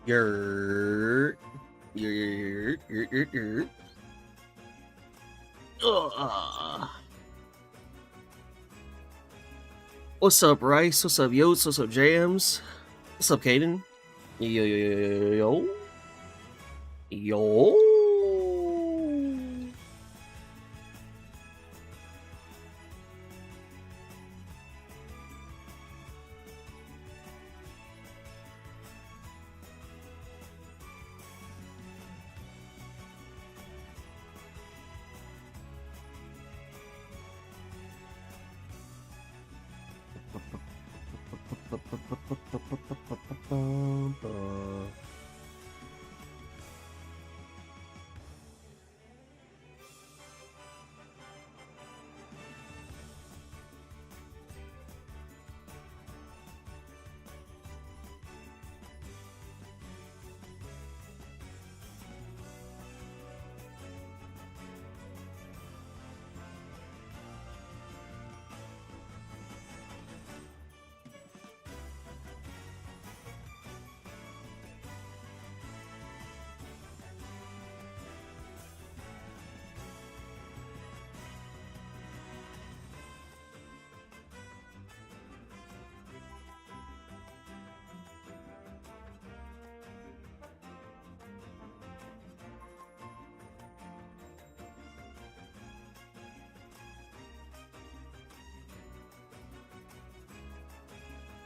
Yer, yer. Ugh. What's up, Rice? What's up, Yotes? What's up, Jams? What's up, Caden? Yo.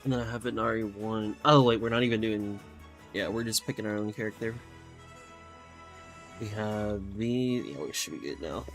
No, I haven't already won. Oh, wait, we're not even doing. Yeah, we're just picking our own character. We have the. Yeah, we should be good now.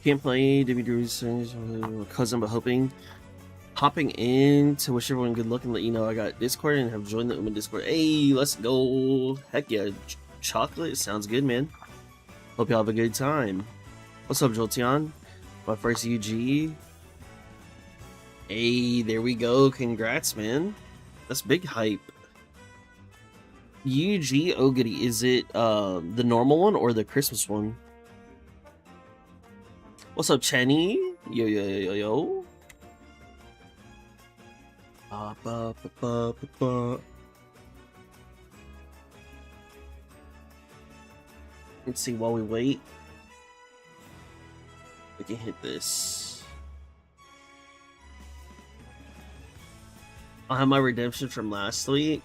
Can't play WW's cousin, but hopping in to wish everyone good luck and let you know I got Discord and have joined the Uma Discord. Hey, let's go! Heck yeah, chocolate sounds good, man. Hope y'all have a good time. What's up, Jolteon? My first UG. Hey, there we go. Congrats, man. That's big hype. UG, oh goody. Is it the normal one or the Christmas one? What's up, Chenny? Yo. Let's see while we wait. We can hit this. I'll have my redemption from last week.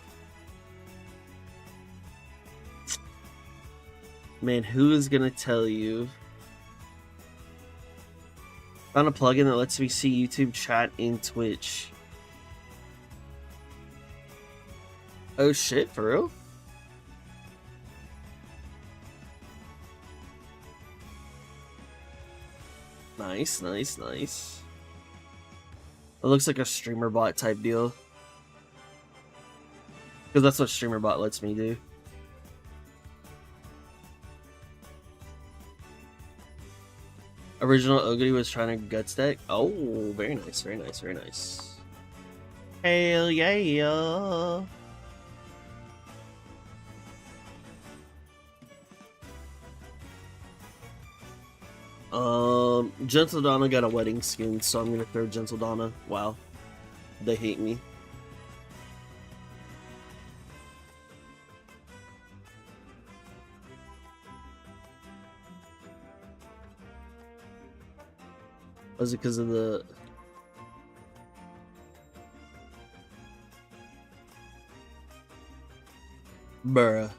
Man, who is gonna tell you? Found a plugin that lets me see YouTube chat in Twitch. Oh shit, for real? Nice. It looks like a streamer bot type deal. Because that's what streamer bot lets me do. Original Ogre was trying to guts deck. Oh, very nice. Hell yeah. Gentle Donna got a wedding skin, so I'm gonna throw Gentle Donna. Wow. They hate me. Was it because of the... Bruh.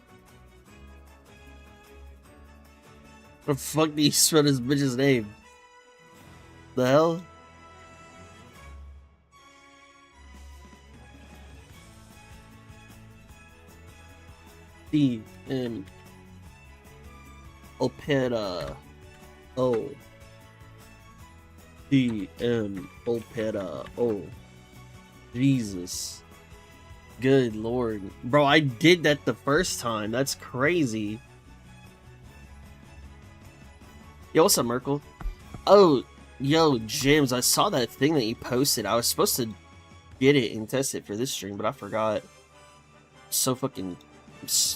What the fuck did you spell this bitch's name? The hell? Opera. O. D. M. Opera. O. Jesus. Good lord. Bro, I did that the first time. That's crazy. Yo, what's up, Merkel? Oh, yo, James, I saw that thing that you posted. I was supposed to get it and test it for this stream, but I forgot. So fucking...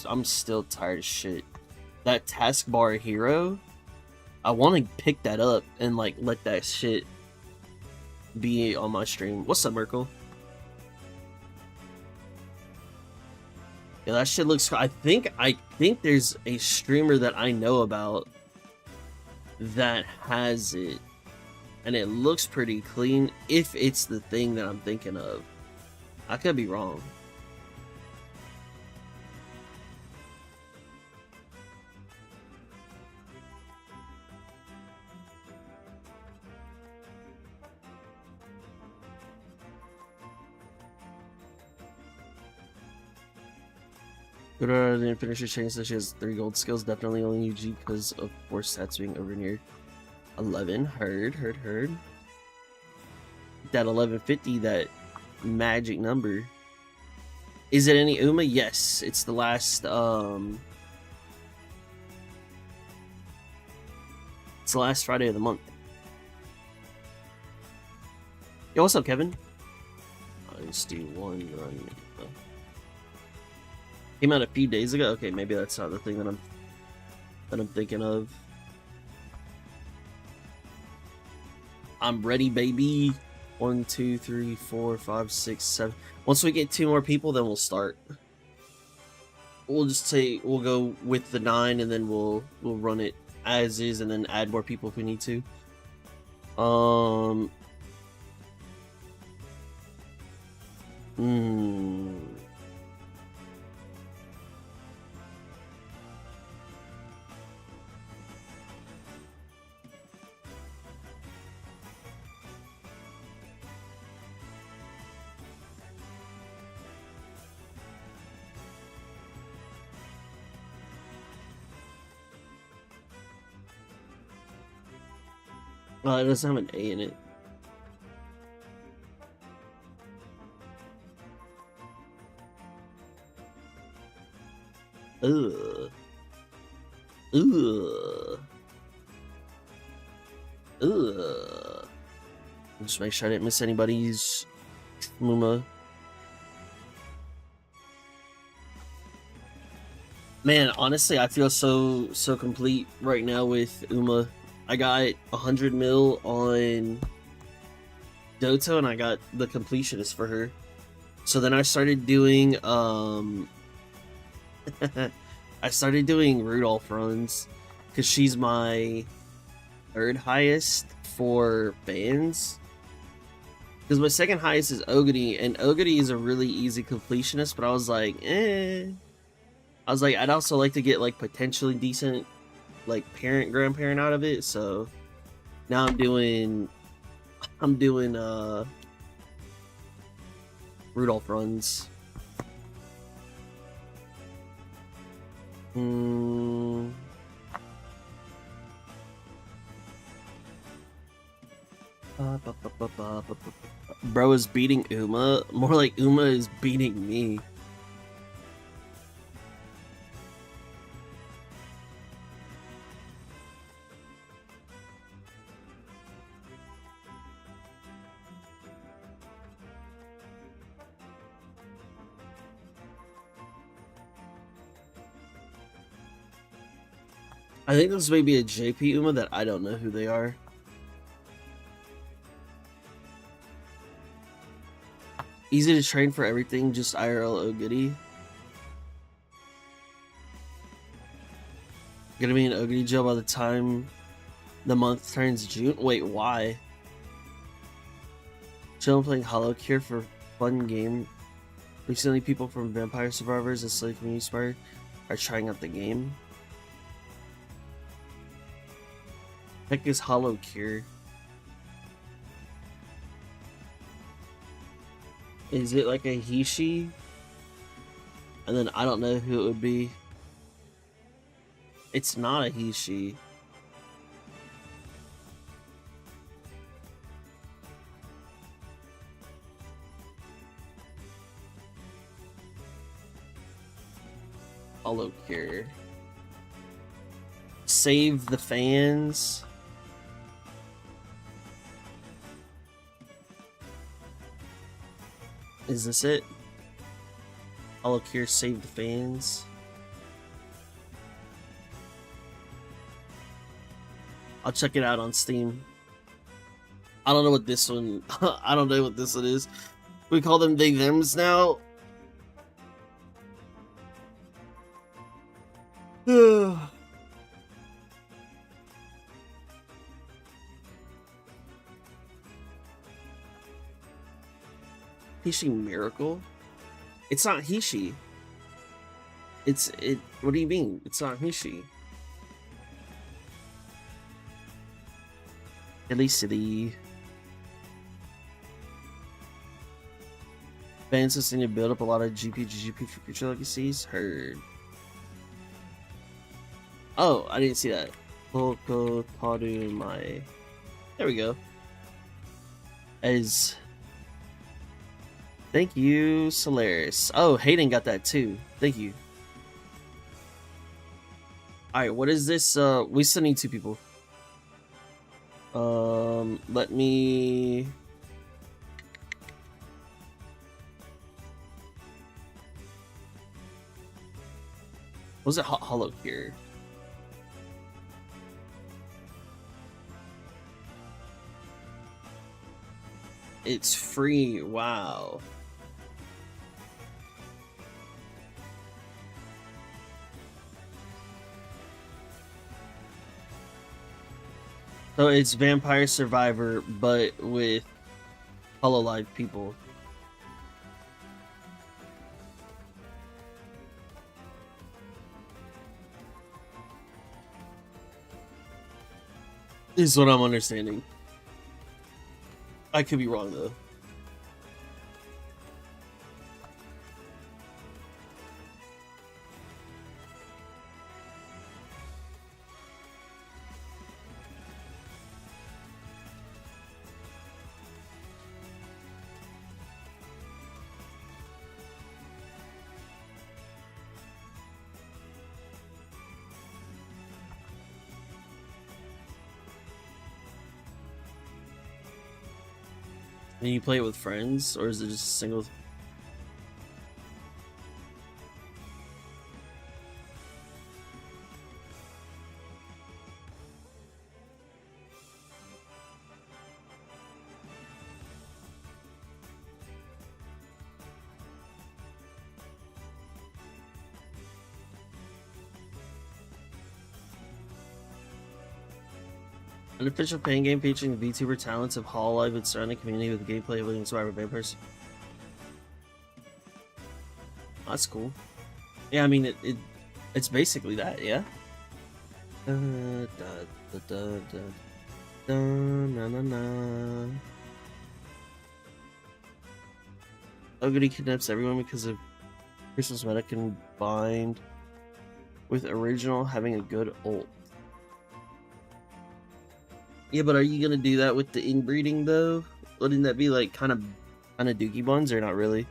I'm still tired as shit. That taskbar hero, I want to pick that up and, like, let that shit be on my stream. What's up, Merkel? Yeah, that shit looks... I think there's a streamer that I know about that has it, and it looks pretty clean if it's the thing that I'm thinking of. I could be wrong. Good didn't finish her chain, so she has 3 gold skills. Definitely only UG because of 4 stats being over near 11. Heard. That 1150, that magic number. Is it any Uma? Yes, it's the last it's the last Friday of the month. Yo, what's up, Kevin? Let's do one run. Came out a few days ago. Okay, maybe that's not the thing that I'm thinking of. I'm ready, baby. 1, 2, 3, 4, 5, 6, 7. Once we get 2 more people, then we'll start. We'll just say we'll go with the 9, and then we'll run it as is, and then add more people if we need to. It doesn't have an A in it. Ugh. Just make sure I didn't miss anybody's Muma. Man, honestly, I feel so complete right now with Uma. I got 100 mil on Doto, and I got the completionist for her. So then I started doing I started doing Rudolph runs because she's my 3rd highest for bands. Because my 2nd highest is Ogedy, and Ogedy is a really easy completionist, but I was like, I'd also like to get like potentially decent like grandparent out of it, so now I'm doing Rudolph runs. Bro is beating Uma. More like Uma is beating me. I think this may be a JP Uma that I don't know who they are. Easy to train for everything, just IRL Ogedy. Gonna be an Ogedy jail by the time the month turns June? Wait, why? Chillin' playing Hollow Cure for fun game. Recently, people from Vampire Survivors and Slave Community Spire are trying out the game. Heck is Hollow Cure? Is it like a Hishi? And then I don't know who it would be. It's not a he, she. Hollow Cure. Save the fans. Is this it? Hollow Cure, save the fans. I'll check it out on Steam. I don't know what this one. I don't know what this one is. We call them they thems now. Hishi Miracle? It's not Hishi. It's it. What do you mean? It's not Hishi. Hilly City. Fans sustain to build up a lot of GP for future legacies. Heard. Oh, I didn't see that. Koko Taru Mai. There we go. As. Thank you, Solaris. Oh, Hayden got that too. Thank you. Alright, what is this? We still need 2 people. Let me... Was it Hollow Cure? It's free. Wow. So it's Vampire Survivor, but with Hololive people. Is what I'm understanding. I could be wrong though. And you play it with friends, or is it just a single? An official pain game featuring the VTuber talents of Hololive and surrounding community with gameplay of Living Survivor Vampires. That's cool. Yeah, I mean it's basically that, yeah. Ogre kidnaps everyone because of Christmas meta combined with original having a good ult. Yeah, but are you gonna do that with the inbreeding though? Wouldn't that be like kind of dookie buns or not really?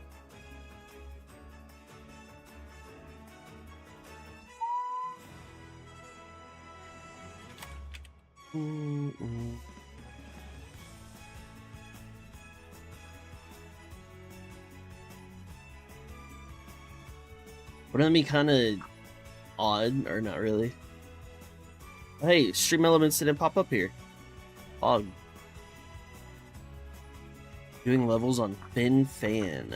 Wouldn't that be kind of odd or not really? Hey, stream elements didn't pop up here. Odd. Doing levels on Fin-Fan.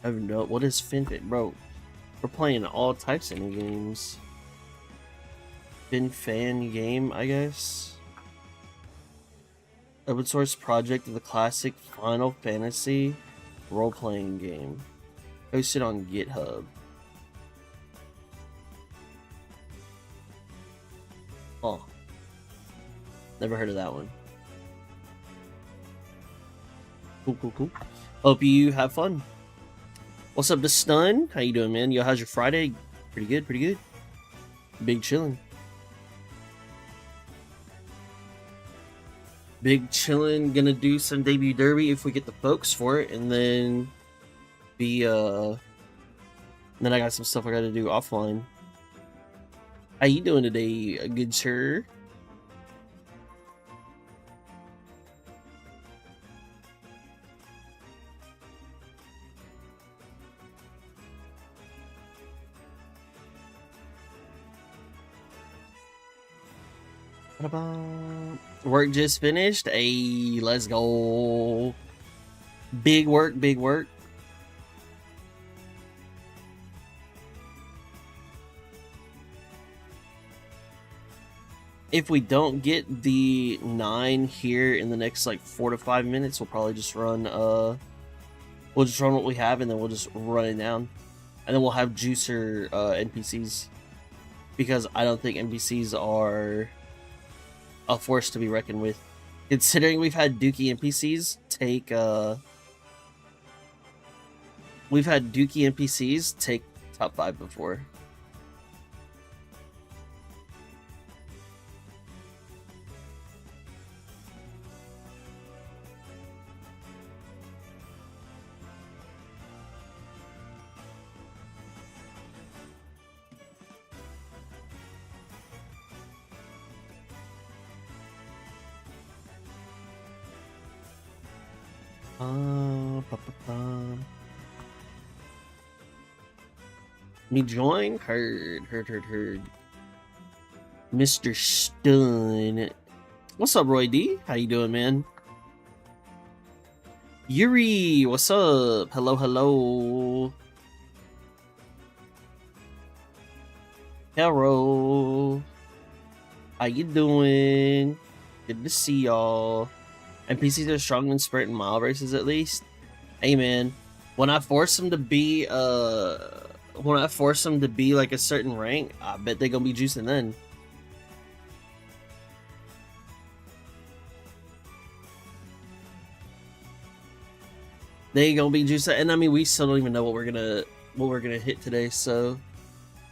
I have no. What is Fin-Fan, bro? We're playing all types of new games. Fin-Fan game, I guess. Open source project of the classic Final Fantasy role-playing game. Hosted on GitHub. Oh. Never heard of that one. Cool. Hope you have fun. What's up to Stun? How you doing, man? Yo, how's your Friday? Pretty good. Big chillin'. big chillin', gonna do some debut derby if we get the folks for it, and then then I got some stuff I gotta do offline. How you doing today, good sir? Work just finished. Hey, let's go. Big work, big work. If we don't get the 9 here in the next like 4 to 5 minutes, we'll probably just run we'll just run what we have, and then we'll just run it down, and then we'll have juicer NPCs, because I don't think NPCs are a force to be reckoned with, considering we've had Dookie NPCs take top 5 before. Me join? Heard. Mr. Stun. What's up, Roy D? How you doing, man? Yuri, what's up? Hello. Hello. How you doing? Good to see y'all. NPCs are strong in sprint and mile races, at least. Hey, man. When I force them to be like a certain rank, I bet they're gonna be juicing then. They gonna be juicing, and I mean, we still don't even know what we're gonna hit today, so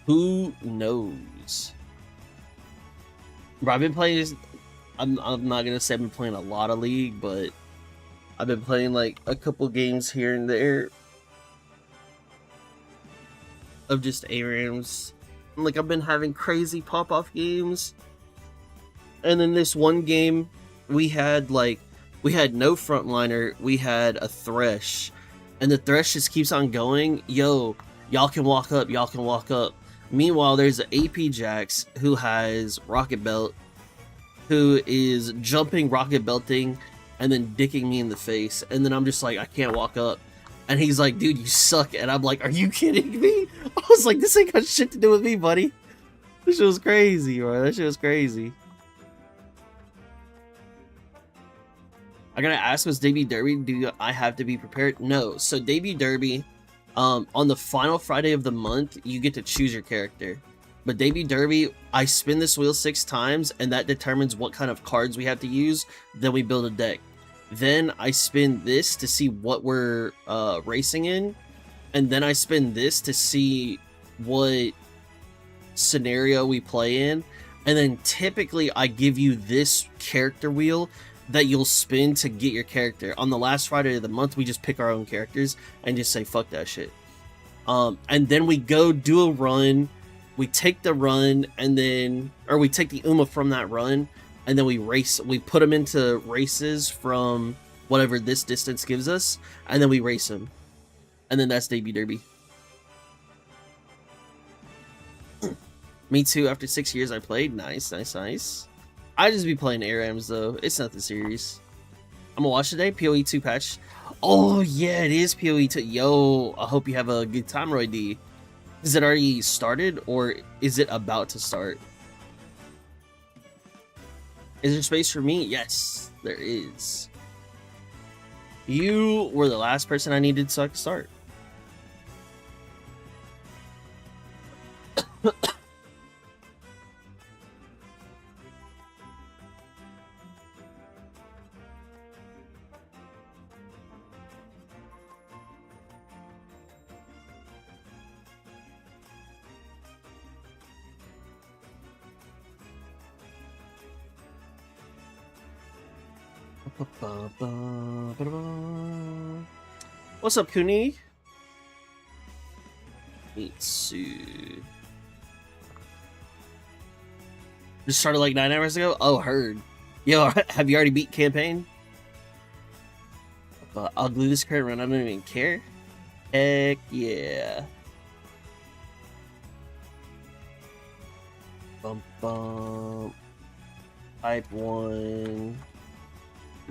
who knows? Bro, I've been playing. I'm not gonna say I've been playing a lot of League, but I've been playing like a couple games here and there of just ARAMs. Like, I've been having crazy pop-off games, and then this one game we had no frontliner, we had a Thresh, and the Thresh just keeps on going. Yo, y'all can walk up. Meanwhile, there's an AP Jax who has Rocket Belt, who is jumping, rocket belting, and then dicking me in the face, and then I'm just like, I can't walk up, and he's like, dude, you suck, and I'm like, are you kidding me? I was like, this ain't got shit to do with me, buddy. This shit was crazy, bro. That shit was crazy. I gotta ask, was debut derby, do I have to be prepared? No. So debut derby, on the final Friday of the month, you get to choose your character. But debut derby, I spin this wheel 6 times, and that determines what kind of cards we have to use. Then we build a deck. Then I spin this to see what we're racing in, and then I spin this to see what scenario we play in. And then typically I give you this character wheel that you'll spin to get your character. On the last Friday of the month, we just pick our own characters and just say fuck that shit. And then we go do a run. We take the run, and then, or we take the UMA from that run, and then we race. We put them into races from whatever this distance gives us, and then we race them. And then that's debut derby. Me too, after 6 years I played. Nice. I just be playing ARAMs though. It's nothing serious. I'm gonna watch today, PoE 2 patch. Oh yeah, it is PoE 2. Yo, I hope you have a good time, Roy D. Is it already started, or is it about to start? Is there space for me? Yes, there is. You were the last person I needed so I could start. What's up, Kuni? Mitsu. Just started like 9 hours ago? Oh, heard. Yo, have you already beat campaign? I'll glue this current run, I don't even care. Heck yeah. Bum bum. Type 1.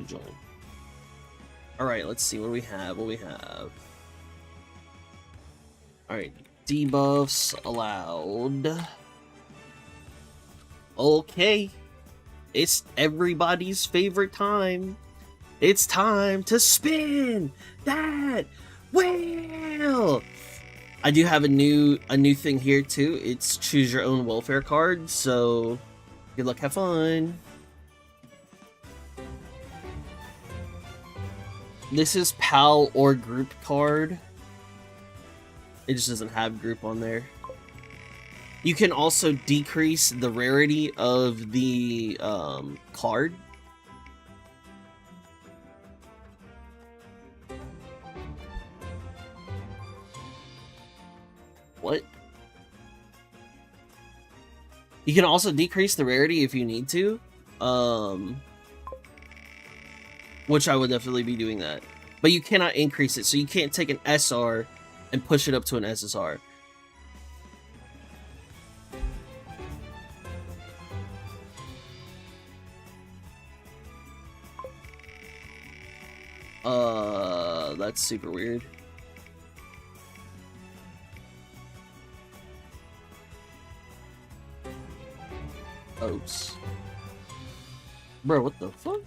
Join. Alright, let's see what we have. Alright, debuffs allowed. Okay. It's everybody's favorite time. It's time to spin that wheel. I do have a new thing here too. It's choose your own welfare card. So good luck, have fun. This is PAL or group card. It just doesn't have group on there. You can also decrease the rarity of the card. What? You can also decrease the rarity if you need to. Which I would definitely be doing that. But you cannot increase it, so you can't take an SR and push it up to an SSR. That's super weird. Oops. Bro, what the fuck?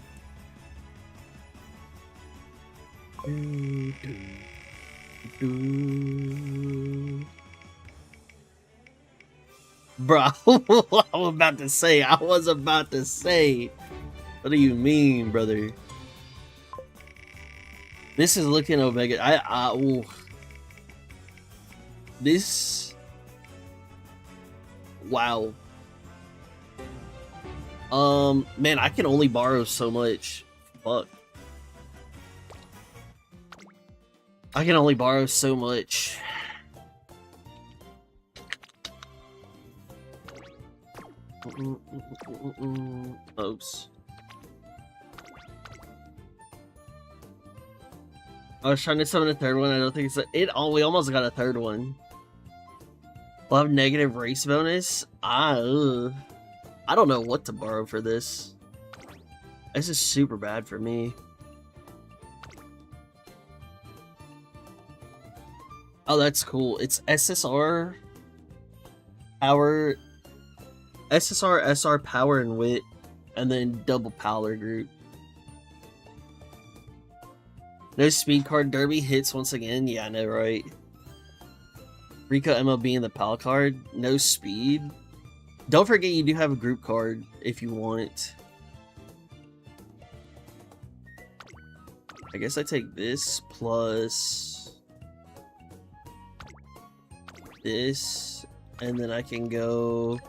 Bro, I was about to say. What do you mean, brother? This is looking Omega. Ooh. This. Wow. Man, I can only borrow so much. Fuck. I can only borrow so much. Oops. I was trying to summon a third one. I don't think it's we almost got a third one. We'll have negative race bonus. I don't know what to borrow for this. This is super bad for me. Oh, that's cool. It's SSR, power, SSR, SR, power, and wit, and then double power group. No speed card. Derby hits once again. Yeah, I know, right? Rico MLB in the PAL card. No speed. Don't forget you do have a group card if you want. I guess I take this plus this, and then I can go...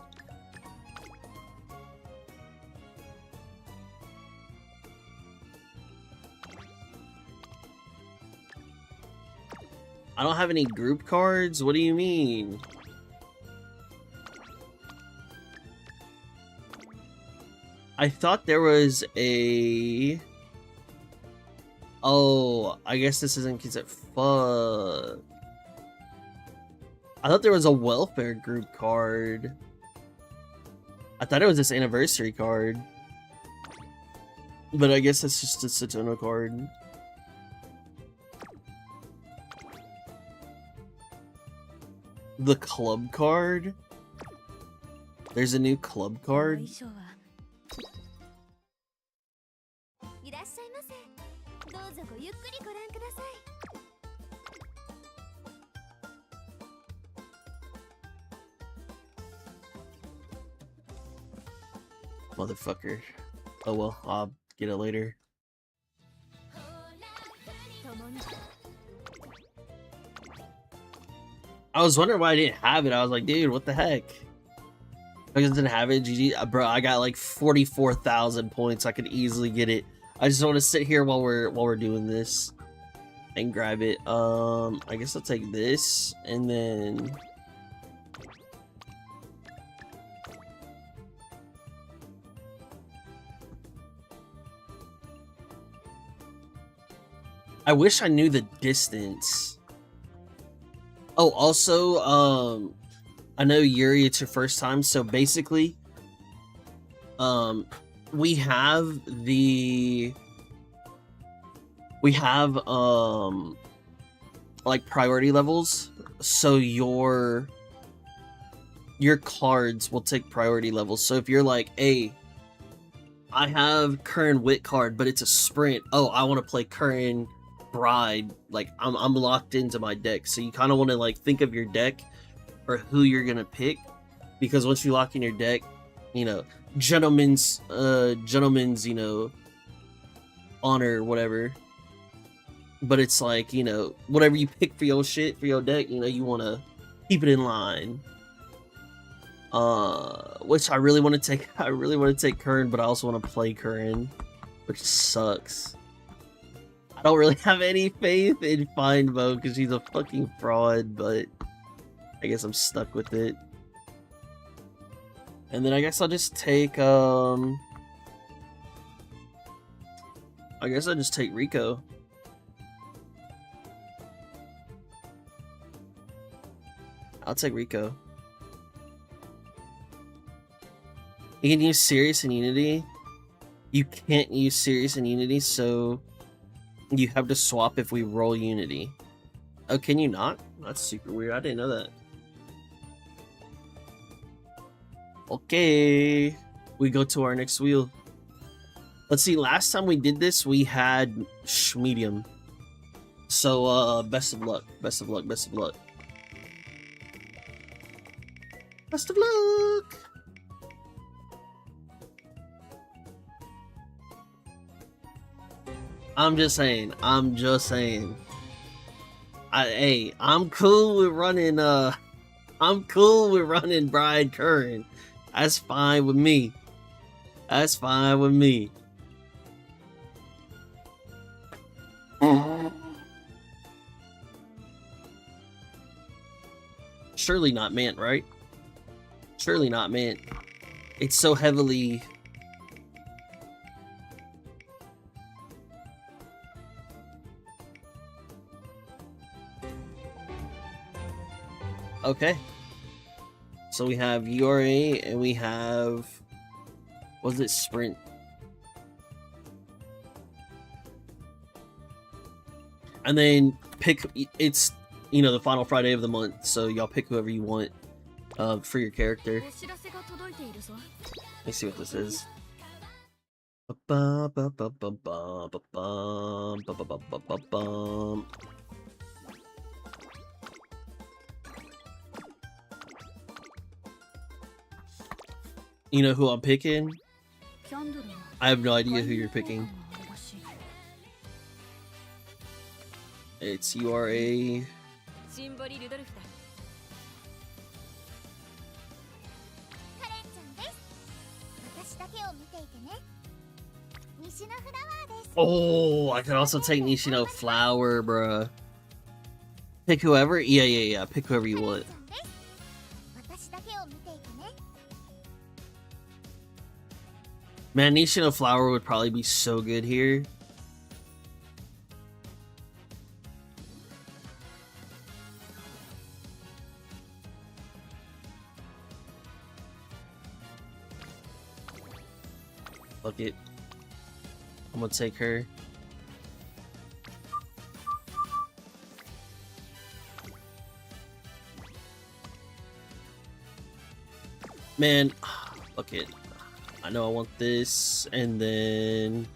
I don't have any group cards? What do you mean? I thought there was a... Oh, I guess this isn't because it... Fuck. I thought there was a welfare group card. I thought it was this anniversary card. But I guess it's just a Satono card. The club card? There's a new club card? Motherfucker. Oh well, I'll get it later. I was wondering why I didn't have it. I was like, dude, what the heck? I just didn't have it. GG. Bro, I got like 44,000 points. I could easily get it. I just want to sit here while we're doing this and grab it. I guess I'll take this and then I wish I knew the distance. Oh, also, I know Yuri, it's your first time, so basically, we have like priority levels, so your cards will take priority levels. So if you're like, hey, I have Curran Wit card, but it's a sprint. Oh, I want to play Curran Bride. Like I'm locked into my deck. So you kind of want to like think of your deck or who you're gonna pick, because once you lock in your deck, you know, gentleman's you know, honor, whatever. But it's like, you know, whatever you pick for your shit, for your deck, you know, you want to keep it in line. Which I really want to take. I really want to take Curran, but I also want to play Curran, which sucks. I don't really have any faith in Findbo because she's a fucking fraud, but I guess I'm stuck with it. And then I guess I'll just take I guess I'll just take Rico. I'll take Rico. You can use Sirius and Unity. You can't use Sirius and Unity, so you have to swap if we roll Unity. Oh, can you not? That's super weird. I didn't know that. Okay. We go to our next wheel. Let's see, last time we did this, we had medium. So, best of luck. Best of luck. Best of luck. Best of luck! I'm just saying. Hey, I'm cool with running, I'm cool with running Bride Curran. That's fine with me. That's fine with me. Surely not meant, right? Surely not meant. It's so heavily... Okay. So we have URA and we have... Was it Sprint? And then pick... It's, you know, the final Friday of the month, so y'all pick whoever you want for your character. Let me see what this is. You know who I'm picking? I have no idea who you're picking. It's URA. Oh, I could also take Nishino Flower, bruh. Pick whoever? Yeah. Pick whoever you want. Man, Nishino Flower would probably be so good here. Fuck it. I'm gonna take her. Man, fuck it. I know I want this, and then...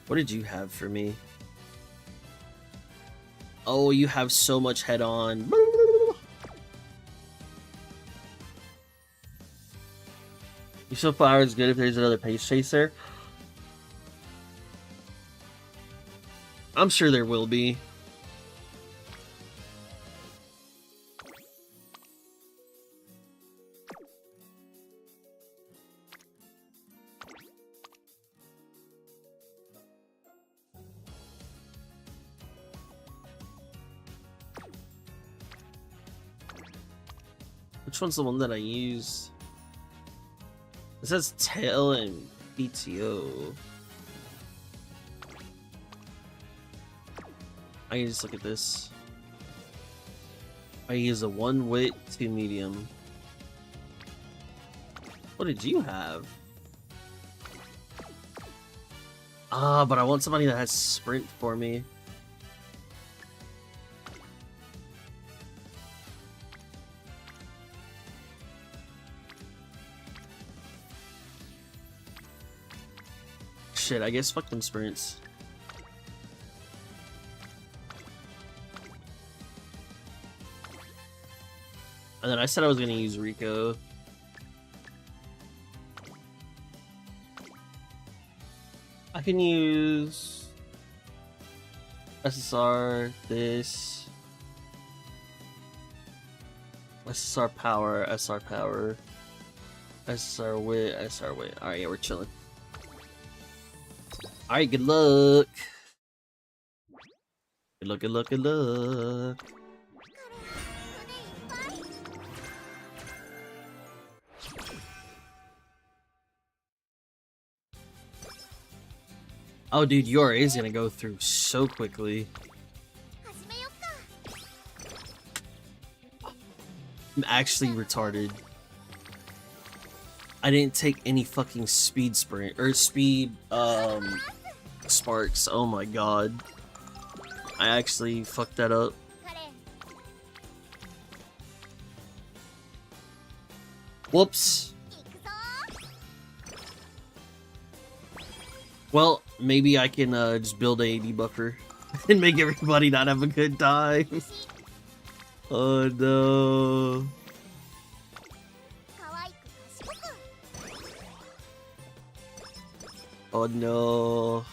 What did you have for me? Oh, you have so much head-on. Nishino Flower is good if there's another Pace Chaser. I'm sure there will be. Which one's the one that I used? It says tail and PTO. I can just look at this. I use a 1 wit, 2 medium. What did you have? Ah, but I want somebody that has sprint for me. Shit, I guess fuck them sprints. And then I said I was gonna use Rico. I can use SSR, this, SSR power, SR power, SR wit, SR wit. Alright, yeah, we're chilling. Alright, good luck. Good luck, good luck, good luck. Oh, dude, your is gonna go through so quickly. I'm actually retarded. I didn't take any fucking speed sprint or speed sparks. Oh my god. I actually fucked that up. Whoops. Well, maybe I can just build a AD buffer and make everybody not have a good time. Oh no. Oh no.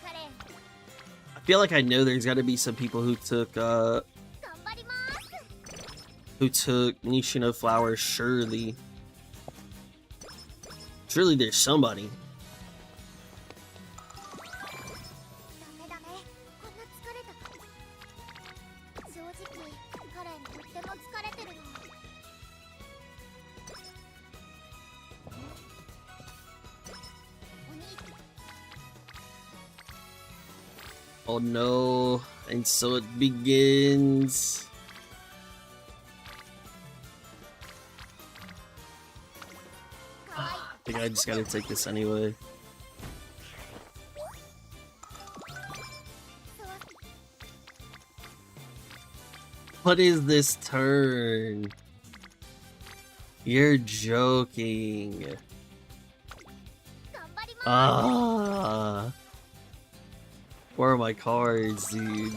I feel like I know there's gotta be some people who took Nishino flowers, surely. Surely there's somebody. Oh no, and so it begins. I think I just gotta take this anyway. What is this turn? You're joking. Ah. Where are my cards, dude?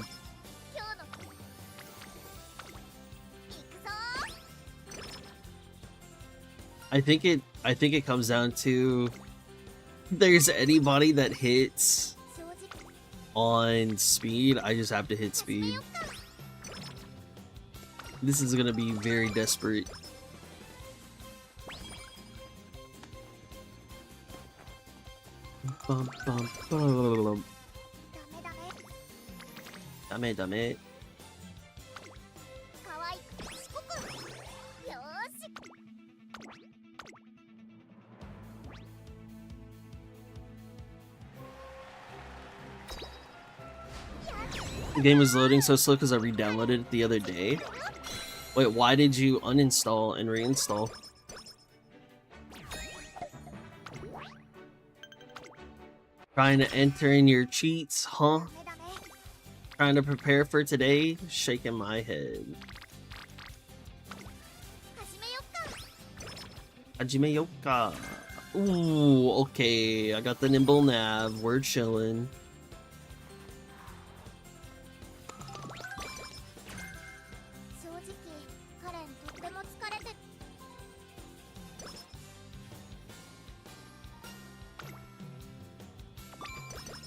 I think it comes down to there's anybody that hits on speed, I just have to hit speed. This is gonna be very desperate. Bum, bum, bum. Dame, dame. The game was loading so slow because I re-downloaded it the other day. Wait, why did you uninstall and reinstall? Trying to enter in your cheats, huh? Trying to prepare for today? Shaking my head. Hajime Yoka. Ooh, okay. I got the nimble nav. We're chilling.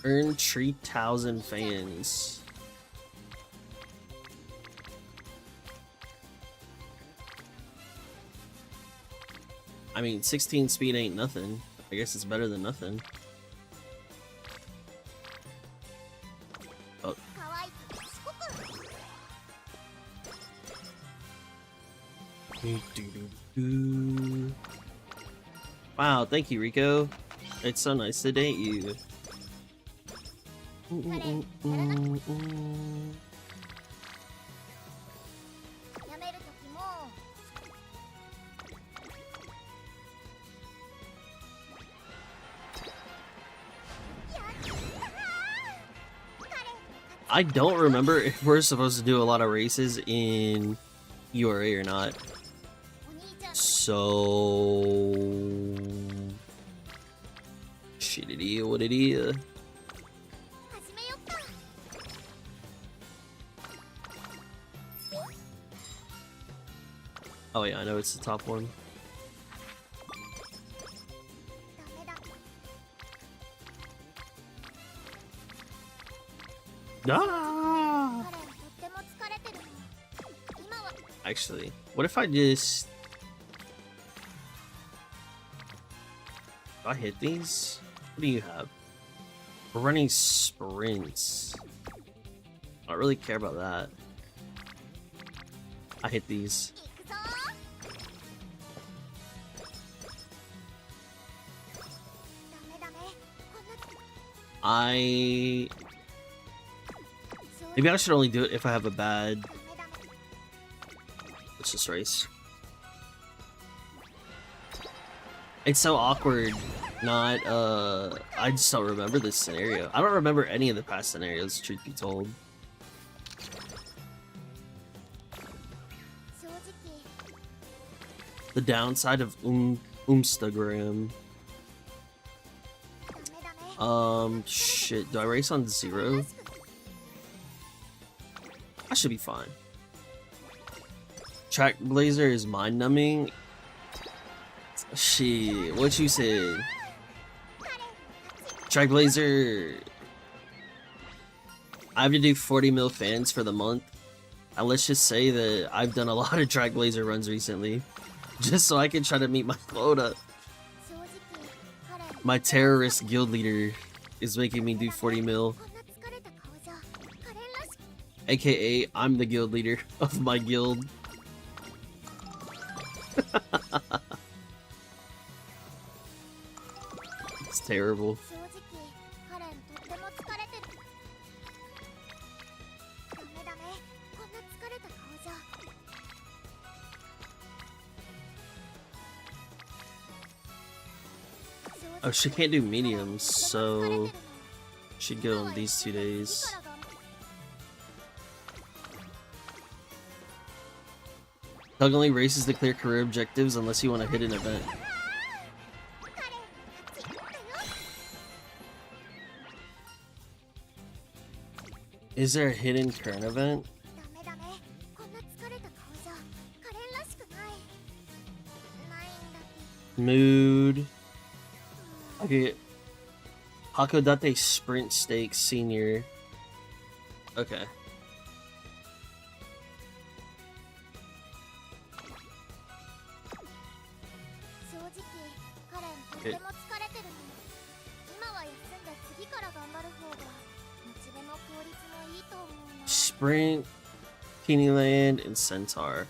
Earn 3,000 fans. I mean, 16 speed ain't nothing. I guess it's better than nothing. Oh. Ooh. Wow, thank you, Rico. It's so nice to date you. I don't remember if we're supposed to do a lot of races in URA or not. So... shit, it is what it is. Oh yeah, I know it's the top one. Ah! Actually, what if I just... do I hit these? What do you have? We're running sprints. I don't really care about that. I hit these. Maybe I should only do it if I have a bad... let's just race. It's so awkward. Not, I just don't remember this scenario. I don't remember any of the past scenarios, truth be told. The downside of Instagram. Shit, do I race on 0? I should be fine. Track Blazer is mind-numbing. Shit, what you said? Track Blazer. I have to do 40 mil fans for the month. And let's just say that I've done a lot of Track Blazer runs recently. Just so I can try to meet my quota. My terrorist guild leader is making me do 40 mil. AKA, I'm the guild leader of my guild. It's terrible. Oh, she can't do mediums, so she'd go on these 2 days. Tug only races to clear career objectives unless you want to hit an event. Is there a hidden current event? Mood. Okay. Hakodate Sprint Stakes Senior. Okay. Okay. Sprint, Teeny Land, and Centaur.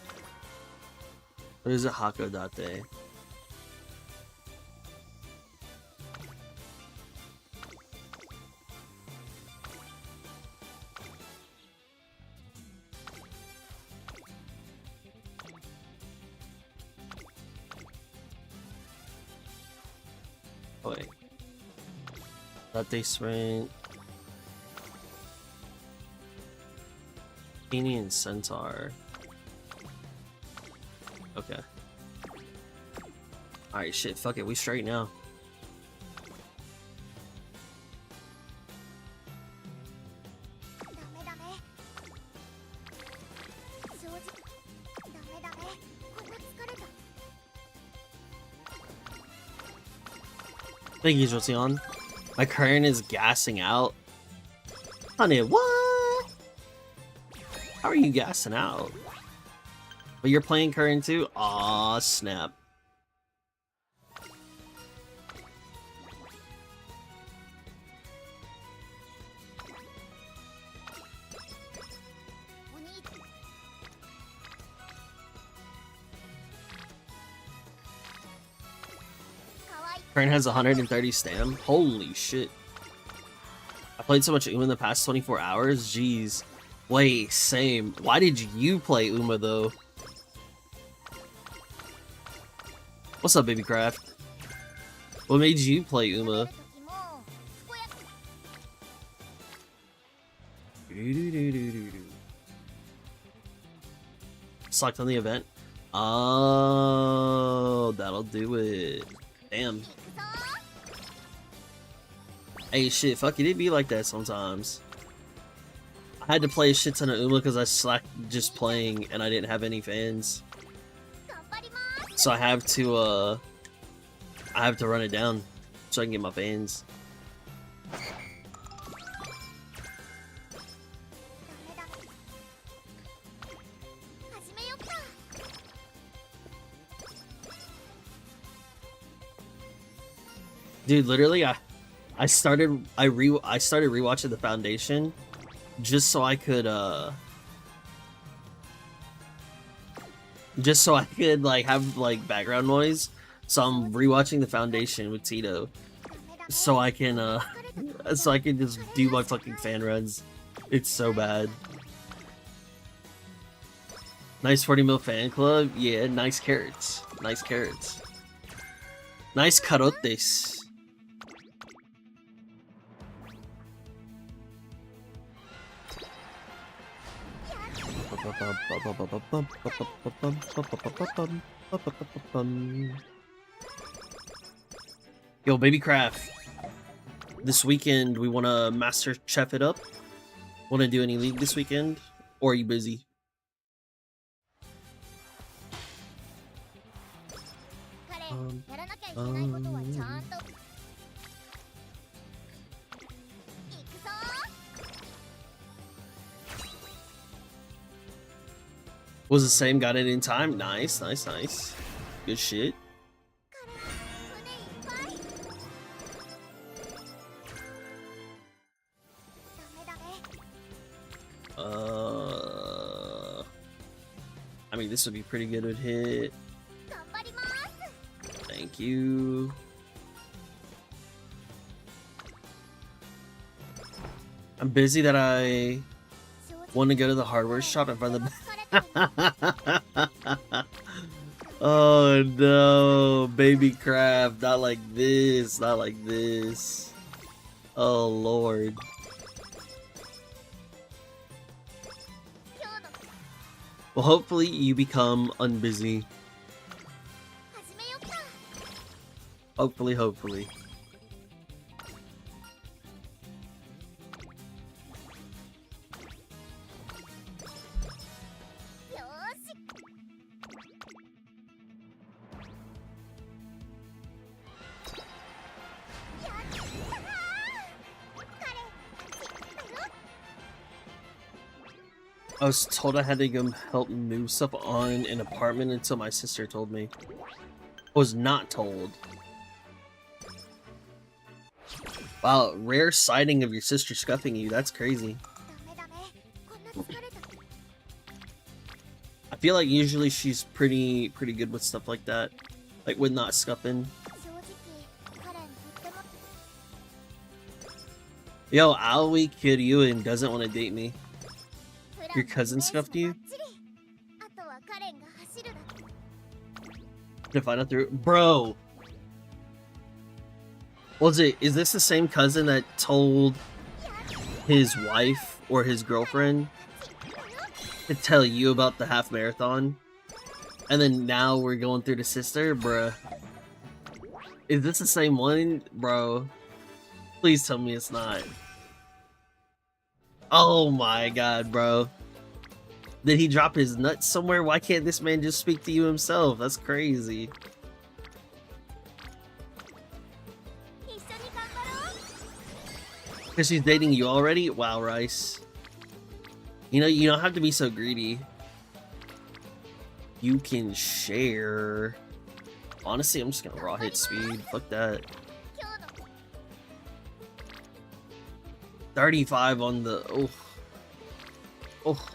What is a Hakodate? Oh, wait. Date Sprint. Teeny and Centaur. Okay. Alright, shit, fuck it, we straight now. Thank you, Joseon. My current is gassing out. Honey, what? How are you gassing out? But you're playing current too? Aw, snap. Current has 130 stam. Holy shit. I played so much Uma in the past 24 hours. Jeez. Wait, same. Why did you play Uma though? What's up, Baby Craft? What made you play Uma? Select on the event. Oh, that'll do it. Damn. Hey, shit, fuck it, it'd be like that sometimes. I had to play a shit ton of Uma because I slacked just playing and I didn't have any fans. So I have to run it down so I can get my fans. Dude, literally, I started rewatching The Foundation just so I could like have like background noise. So I'm rewatching The Foundation with Tito so I can just do my fucking fan runs. It's so bad. Nice 40 mil fan club. Yeah, nice carrots. Nice carrots. Nice carotes. Yo, Baby Craft. This weekend we want to master chef it up. Want to do any league this weekend? Or are you busy? Was the same, got it in time. Nice, nice, nice. Good shit. I mean, this would be pretty good with hit. Thank you. I'm busy that I want to go to the hardware shop and find the... Oh no, Baby Craft, not like this, not like this. Oh lord. Well, hopefully you become unbusy. Hopefully, hopefully. I was told I had to go help move stuff on an apartment until my sister told me. I was not told. Wow, rare sighting of your sister scuffing you. That's crazy. I feel like usually she's pretty good with stuff like that. Like with not scuffing. Yo, Aoi Kiryuin doesn't want to date me. Your cousin scuffed you? To find out through, bro. Was it? Is this the same cousin that told his wife or his girlfriend to tell you about the half marathon, and then now we're going through the sister, bruh? Is this the same one, bro? Please tell me it's not. Oh my god, bro. Did he drop his nuts somewhere? Why can't this man just speak to you himself? That's crazy. Because she's dating you already? Wow, Rice. You know, you don't have to be so greedy. You can share. Honestly, I'm just gonna raw hit speed. Fuck that. 35 on the... Oh. Oh.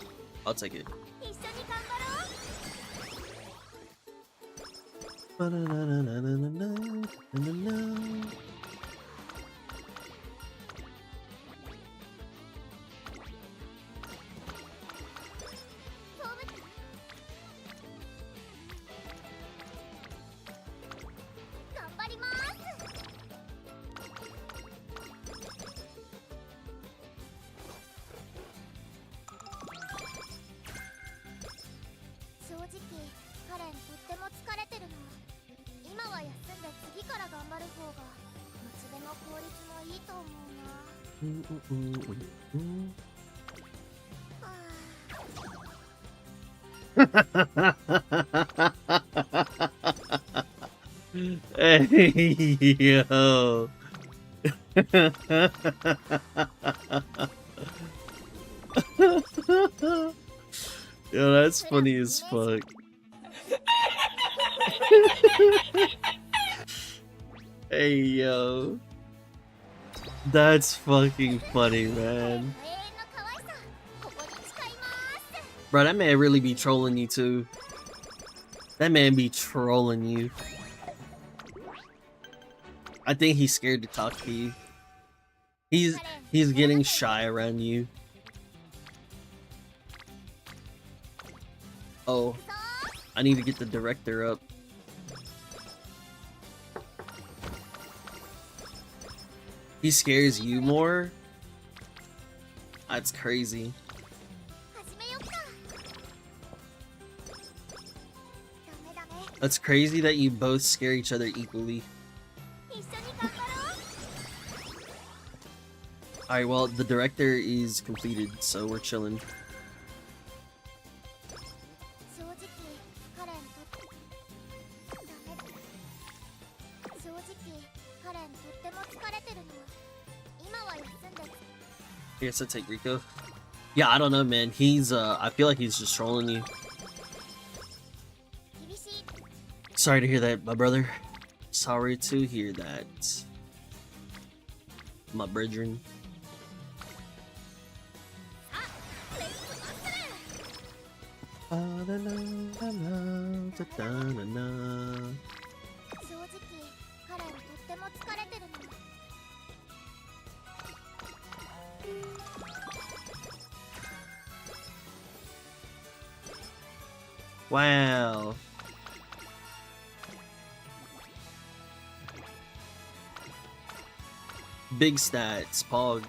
I'll take it. Hey, yo. Yo, that's funny as fuck. Hey, yo. That's fucking funny, man. Bro, that man really be trolling you too. That man be trolling you. I think he's scared to talk to you. He's getting shy around you. Oh, I need to get the director up. He scares you more? That's crazy. That's crazy that you both scare each other equally. Alright, well, the director is completed, so we're chilling. I guess I'll take Rico. Yeah, I don't know, man. He's, I feel like he's just trolling you. Sorry to hear that, my brother. Sorry to hear that. My brethren. Wow. Big stats, Pog.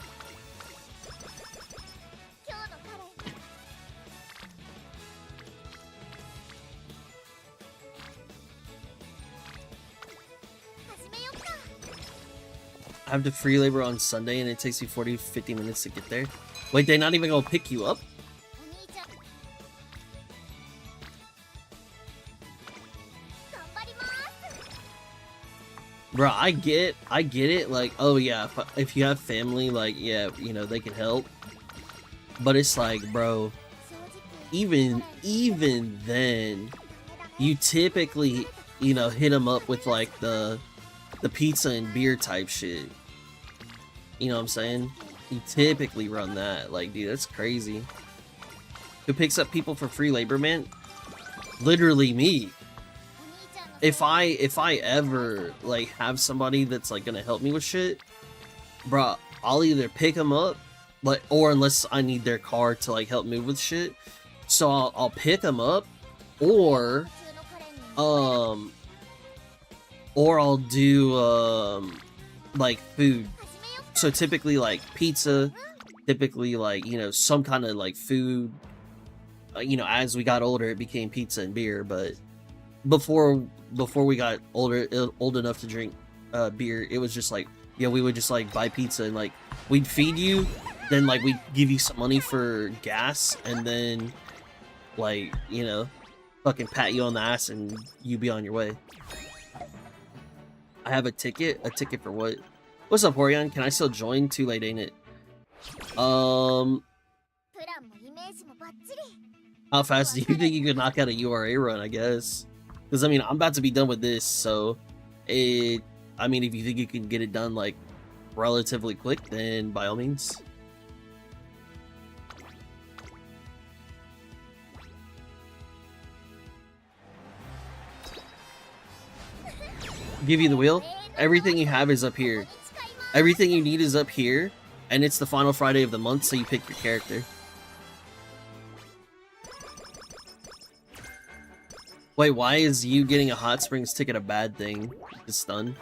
I have to free labor on Sunday and it takes me 40-50 minutes to get there. Wait, they're not even gonna pick you up? Bro, I get it, like, oh yeah, if you have family, like, yeah, you know, they can help. But it's like, bro, even then, you typically, you know, hit them up with, like, the pizza and beer type shit. You know what I'm saying? You typically run that. Like, dude, that's crazy. Who picks up people for free labor, man? Literally me. If I ever, like, have somebody that's, like, gonna help me with shit, bro, I'll either pick them up, like, or unless I need their car to, like, help move with shit, so I'll pick them up, or I'll do, like, food. So typically, like, pizza, typically, like, you know, some kind of, like, food. You know, as we got older, it became pizza and beer, but before we got old enough to drink beer, it was just like, yeah, we would just, like, buy pizza and, like, we'd feed you, then, like, we'd give you some money for gas, and then, like, you know, fucking pat you on the ass and you be on your way. I have a ticket for what? What's up, Horion? Can I still join? Too late, ain't it? How fast do you think you could knock out a URA run, I guess? Because, I mean, I'm about to be done with this, so I mean, if you think you can get it done, like, relatively quick, then by all means. Give you the wheel? Everything you have is up here. Everything you need is up here, and it's the final Friday of the month, so you pick your character. Wait, why is you getting a Hot Springs ticket a bad thing? The stun?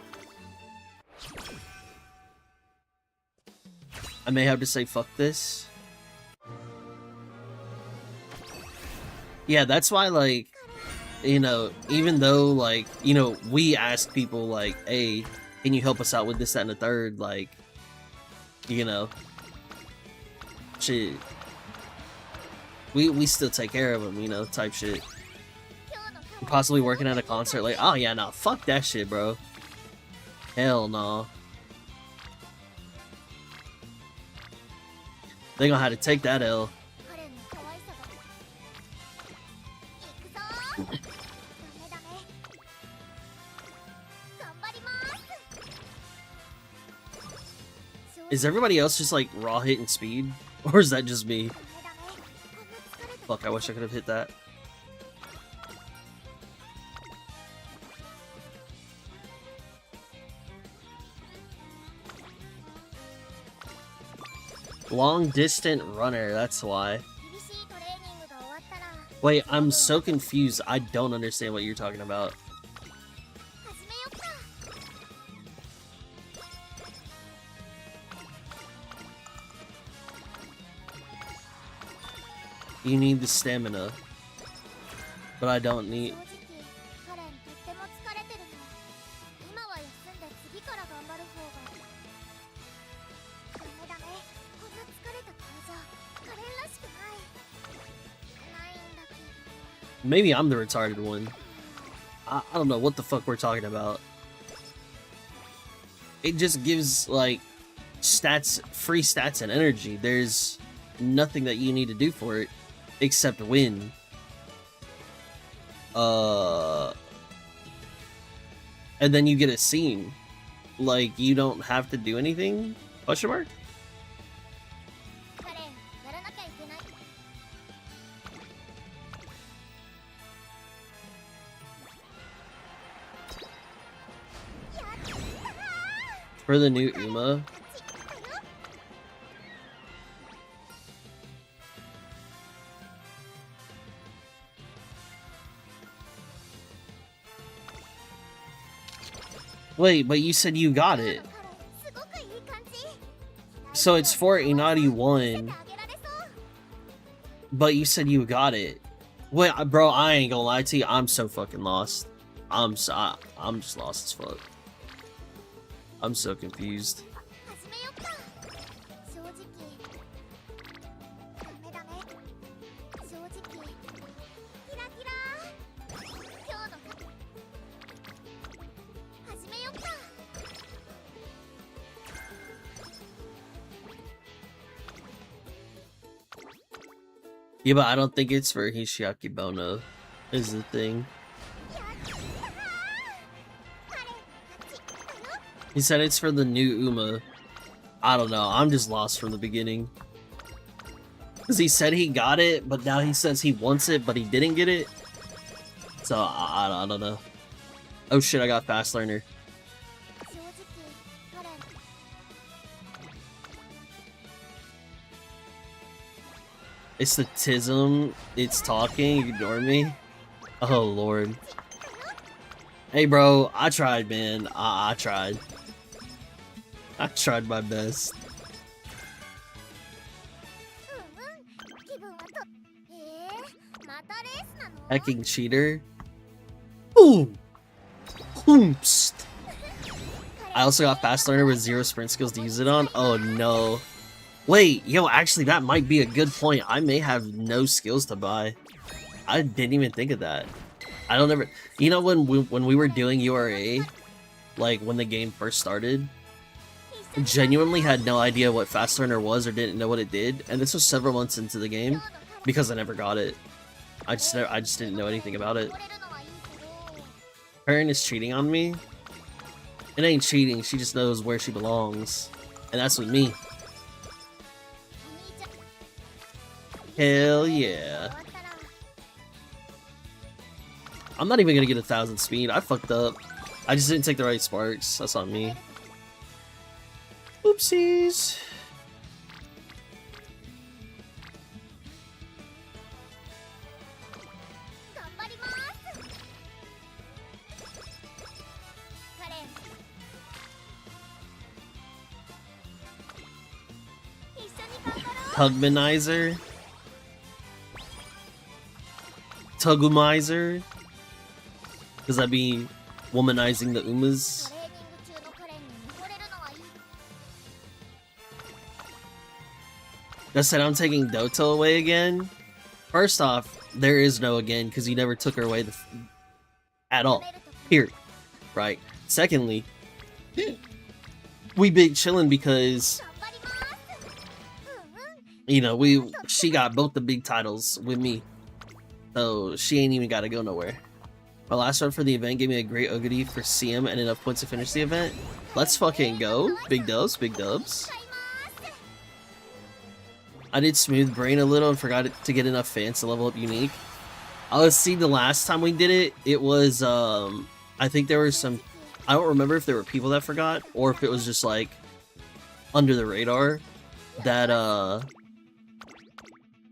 I may have to say fuck this. Yeah, that's why, like, you know, even though, like, you know, we ask people, like, hey, can you help us out with this, that, and the third? Like, you know, shit. We still take care of them, you know, type shit. Possibly working at a concert, like, oh yeah, nah, fuck that shit, bro. Hell no. They gonna have to take that L. Is everybody else just like raw hitting speed? Or is that just me? Fuck, I wish I could have hit that. Long distant runner, that's why. Wait, I'm so confused. I don't understand what you're talking about. You need the stamina, but I don't need. Maybe I'm the retarded one. I don't know what the fuck we're talking about. It just gives, like, stats, free stats and energy. There's nothing that you need to do for it except win. And then you get a scene. Like, you don't have to do anything? Question mark? For the new Uma. Wait, but you said you got it. So it's for Inari 1. But you said you got it. Wait, bro, I ain't gonna lie to you. I'm so fucking lost. I'm just lost as fuck. I'm so confused. Yeah, but I don't think it's for Hishiaki Bono, is the thing. He said it's for the new Uma. I don't know, I'm just lost from the beginning. Because he said he got it, but now he says he wants it, but he didn't get it. So, I don't know. Oh shit, I got Fast Learner. It's the Tism, it's talking, ignore me. Oh lord. Hey bro, I tried, man. I tried. I tried my best. Hecking cheater. Ooh! Hoomst! I also got Fast Learner with 0 sprint skills to use it on. Oh no. Wait, yo, actually that might be a good point. I may have no skills to buy. I didn't even think of that. I don't ever... You know when we were doing URA, like when the game first started, I genuinely had no idea what Fast Learner was or didn't know what it did, and this was several months into the game because I never got it. I just didn't know anything about it. Karen is cheating on me. It ain't cheating, she just knows where she belongs. And that's with me. Hell yeah. I'm not even gonna get 1,000 speed. I fucked up. I just didn't take the right sparks. That's on me. Oopsies. Tugmanizer? Tugumizer? Does that be womanizing the Umas? That said, I'm taking Doto away again. First off, there is no again because you never took her away at all. Period. Right. Secondly, we big chillin' because you know she got both the big titles with me, so she ain't even got to go nowhere. My last run for the event gave me a great Ogity for CM and enough points to finish the event. Let's fucking go. Big dubs, big dubs. I did smooth brain a little and forgot to get enough fans to level up unique. I was seeing the last time we did it, it was I think there were some, I don't remember if there were people that forgot or if it was just like under the radar that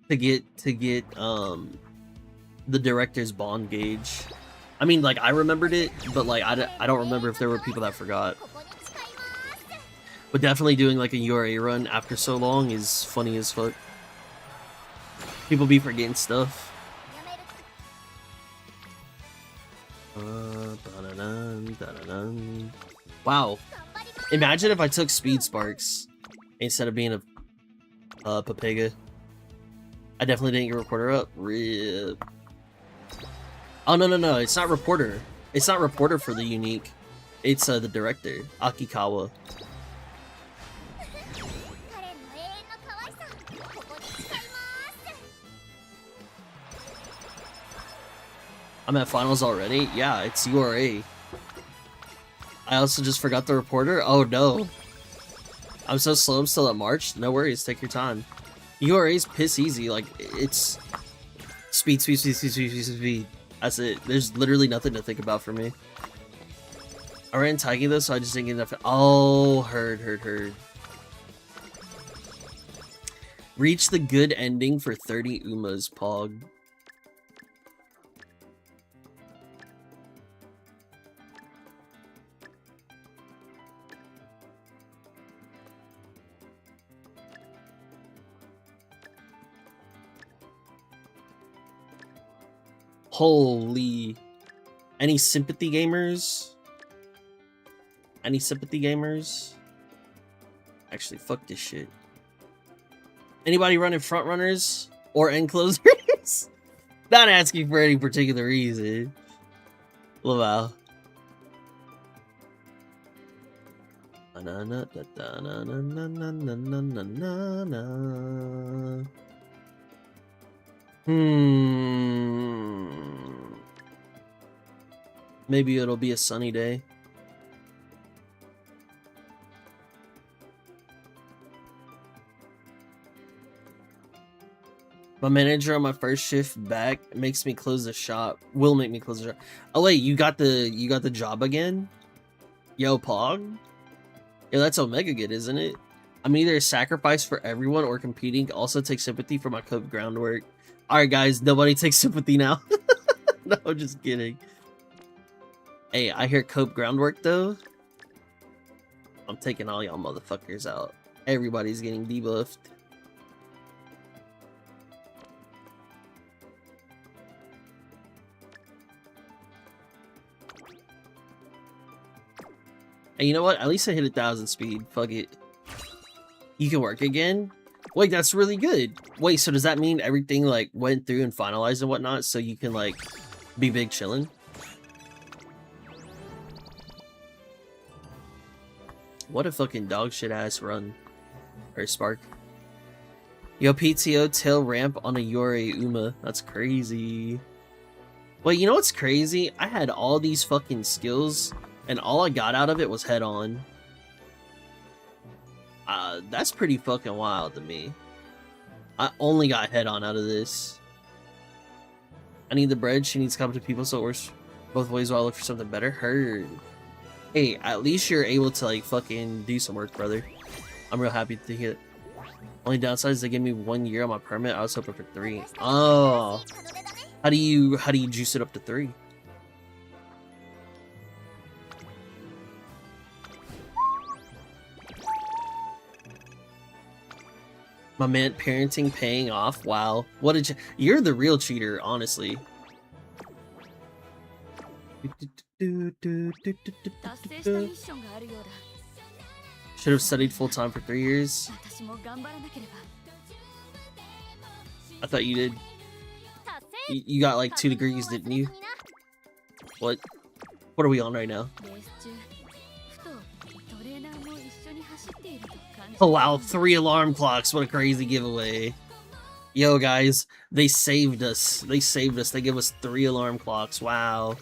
to get the director's bond gauge. I mean, like, I remembered it, but like I don't remember if there were people that forgot. But definitely doing like a URA run after so long is funny as fuck. People be forgetting stuff. Wow. Imagine if I took Speed Sparks instead of being a Papega. I definitely didn't get Reporter up. RIP. Oh, no. It's not Reporter. It's not Reporter for the unique. It's the director, Akikawa. I'm at finals already? Yeah, it's URA. I also just forgot the Reporter? Oh no. I'm so slow, I'm still at March? No worries, take your time. URA's piss easy, like, it's speed. That's it. There's literally nothing to think about for me. I ran Taiki though, so I just didn't get enough. Oh, heard. Reach the good ending for 30 Umas, Pog. Holy. Any sympathy gamers? Any sympathy gamers? Actually, fuck this shit. Anybody running front runners or end closers? Not asking for any particular reason. Laval. Maybe it'll be a sunny day. My manager on my first shift back makes me close the shop. Will make me close the shop. Oh wait, you got the job again? Yo, Pog? Yeah, that's Omega good, isn't it? I'm either a sacrifice for everyone or competing. Also take sympathy for my Cope groundwork. Alright guys, nobody takes sympathy now. No, I'm just kidding. Hey, I hear Cope groundwork though. I'm taking all y'all motherfuckers out. Everybody's getting debuffed. And you know what? At least I hit 1,000 speed. Fuck it. You can work again? Wait, that's really good. Wait, so does that mean everything like went through and finalized and whatnot so you can like be big chillin'? What a fucking dog shit ass run. Or Spark. Yo, PTO tail ramp on a Yore Uma. That's crazy. Wait, you know what's crazy? I had all these fucking skills and all I got out of it was head on. That's pretty fucking wild to me. I only got head on out of this. I need the bread. She needs to come to people, so it works both ways while I look for something better. Heard. Hey, at least you're able to like fucking do some work, brother. I'm real happy to hear it. Only downside is they give me 1 year on my permit. I was hoping for 3. Oh, how do you juice it up to 3? My man, parenting paying off. Wow, what did you're the real cheater, honestly. Should have studied full time for 3 years. I thought you did. You got like 2 degrees, didn't you? What? What are we on right now? Oh wow, 3 alarm clocks. What a crazy giveaway. Yo guys, they saved us. They saved us. They give us 3 alarm clocks. Wow.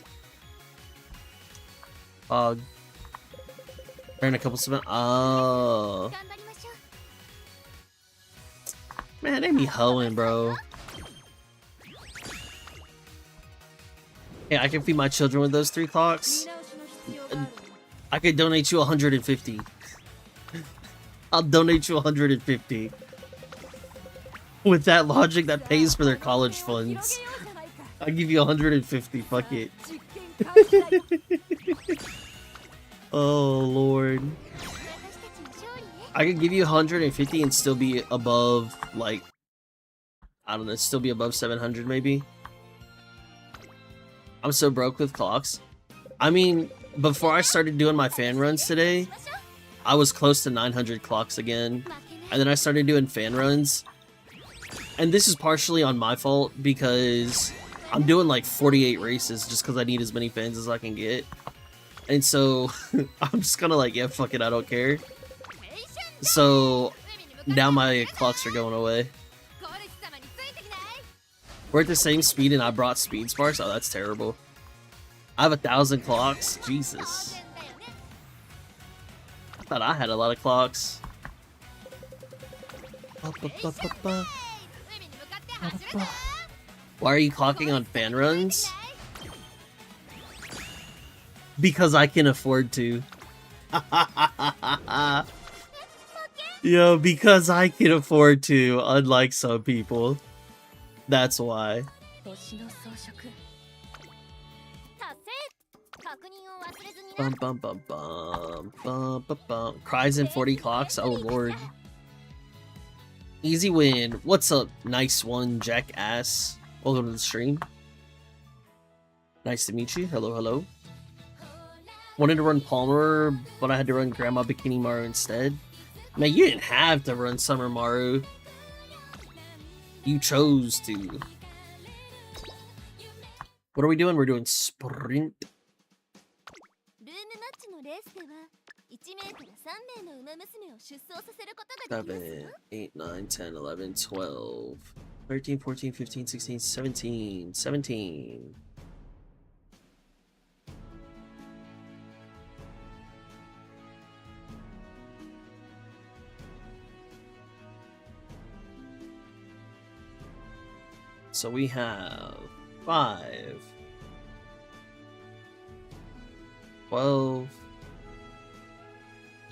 Earn a couple of... Oh. Man, they be hoeing, bro. Yeah, I can feed my children with those 3 clocks. I could donate you 150. I'll donate you 150. With that logic, that pays for their college funds. I'll give you 150. Fuck it. Oh lord. I could give you 150 and still be above, like, I don't know, still be above 700 maybe. I'm so broke with clocks. I mean, before I started doing my fan runs today, I was close to 900 clocks again. And then I started doing fan runs. And this is partially on my fault because I'm doing like 48 races just because I need as many fans as I can get. And so I'm just gonna like, yeah, fuck it, I don't care. So now my clocks are going away. We're at the same speed and I brought speed sparks? Oh, that's terrible. I have 1,000 clocks? Jesus. I thought I had a lot of clocks. Why are you clocking on fan runs? Because I can afford to. Yo, because I can afford to, unlike some people. That's why. Bum bum bum bum bum bum bum. Cries in 40 clocks? Oh lord. Easy win. What's up? Nice one, jackass. Welcome to the stream. Nice to meet you. Hello, hello. Wanted to run Palmer, but I had to run Grandma Bikini Maru instead. Man, you didn't have to run Summer Maru. You chose to. What are we doing? We're doing sprint. 7, 8, 9, 10, 11, 12, 13, 14, 15, 16, 17. 17. So we have 5, 12,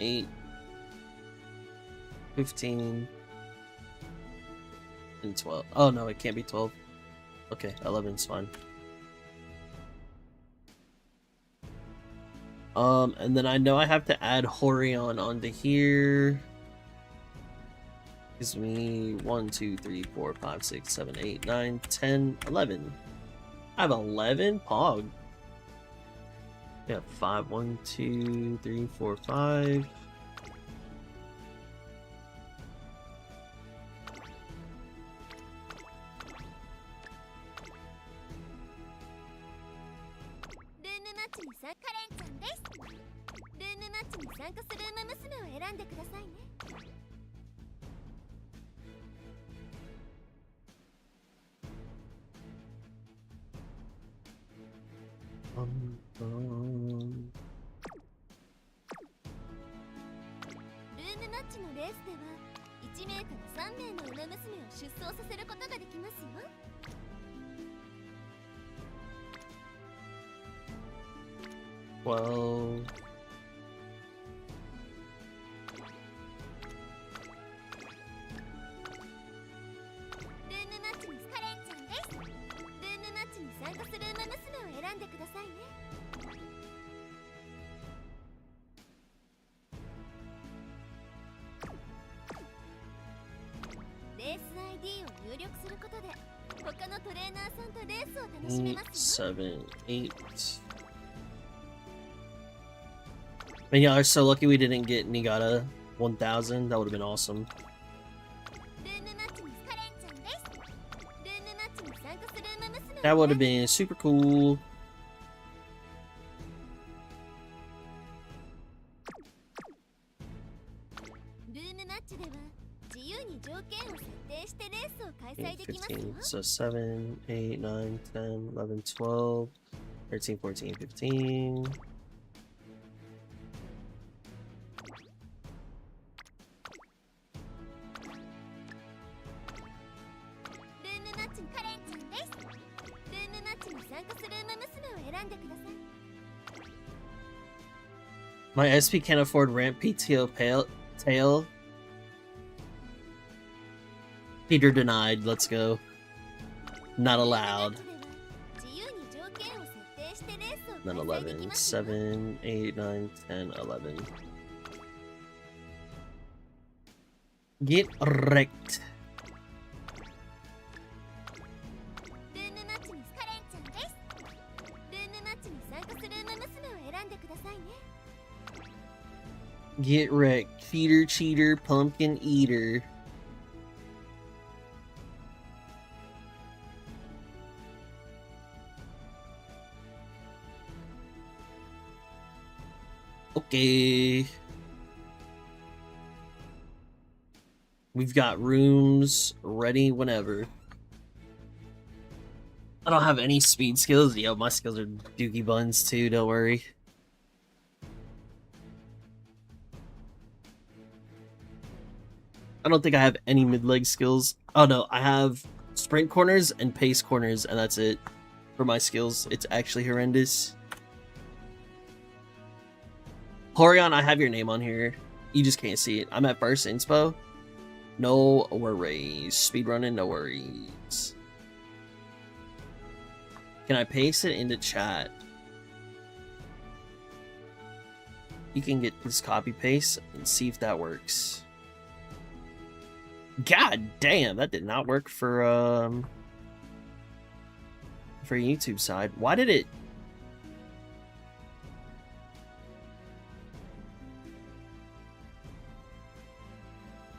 8, 15, and 12. Oh no, it can't be 12. Okay, 11's fine. And then I know I have to add Horion onto here. Gives me 1, 2, 3, 4, 5, 6, 7, 8, 9, 10, 11. I have 11? Pog. Yeah, 5, 1, 2, 3, 4, 5. Well, eight, 7, 8. Man, y'all are so lucky we didn't get Niigata 1000. That would have been awesome. That would have been super cool. Eight, 15, so 7, 8, 9, 10, 11, 12, 13, 14, 15. My SP can't afford ramp PTO tail. Peter denied. Let's go. Not allowed. Then 11. 7, 8, 9, 10, 11. Get wrecked. Get wrecked. Feeder, cheater, pumpkin eater. Okay. We've got rooms ready whenever. I don't have any speed skills. Yo, my skills are dookie buns too, don't worry. I don't think I have any mid-leg skills. Oh no, I have sprint corners and pace corners, and that's it for my skills. It's actually horrendous. Horion, I have your name on here. You just can't see it. I'm at first inspo. No worries. Speedrunning, no worries. Can I paste it into chat? You can get this copy paste and see if that works. God damn, that did not work for YouTube side. Why did it?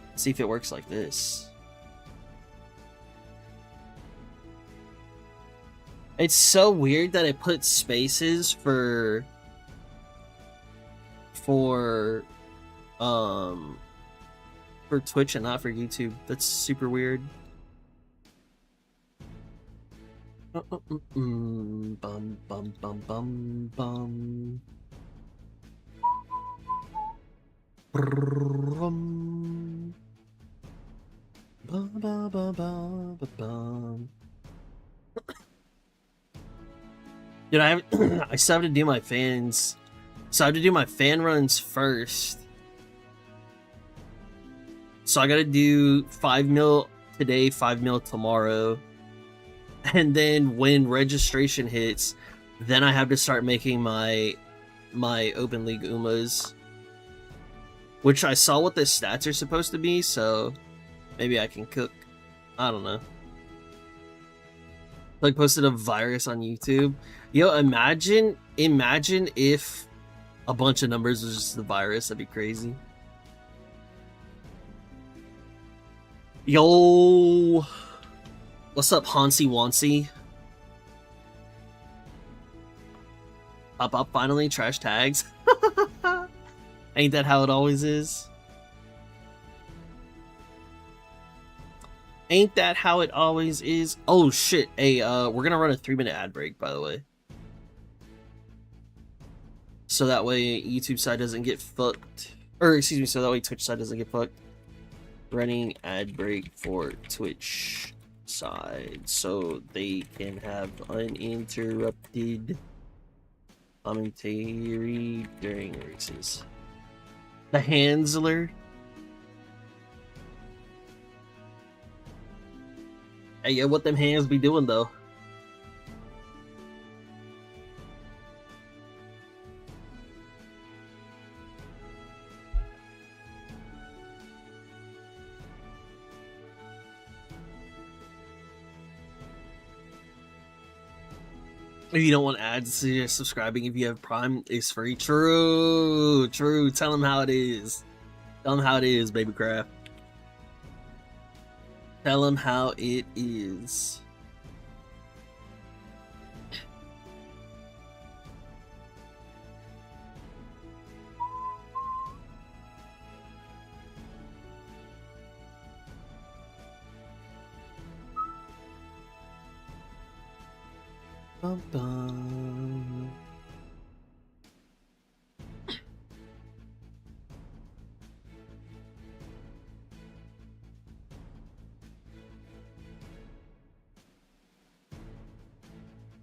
Let's see if it works like this. It's so weird that it puts spaces for Twitch and not for YouTube. That's super weird. Bum bum bum bum bum. Brum. Ba ba ba ba ba bum. Dude, I still have to do my fans. So I have to do my fan runs first. So I gotta do 5 mil today, 5 mil tomorrow. And then when registration hits, then I have to start making my Open League Umas. Which I saw what the stats are supposed to be, so maybe I can cook. I don't know. Like posted a virus on YouTube. Yo, imagine if a bunch of numbers was just the virus. That'd be crazy. Yo, what's up, Hansi Wansi? Pop up finally, trash tags. Ain't that how it always is? Ain't that how it always is? Oh shit, hey, we're gonna run a 3-minute ad break, by the way. So that way YouTube side doesn't get fucked. Or, excuse me, so that way Twitch side doesn't get fucked. Running ad break for Twitch side so they can have uninterrupted commentary during races. The Hansler. Hey, yo, what them hands be doing though? If you don't want ads, suggest subscribing if you have Prime. It's free. True. Tell them how it is. Tell them how it is, baby crap. Tell them how it is. Bum, bum.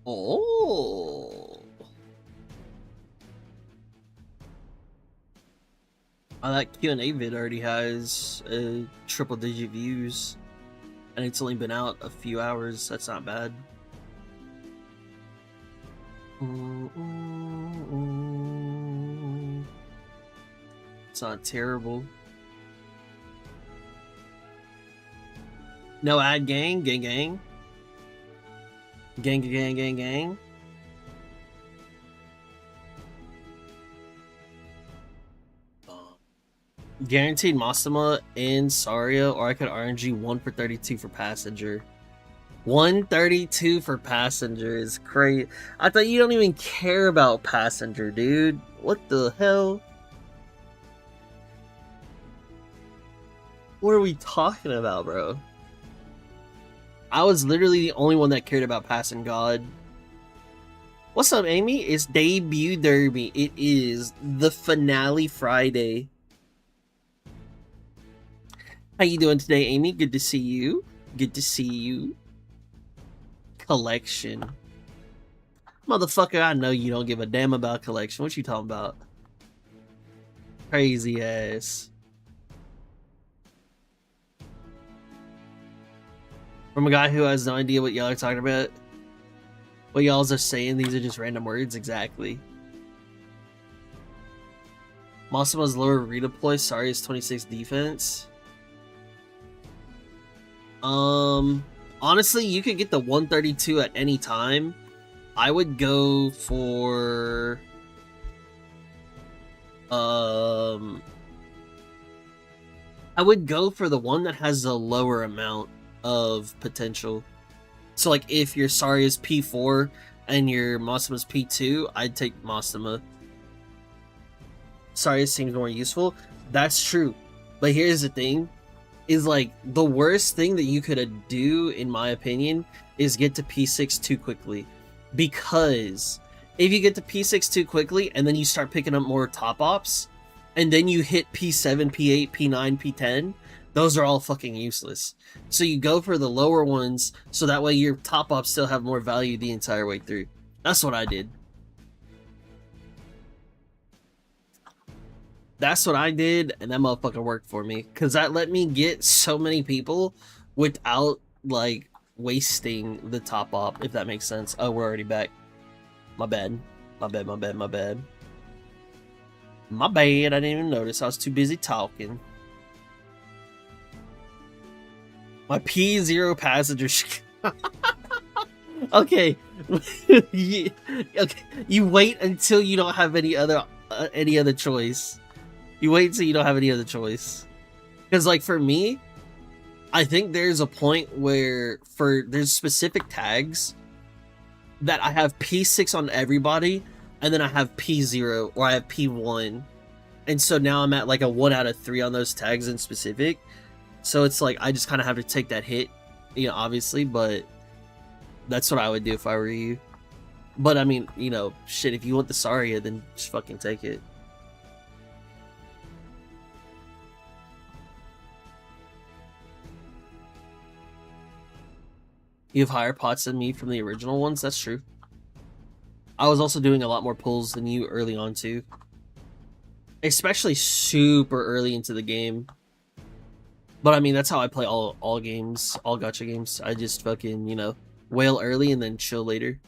Oh. That Q&A vid already has triple digit views, and it's only been out a few hours. That's not bad. It's not terrible. No ad gang, gang, gang. Gang, gang, gang, gang. Guaranteed Masama and Saria, or I could RNG 1 for 32 for passenger. 132 for passenger is crazy. I thought you don't even care about passenger, dude. What the hell? What are we talking about, bro? I was literally the only one that cared about passing God. What's up, Amy? It's debut derby. It is the finale Friday. How you doing today, Amy? Good to see you. Good to see you. Collection. Motherfucker, I know you don't give a damn about collection. What you talking about? Crazy ass. From a guy who has no idea what y'all are talking about. What y'all are saying, these are just random words, exactly. Masama's lower redeploy, sorry, is 26 defense. Honestly, you could get the 132 at any time. I would go for I would go for the one that has a lower amount of potential. So like if your Sari is P4 and your Masama's P2, I'd take Masama. Sari seems more useful. That's true. But here's the thing. Is like the worst thing that you could do, in my opinion, is get to P6 too quickly. Because if you get to P6 too quickly and then you start picking up more top ops, and then you hit P7, P8, P9, P10, those are all fucking useless. So you go for the lower ones so that way your top ops still have more value the entire way through. That's what I did. That's what I did, and that motherfucker worked for me. Because that let me get so many people without, like, wasting the top op, if that makes sense. Oh, we're already back. My bad. My bad, my bad, my bad. My bad, I didn't even notice. I was too busy talking. My P0 passenger... Okay. Okay. You wait until you don't have any other choice. You wait until you don't have any other choice. Because, like, for me, I think there's a point where there's specific tags that I have P6 on everybody, and then I have P0, or I have P1. And so now I'm at, like, a 1 out of 3 on those tags in specific. So it's like, I just kind of have to take that hit, you know, obviously, but that's what I would do if I were you. But, I mean, you know, shit, if you want the Saria, then just fucking take it. You have higher pots than me from the original ones, that's true. I was also doing a lot more pulls than you early on, too. Especially super early into the game. But, I mean, that's how I play all games, all gacha games. I just fucking, you know, whale early and then chill later.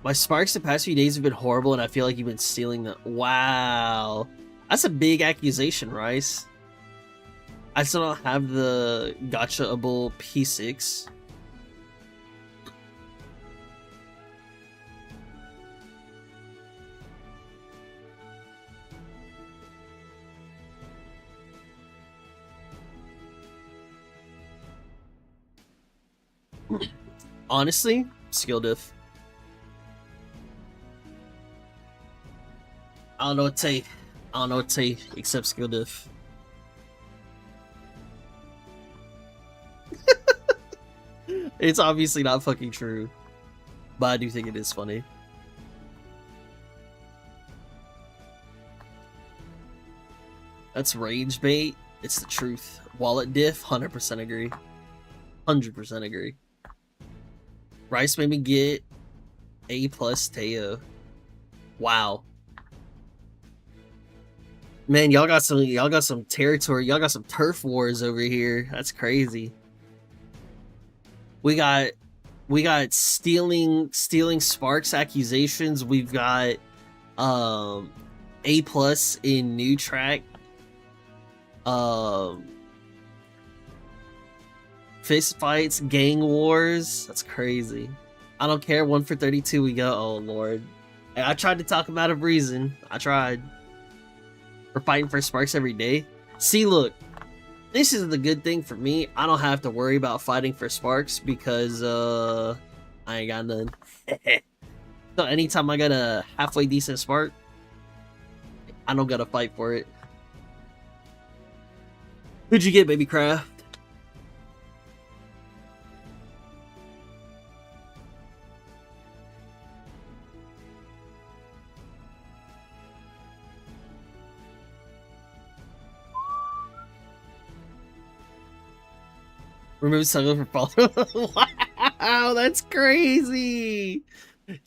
My sparks the past few days have been horrible, and I feel like you've been stealing them. Wow. That's a big accusation, Rice. I still don't have the gacha-able P6. Honestly, skill diff. I don't know what to say. I don't know what to say except skill diff. It's obviously not fucking true, but I do think it is funny. That's rage bait. It's the truth. Wallet diff, 100% agree. 100% agree. Rice made me get A+ Teo. Wow. Man, y'all got some territory. Y'all got some turf wars over here. That's crazy. We got stealing sparks accusations. We've got A+ in new track. Fist fights, gang wars. That's crazy. I don't care. 1 for 32 we go. Oh lord. I tried to talk him out of reason. I tried. We're fighting for sparks every day. See, look. This is the good thing for me. I don't have to worry about fighting for sparks because I ain't got none. So anytime I got a halfway decent spark, I don't gotta fight for it. Who'd you get, baby craft? Remove Tuglow for follow. Wow, that's crazy.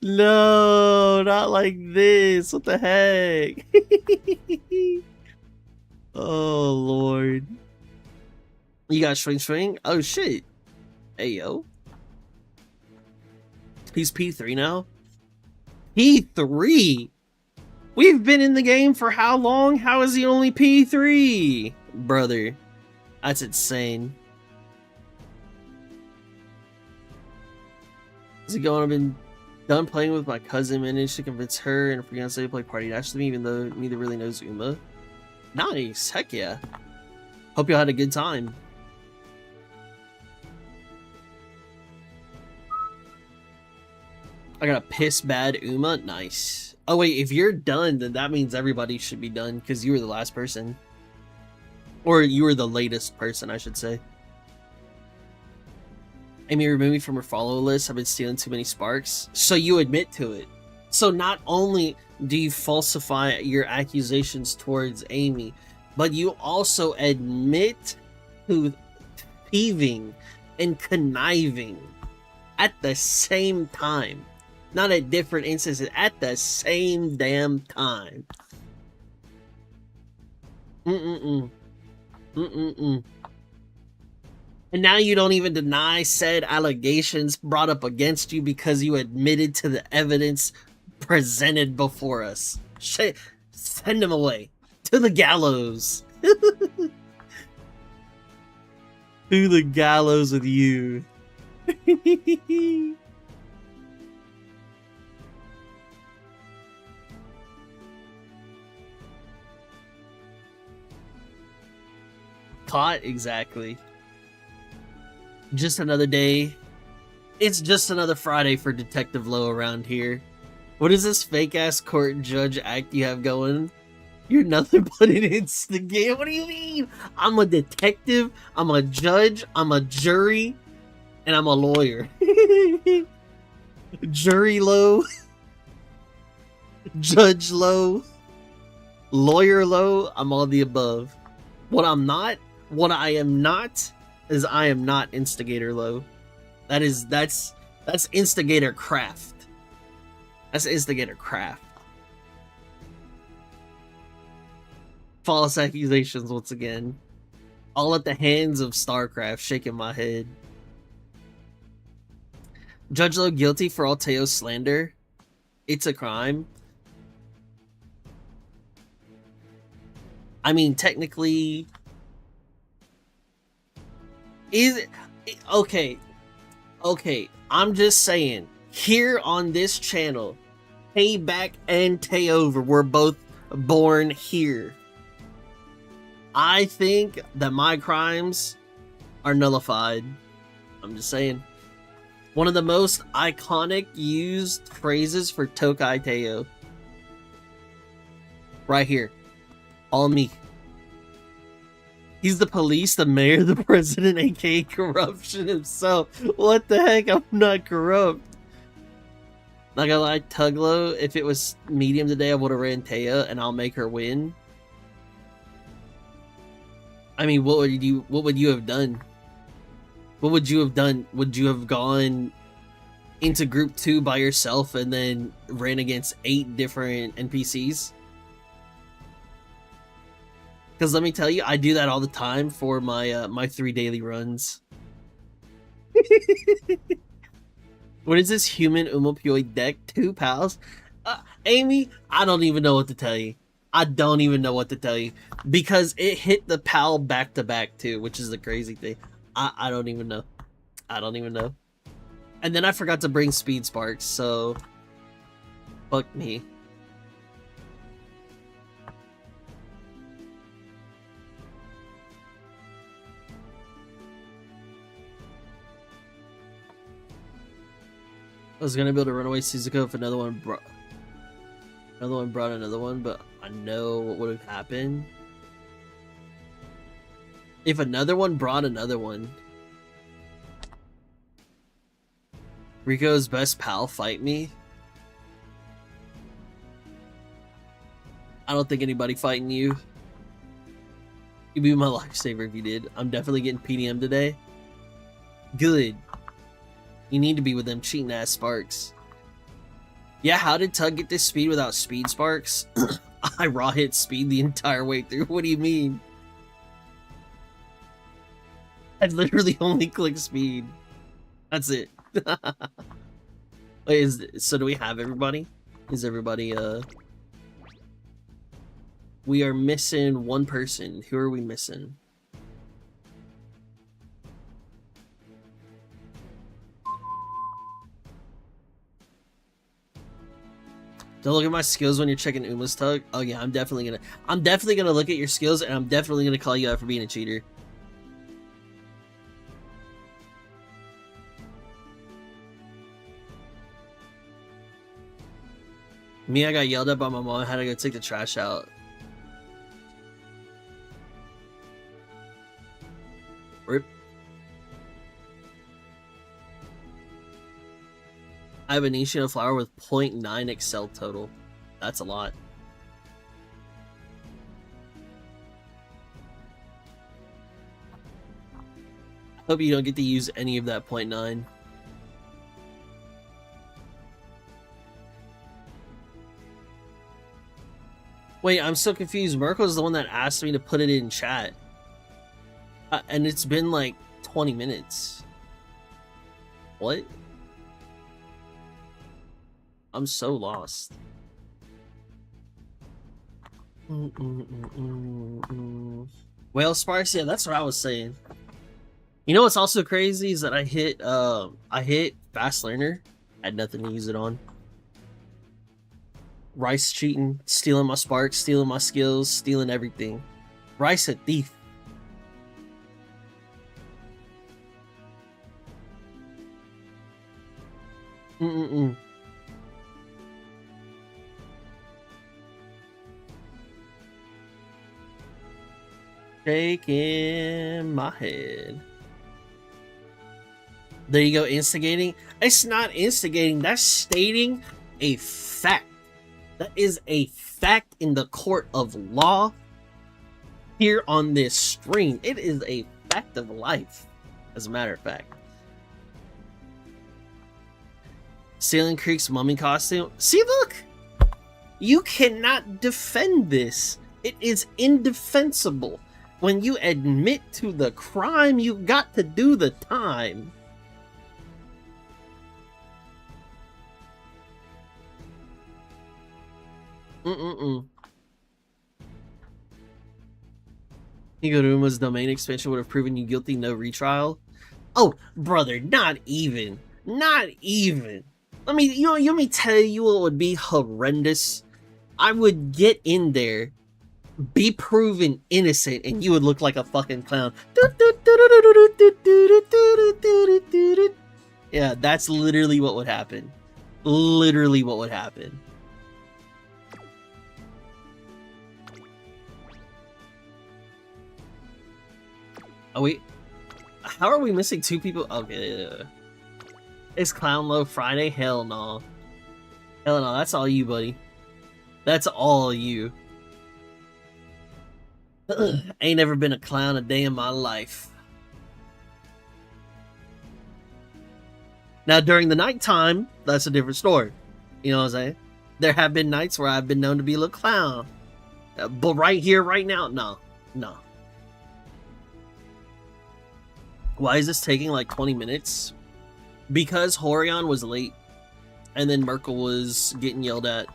No, not like this. What the heck? Oh lord. You got swing. Oh shit. Hey yo. He's P3 now. P3. We've been in the game for how long? How is he only P3? Brother, that's insane. How's it going? I've been done playing with my cousin, managed to convince her and her fiance to play Party Dash with me, even though neither really knows Uma. Nice, heck yeah. Hope y'all had a good time. I got a piss bad Uma, nice. Oh wait, if you're done, then that means everybody should be done, because you were the last person. Or you were the latest person, I should say. Amy removed me from her follow list. I've been stealing too many sparks. So you admit to it. So not only do you falsify your accusations towards Amy, but you also admit to thieving and conniving at the same time. Not at different instances, at the same damn time. And now you don't even deny said allegations brought up against you because you admitted to the evidence presented before us. Shit, send him away to the gallows. To the gallows with you. Caught, exactly. Just another day. It's just another Friday for Detective Low around here. What is this fake-ass court judge act you have going? You're nothing but an instigator. What do you mean? I'm a detective, I'm a judge, I'm a jury, and I'm a lawyer. Jury Low. Judge Low. Lawyer Low. I'm all the above. What I am not is I am not instigator Low. That's instigator craft. That's instigator craft. False accusations once again. All at the hands of StarCraft, shaking my head. Judge Low guilty for all Teo slander. It's a crime. I mean, technically... Is it okay? Okay, I'm just saying. Here on this channel, Payback and Tayover were both born here. I think that my crimes are nullified. I'm just saying. One of the most iconic used phrases for Tokai Teo. Right here. All me. He's the police, the mayor, the president, aka corruption himself. What the heck? I'm not corrupt. Not gonna lie, Tuglow, if it was medium today, I would have ran Taya and I'll make her win. I mean, what would you have done? What would you have done? Would you have gone into group 2 by yourself and then ran against 8 different NPCs? Because let me tell you, I do that all the time for my my 3 daily runs. What is this human umopioid deck? 2 pals? Amy, I don't even know what to tell you. I don't even know what to tell you. Because it hit the pal back to back too, which is the crazy thing. I don't even know. I don't even know. And then I forgot to bring speed sparks, so fuck me. I was gonna build a runaway Suzuka if another one brought another one, but I know what would have happened. If another one brought another one. Rico's best pal fight me? I don't think anybody fighting you. You'd be my lifesaver if you did. I'm definitely getting PDM today. Good. You need to be with them cheating ass sparks. Yeah, how did Tug get this speed without speed sparks? I raw hit speed the entire way through. What do you mean? I literally only click speed. That's it. Wait, so do we have everybody? Is everybody we are missing one person. Who are we missing? Don't look at my skills when you're checking Uma's Tug. Oh yeah, I'm definitely gonna look at your skills, and I'm definitely gonna call you out for being a cheater. Me, I got yelled at by my mom. I had to go take the trash out. Rip. I have a niche in a flower with 0.9 Excel total. That's a lot. Hope you don't get to use any of that 0.9. Wait, I'm so confused. Merkel's the one that asked me to put it in chat. And it's been like 20 minutes. What? I'm so lost. Whale sparks? Yeah, that's what I was saying. You know what's also crazy is that I hit fast learner. Had nothing to use it on. Rice cheating, stealing my sparks, stealing my skills, stealing everything. Rice a thief. Shaking my head. There you go, instigating. It's not instigating, that's stating a fact. That is a fact in the court of law here on this stream. It is a fact of life, as a matter of fact. Sailing Creek's mummy costume. See, look! You cannot defend this. It is indefensible. When you admit to the crime, you got to do the time. Higuruma's domain expansion would have proven you guilty, no retrial. Oh, brother, not even. Not even. Let me tell you what would be horrendous. I would get in there, be proven innocent, and you would look like a fucking clown. Yeah, that's literally what would happen. Literally what would happen. Oh wait, how are we missing 2 people? Okay, it's Clownlow Friday? Hell no. Hell no, that's all you, buddy. That's all you. Ain't never been a clown a day in my life. Now, during the nighttime, that's a different story. You know what I'm saying? There have been nights where I've been known to be a little clown. But right here, right now, no. No. Why is this taking like 20 minutes? Because Horion was late. And then Merkel was getting yelled at.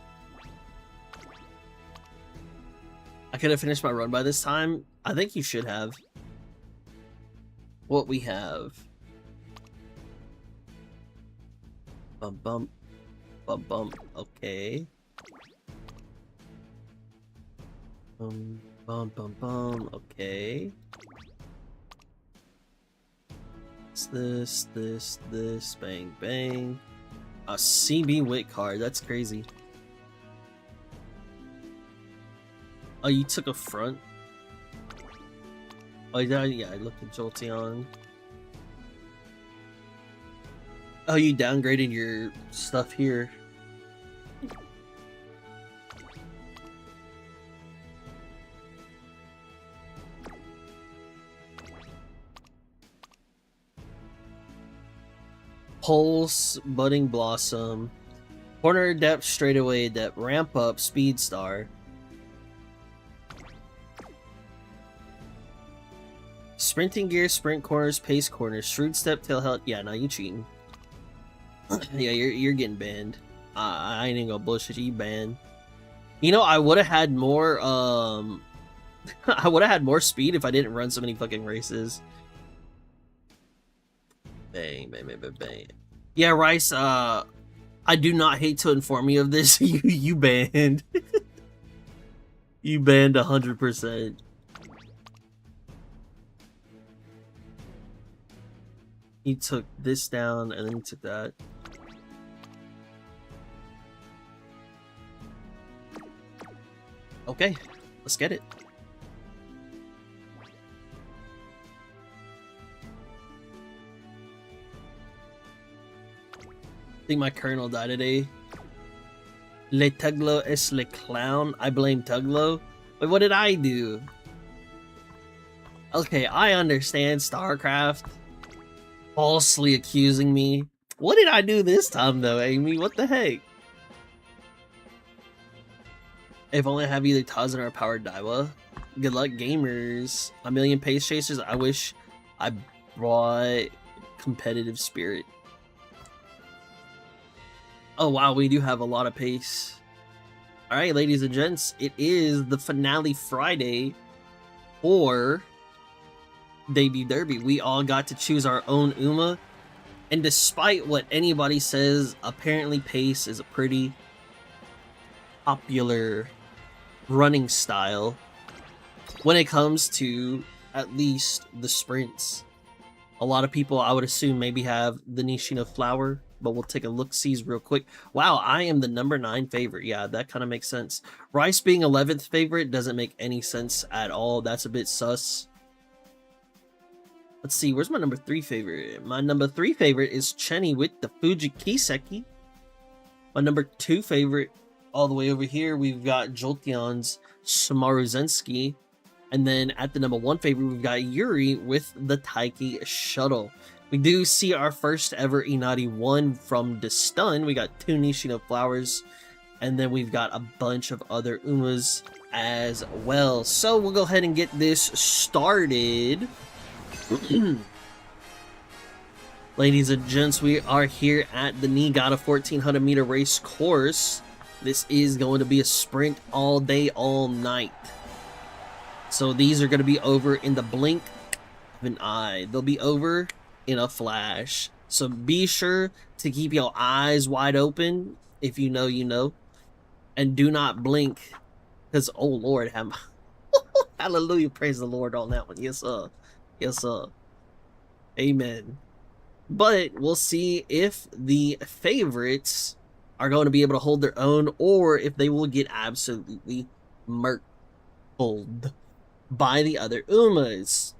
I could have finished my run by this time. I think you should have. What we have. Bump, bump. Bump, bump. Okay. Bum, bum, bum. Okay. It's this. Bang, bang. A CB Wit card. That's crazy. Oh, you took a front? Oh, yeah, I looked at Jolteon. Oh, you downgraded your stuff here. Pulse, Budding Blossom, Corner Adept, Straightaway Adept, Ramp Up, Speed Star. Sprinting Gear, Sprint Corners, Pace Corners, Shrewd Step, Tail Health. Yeah, no, you cheating. Yeah, you're getting banned. I ain't even gonna bullshit you, banned. You know, I would have had more, I would have had more speed if I didn't run so many fucking races. Bang, bang, bang, bang, bang. Yeah, Rice, I do not hate to inform you of this. You banned. You banned 100%. He took this down, and then he took that. Okay, let's get it. I think my colonel died today. Le Tuglow es le clown. I blame Tuglow. Wait, what did I do? Okay, I understand StarCraft falsely accusing me. What did I do this time, though, Amy? What the heck? If only I have either Tazen or a Powered Daiwa. Good luck, gamers. A million Pace Chasers. I wish I brought Competitive Spirit. Oh, wow, we do have a lot of pace. Alright, ladies and gents, it is the finale Friday for Debut Derby. We all got to choose our own Uma, and despite what anybody says, apparently pace is a pretty popular running style when it comes to at least the sprints. A lot of people, I would assume, maybe have the Nishino Flower, but we'll take a look-sees real quick. Wow, I am the number 9 favorite. Yeah, that kind of makes sense. Rice being 11th favorite doesn't make any sense at all. That's a bit sus. Let's see, where's my number 3 favorite? My number 3 favorite is Chenny with the Fuji Kiseki. My number 2 favorite, all the way over here, we've got Jolteon's Smaruzensky. And then at the number 1 favorite, we've got Yuri with the Taiki Shuttle. We do see our first ever Inari 1 from the stun. We got 2 Nishino Flowers. And then we've got a bunch of other Umas as well. So we'll go ahead and get this started. Ladies and gents, we are here at the Niigata 1400 meter race course. This is going to be a sprint all day, all night. So these are going to be over in the blink of an eye. They'll be over in a flash. So be sure to keep your eyes wide open. If you know, you know. And do not blink. Because, oh Lord, hallelujah, praise the Lord on that one. Yes, sir. Yes, sir. Amen. But we'll see if the favorites are going to be able to hold their own, or if they will get absolutely murkled by the other Umas.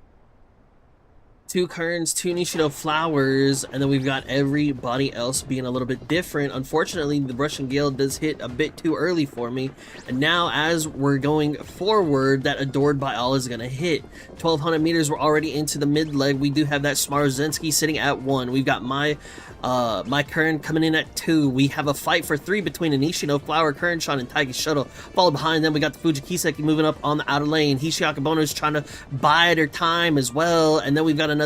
2 Kerns, 2 Nishino Flowers, and then we've got everybody else being a little bit different. Unfortunately, the Russian Gale does hit a bit too early for me, and now as we're going forward, that Adored by All is going to hit. 1,200 meters, we're already into the mid-leg. We do have that Smarzensky sitting at 1. We've got my Kern coming in at 2. We have a fight for 3 between Nishino Flower, Kern-chan, and Taiki Shuttle. Followed behind them, we got the Fuji Kiseki moving up on the outer lane. Hishi Akabono is trying to bide her time as well, and then we've got another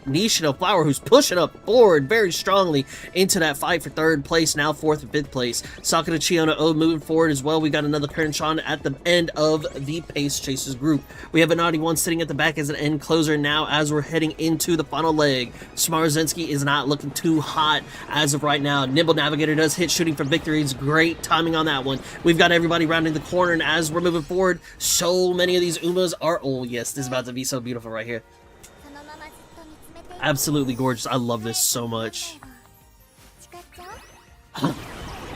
Nishino Flower who's pushing up forward very strongly into that fight for 3rd place, now 4th and 5th place. Sakura Chiyono O moving forward as well. We got another Kern-chan at the end of the Pace Chasers group. We have a Naughty One sitting at the back as an end closer now as we're heading into the final leg. Smarzensky is not looking too hot as of right now. Nimble Navigator does hit, shooting for victory. It's great timing on that one. We've got everybody rounding the corner, and as we're moving forward, so many of these Umas are... Oh yes, this is about to be so beautiful right here. Absolutely gorgeous. I love this so much.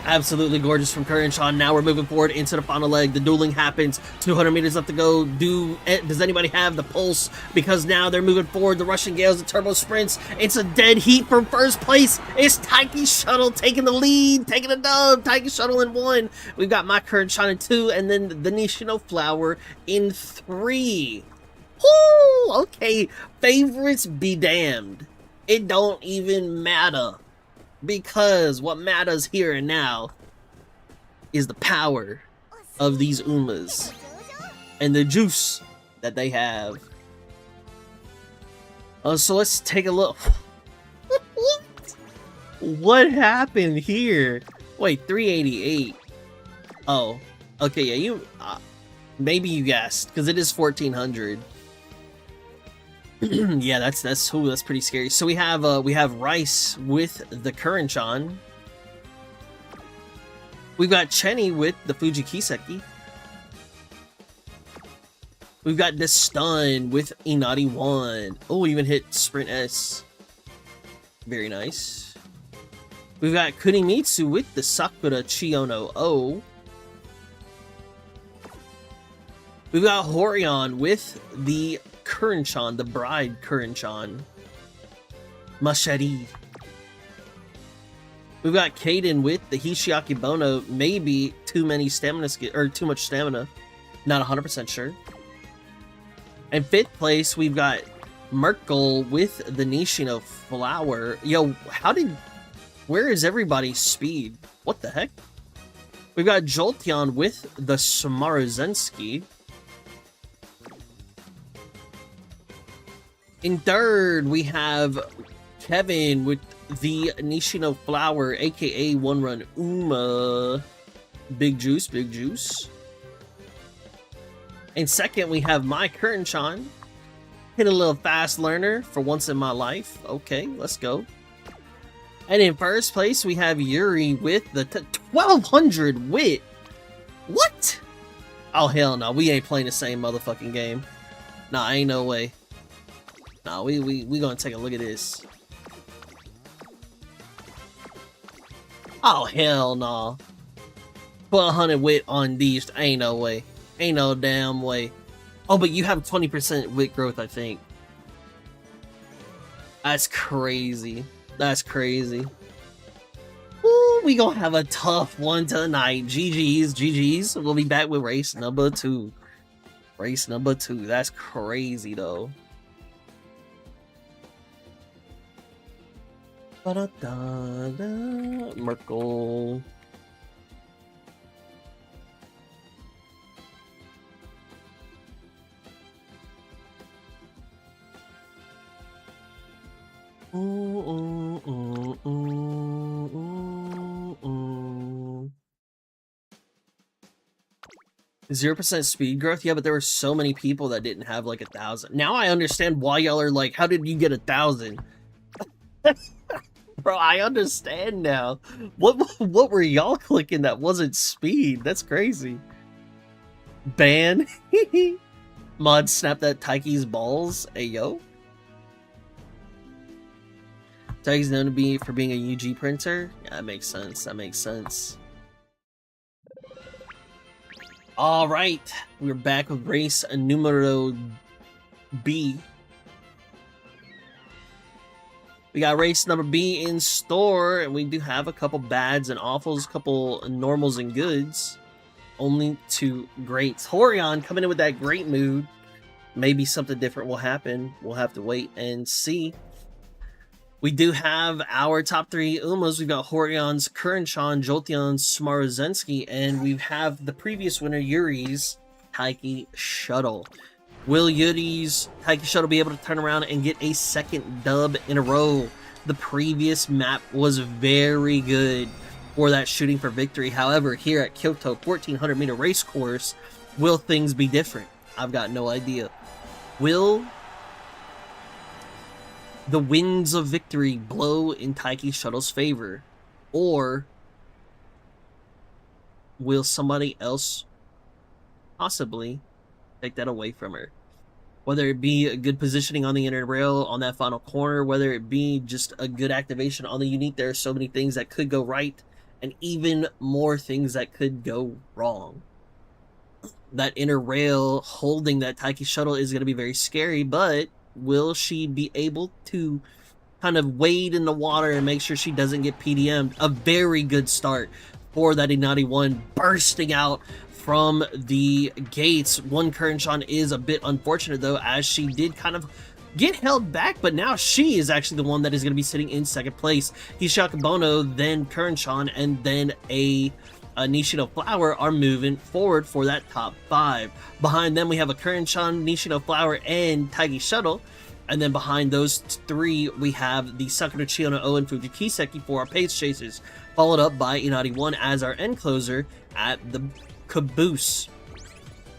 Absolutely gorgeous from Kern-chan. Now we're moving forward into the final leg. The dueling happens. 200 meters left to go. Does anybody have the pulse? Because now they're moving forward. The Russian Gales, the turbo sprints. It's a dead heat from 1st place. It's Taiki Shuttle taking the lead, taking the dub. Taiki Shuttle in 1. We've got my Kern-chan in 2, and then the Nishino Flower in 3. Woo! Okay, favorites be damned. It don't even matter. Because what matters here and now is the power of these Umas and the juice that they have. So let's take a look. What happened here? Wait, 388. Oh, okay, yeah, you maybe you guessed because it is 1400. Yeah, that's pretty scary. So we have Rice with the Kern-chan. We've got Chenny with the Fuji Kiseki. We've got the Stun with Inari 1. Oh, even hit Sprint S. Very nice. We've got Kunimitsu with the Sakura Chiyono O. We've got Horion with the Kern-chan, the bride Kern-chan. Mashari. We've got Kaden with the Hishiaki Bono, maybe too much stamina. Not 100% sure. In 5th place, we've got Merkel with the Nishino Flower. Yo, where is everybody's speed? What the heck? We've got Jolteon with the Smarzensky. In 3rd, we have Kevin with the Nishino Flower, aka One Run Uma. Big juice, big juice. In 2nd, we have my Kern-chan. Hit a little fast learner for once in my life. Okay, let's go. And in 1st place, we have Yuri with the 1200 wit. What? Oh, hell no. We ain't playing the same motherfucking game. Nah, ain't no way. Nah, we gonna take a look at this. Oh, hell no. 1200 wit on these. Ain't no way. Ain't no damn way. Oh, but you have 20% wit growth, I think. That's crazy. That's crazy. Ooh, we gonna have a tough one tonight. GG's, GG's. We'll be back with race number 2. Race number 2. That's crazy, though. Merkel. Ooh, ooh, ooh, ooh, ooh. 0% speed growth? Yeah, but there were so many people that didn't have like 1,000. Now I understand why y'all are like, how did you get 1,000? Bro, I understand now. What were y'all clicking that wasn't speed? That's crazy. Ban. Mod snap that Taiki's balls. Ayo. Taiki's known to be for being a UG printer. Yeah, that makes sense. That makes sense. Alright. We're back with race numero B. We got race number B in store, and we do have a couple bads and awfuls, a couple normals and goods. Only 2 greats. Horion coming in with that great mood. Maybe something different will happen. We'll have to wait and see. We do have our top 3 Umas. We've got Horion's Kuranchan, Jolteon's Smarzensky, and we have the previous winner, Yuri's Taiki Shuttle. Will Yuri's Taiki Shuttle be able to turn around and get a second dub in a row? The previous map was very good for that shooting for victory. However, here at Kyoto 1400-meter race course, will things be different? I've got no idea. Will the winds of victory blow in Taiki Shuttle's favor? Or will somebody else possibly take that away from her? Whether it be a good positioning on the inner rail on that final corner, whether it be just a good activation on the unique, there are so many things that could go right and even more things that could go wrong. That inner rail holding that Taiki Shuttle is going to be very scary, but will she be able to kind of wade in the water and make sure she doesn't get PDM'd? A very good start for that Inari 1 bursting out from the gates. One Kuranchan is a bit unfortunate though, as she did kind of get held back, but now she is actually the one that is going to be sitting in second place. Hishiakabono, then Kuranchan, and then a Nishino Flower are moving forward for that top 5. Behind them, we have a Kuranchan, Nishino Flower, and Taiki Shuttle. And then behind those 3, we have the Sakura Chiyono and Fuji Kiseki for our pace chasers, followed up by Inari 1 as our end closer at the caboose.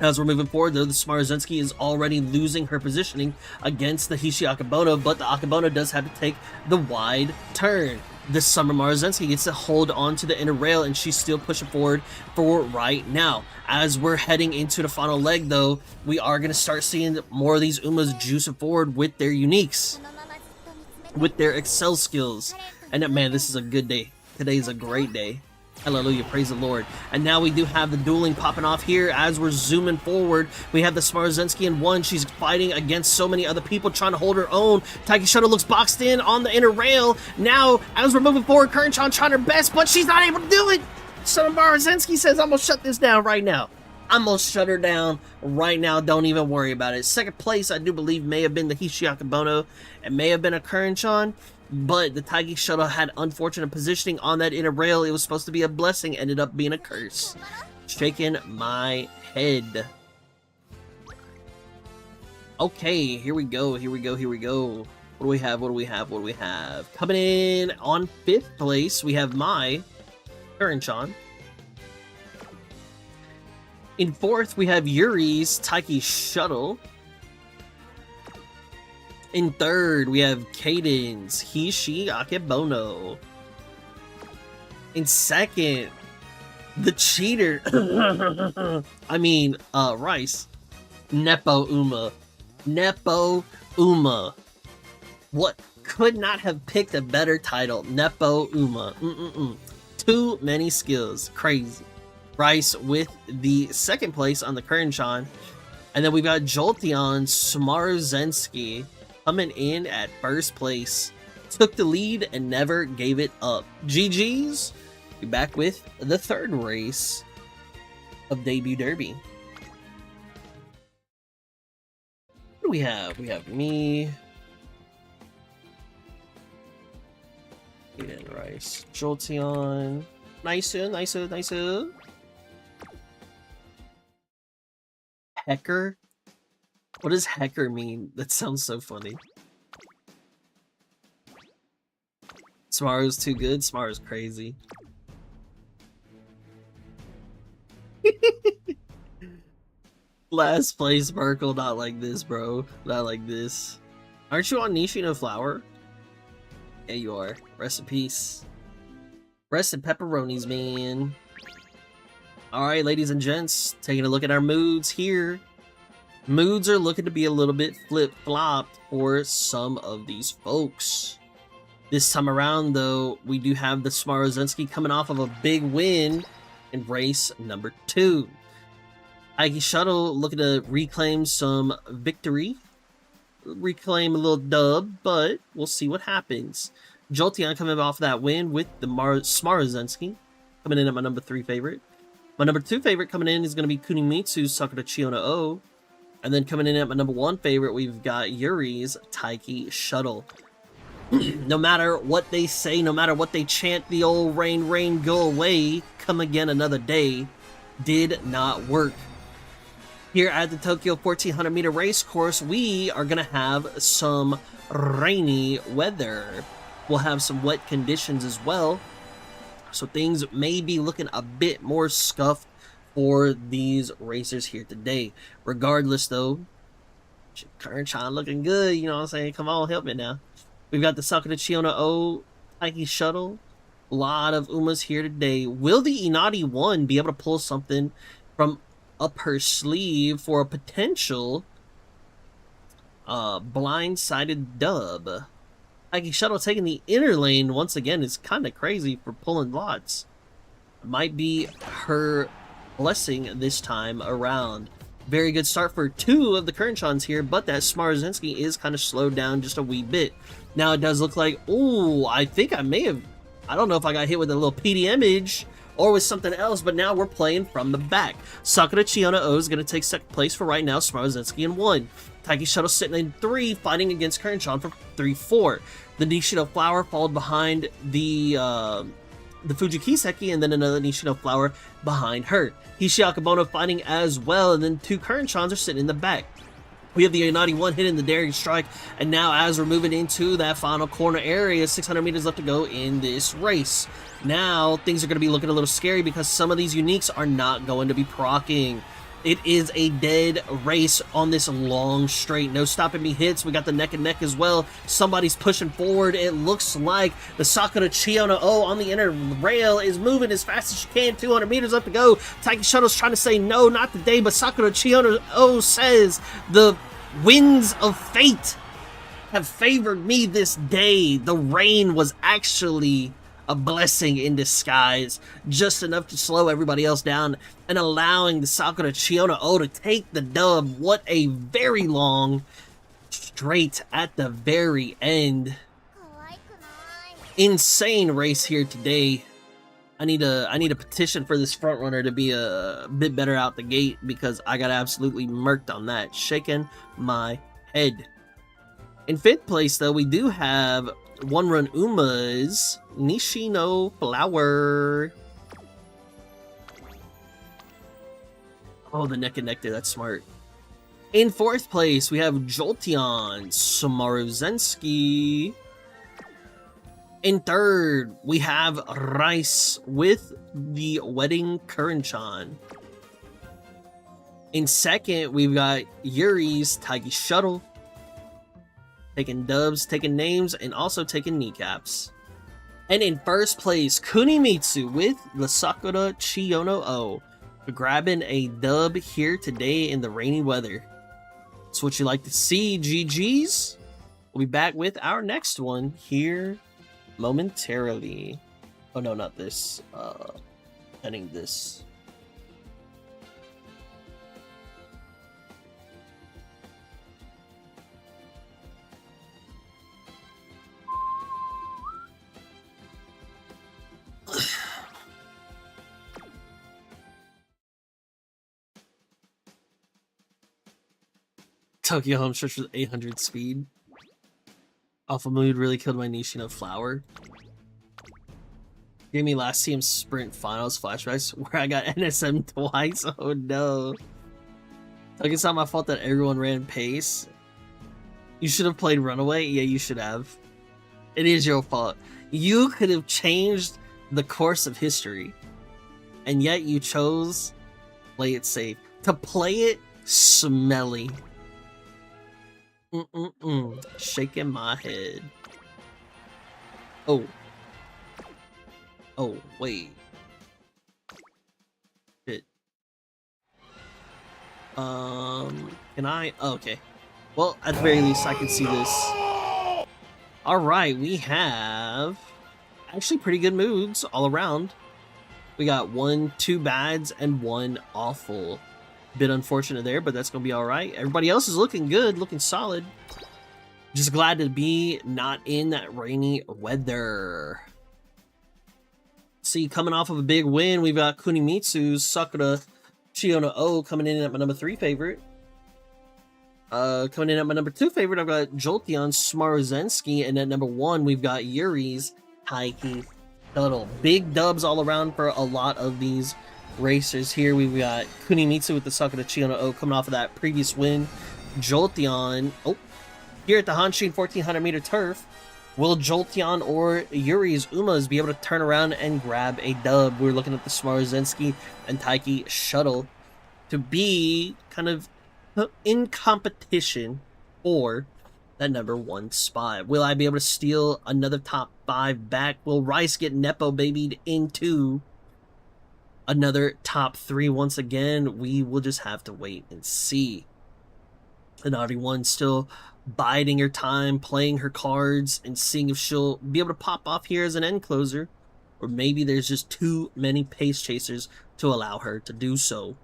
As we're moving forward, though, the Smarzensky is already losing her positioning against the Hishiakabono, but the Akabono does have to take the wide turn. This Summer Marzensky gets to hold on to the inner rail, and she's still pushing forward for right now. As we're heading into the final leg, though, we are going to start seeing more of these Umas juicing forward with their uniques, with their Excel skills. And man, this is a good day. Today is a great day. Hallelujah, praise the Lord. And now we do have the dueling popping off here as we're zooming forward. We have the Smarzensky in 1. She's fighting against so many other people, trying to hold her own. Taiki Shuttle looks boxed in on the inner rail. Now, as we're moving forward, Kuranchan trying her best, but she's not able to do it. Smarzensky says, I'm going to shut this down right now. I'm going to shut her down right now. Don't even worry about it. Second place, I do believe, may have been the Hishiakabono. It may have been a Kuranchan. But the Taiki Shuttle had unfortunate positioning on that inner rail. It was supposed to be a blessing, ended up being a curse. Shaking my head. Okay, here we go, here we go, here we go. What do we have, what do we have, what do we have? Coming in on 5th place, we have my Kuranchan. In 4th, we have Yuri's Taiki Shuttle. In 3rd, we have Caden's Hishiakabono. In 2nd, the cheater. Rice. Nepo Uma. Nepo Uma. What? Could not have picked a better title. Nepo Uma. Too many skills. Crazy. Rice with the 2nd place on the Kuranchan. And then we've got Jolteon Smarzensky coming in at 1st place. Took the lead and never gave it up. GG's. Be back with the 3rd race of Debut Derby. What do we have? We have me. Aiden Rice. Jolteon. Nice. Hecker? What does hecker mean? That sounds so funny. Smaru's too good? Smaru's crazy. Last place, Merkle. Not like this, bro. Not like this. Aren't you on Nishino Flower? Yeah, you are. Rest in peace. Rest in pepperonis, man. Alright, ladies and gents. Taking a look at our moods here. Moods are looking to be a little bit flip-flopped for some of these folks. This time around, though, we do have the Smarzensky coming off of a big win in race number 2. Taiki Shuttle looking to reclaim some victory. reclaim a little dub, but we'll see what happens. Jolteon coming off that win with the Smarzensky, coming in at my number 3 favorite. My number 2 favorite coming in is going to be Kunimitsu's Sakura Chiona O. And then coming in at my number 1 favorite, we've got Yuri's Taiki Shuttle. No matter what they say, no matter what they chant, the old rain, rain, go away, come again another day, did not work. Here at the Tokyo 1400 meter race course, we are going to have some rainy weather. We'll have some wet conditions as well. So things may be looking a bit more scuffed for these racers here today. Regardless though, Kern-chan looking good, you know what I'm saying? Come on, help me now. We've got the Sakura Chiona O Taiki Shuttle. A lot of Umas here today. Will the Inari 1 be able to pull something from up her sleeve for a potential blindsided dub? Taiki Shuttle taking the inner lane once again is kind of crazy for pulling lots. Might be her blessing this time around. Very good start for 2 of the Kern-chans here, but that Smarzensky is kind of slowed down just a wee bit. Now it does look like, ooh, I think I may have, I don't know if I got hit with a little PD image or with something else, but now we're playing from the back. Sakura Chiona O is going to take second place for right now, Smarzensky in 1. Taiki Shuttle sitting in 3, fighting against Kern-chan for 3-4. The Nishino Flower followed behind the Fuji Kiseki, and then another Nishino Flower behind her. Hishi Akabono fighting as well, and then 2 Kern-chans are sitting in the back. We have the Inari 1 hitting the daring strike, and now as we're moving into that final corner area, 600 meters left to go in this race. Now, things are going to be looking a little scary because some of these uniques are not going to be proccing. It is a dead race on this long straight. No stopping me hits. We got the neck and neck as well. Somebody's pushing forward. It looks like the Sakura Chiona O on the inner rail is moving as fast as she can. 200 meters left to go. Taiki Shuttle's trying to say no, not today, but Sakura Chiona O says the winds of fate have favored me this day. The rain was actually a blessing in disguise, just enough to slow everybody else down and allowing the Sakura Chiona O to take the dub. What a very long straight at the very end. Insane race here today. I need a petition for this front runner to be a bit better out the gate because I got absolutely murked on that. Shaking my head. In 5th place though, we do have 1-run Uma's Nishino Flower. Oh, the neck and neck there, that's smart. In 4th place, we have Jolteon Smarzensky. In 3rd, we have Rice with the Wedding Kern-chan. In 2nd, we've got Yuri's Taiki Shuttle. Taking dubs, taking names, and also taking kneecaps. And in 1st place, Kunimitsu with the Sakura Chiona O. Grabbing a dub here today in the rainy weather. That's what you like to see, GG's. We'll be back with our next one here momentarily. Oh no, not this. Ending this. Tokyo Home Stretch with 800 speed. Alpha Mood really killed my Nishino Flower. Gave me last TM Sprint Finals flashbacks where I got NSM twice. Oh no. Like, it's not my fault that everyone ran pace. You should have played Runaway? Yeah, you should have. It is your fault. You could have changed the course of history. And yet you chose play it safe. To play it smelly. Shaking my head. Oh. Oh, wait. Shit. Can I? Oh, okay. Well, at the very least, I can see this. Alright, we have actually pretty good moods all around. We got 1, 2 bads, and 1 awful. Bit unfortunate there, but that's gonna be alright. Everybody else is looking good, looking solid. Just glad to be not in that rainy weather. See, coming off of a big win, we've got Kunimitsu's Sakura Chiyono O coming in at my number 3 favorite. Coming in at my number 2 favorite, I've got Jolteon's Smarzensky, and at number 1, we've got Yuri's Taiki Shuttle. Big dubs all around for a lot of these racers here. We've got Kunimitsu with the Sakura Chiyono O coming off of that previous win. Jolteon, here at the Hanshin 1400 meter turf. Will Jolteon or Yuri's Umas be able to turn around and grab a dub? We're looking at the Smarzensky and Taiki Shuttle to be kind of in competition for that number 1 spot. Will I be able to steal another top 5 back? Will Rice get Nepo babied into another top 3 once again? We will just have to wait and see. Inari One still biding her time, playing her cards, and seeing if she'll be able to pop off here as an end closer, or maybe there's just too many pace chasers to allow her to do so.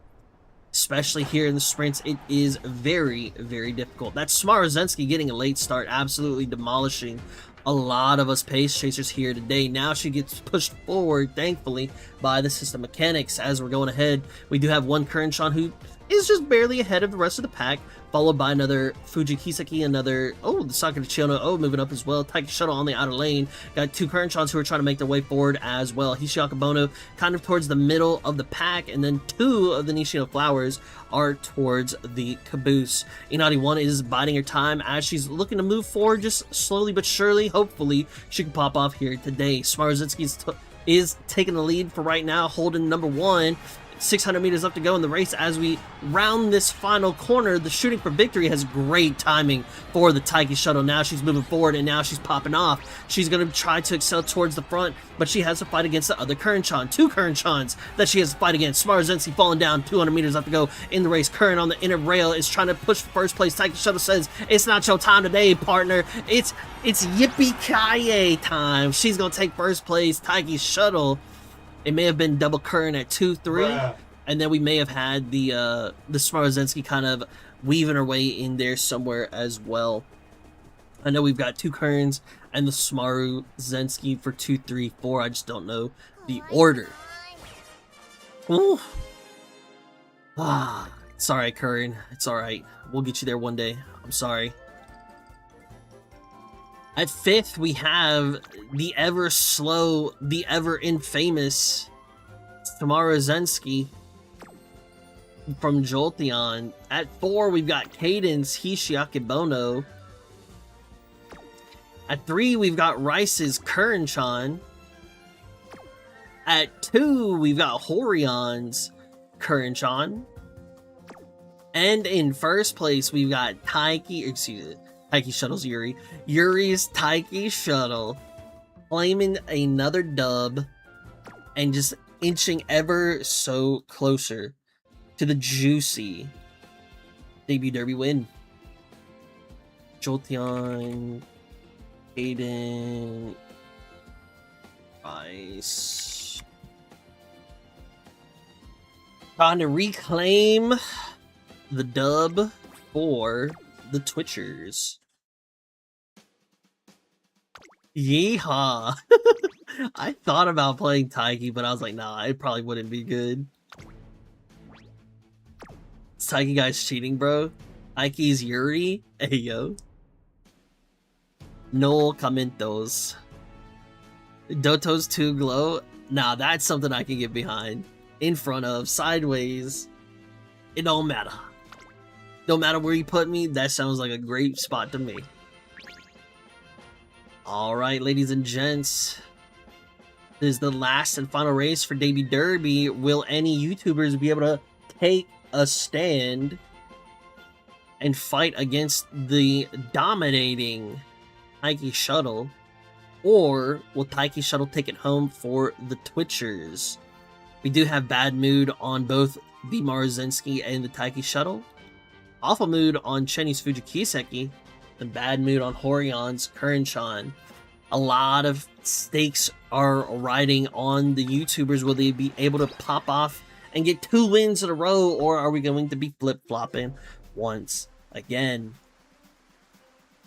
Especially here in the sprints, it is very, very difficult. That's Smarzensky getting a late start, absolutely demolishing a lot of us pace chasers here today. Now she gets pushed forward, thankfully, by the system mechanics. As we're going ahead, we do have one Kuranshan who is just barely ahead of the rest of the pack, followed by another Fuji Kiseki, another, the Sakura Chiyono moving up as well. Taiki Shuttle on the outer lane. Got 2 Kuranshan's who are trying to make their way forward as well. Hishiaka Bono kind of towards the middle of the pack, and then 2 of the Nishino Flowers are towards the caboose. Inari One is biding her time as she's looking to move forward just slowly but surely. Hopefully, she can pop off here today. Smarzensky is taking the lead for right now, holding number 1. 600 meters left to go in the race as we round this final corner. The shooting for victory has great timing for the Taiki Shuttle. Now she's moving forward and now she's popping off. She's going to try to excel towards the front, but she has to fight against the other Kuranshan. 2 Kuranshans that she has to fight against. Smarzensky falling down, 200 meters left to go in the race. Current on the inner rail is trying to push for first place. Taiki Shuttle says, "It's not your time today, partner. It's yippee-ki-yay time." She's going to take first place. Taiki Shuttle. It may have been double Current at 2-3, and then we may have had the Smarzensky kind of weaving her way in there somewhere as well. I know we've got 2 Currents and the Smarzensky for 2-3-4. I just don't know the order. Ooh. It's alright, Current. It's alright. We'll get you there one day. I'm sorry. At 5th, we have the ever slow, the ever infamous Smarzensky from Jolteon. At 4, we've got Cadence Hishiaki Bono. At 3, we've got Rice's Kuranshan. At 2, we've got Horion's Kuranshan. And in first place, we've got Taiki Shuttle's Yuri. Yuri's Taiki Shuttle claiming another dub and just inching ever so closer to the juicy debut derby win. Jolteon, Aiden, Rice. Trying to reclaim the dub for the Twitchers. Yeehaw! I thought about playing Taiki, but I was like, nah, it probably wouldn't be good. This Taiki guy's cheating, bro. Taiki's Yuri? Hey, yo. No comentos. Doto's Tuglow? Nah, that's something I can get behind. In front of, sideways. It don't matter. No matter where you put me, that sounds like a great spot to me. Alright, ladies and gents. This is the last and final race for Debut Derby. Will any YouTubers be able to take a stand and fight against the dominating Taiki Shuttle? Or will Taiki Shuttle take it home for the Twitchers? We do have bad mood on both the Smarzensky and the Taiki Shuttle. Awful mood on Chenny's Fuji Kiseki, and bad mood on Horion's Kuranshan. A lot of stakes are riding on the YouTubers. Will they be able to pop off and get 2 wins in a row, or are we going to be flip-flopping once again?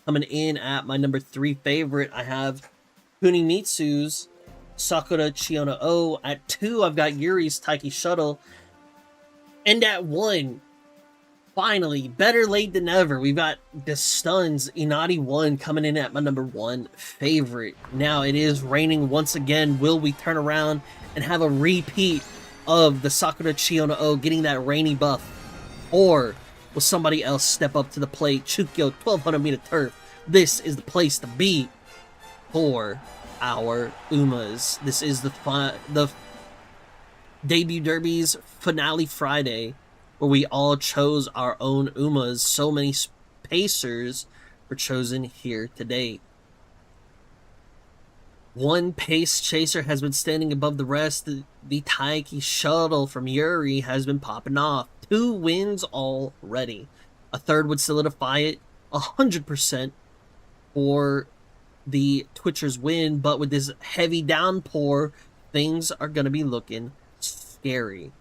Coming in at my number 3 favorite, I have Kunimitsu's Sakura Chiona O. At 2, I've got Yuri's Taiki Shuttle. And at 1, finally, better late than never, we've got the Stuns Inari 1 coming in at my number 1 favorite. Now it is raining once again. Will we turn around and have a repeat of the Sakura Chiona O getting that rainy buff? Or will somebody else step up to the plate? Chukyo 1200 meter turf. This is the place to be for our Umas. This is the debut derbies finale Friday, where we all chose our own Umas. So many Pacers were chosen here today. One pace chaser has been standing above the rest. The Taiki Shuttle from Yuri has been popping off. 2 wins already. A third would solidify it 100% for the Twitchers win, but with this heavy downpour, things are going to be looking scary.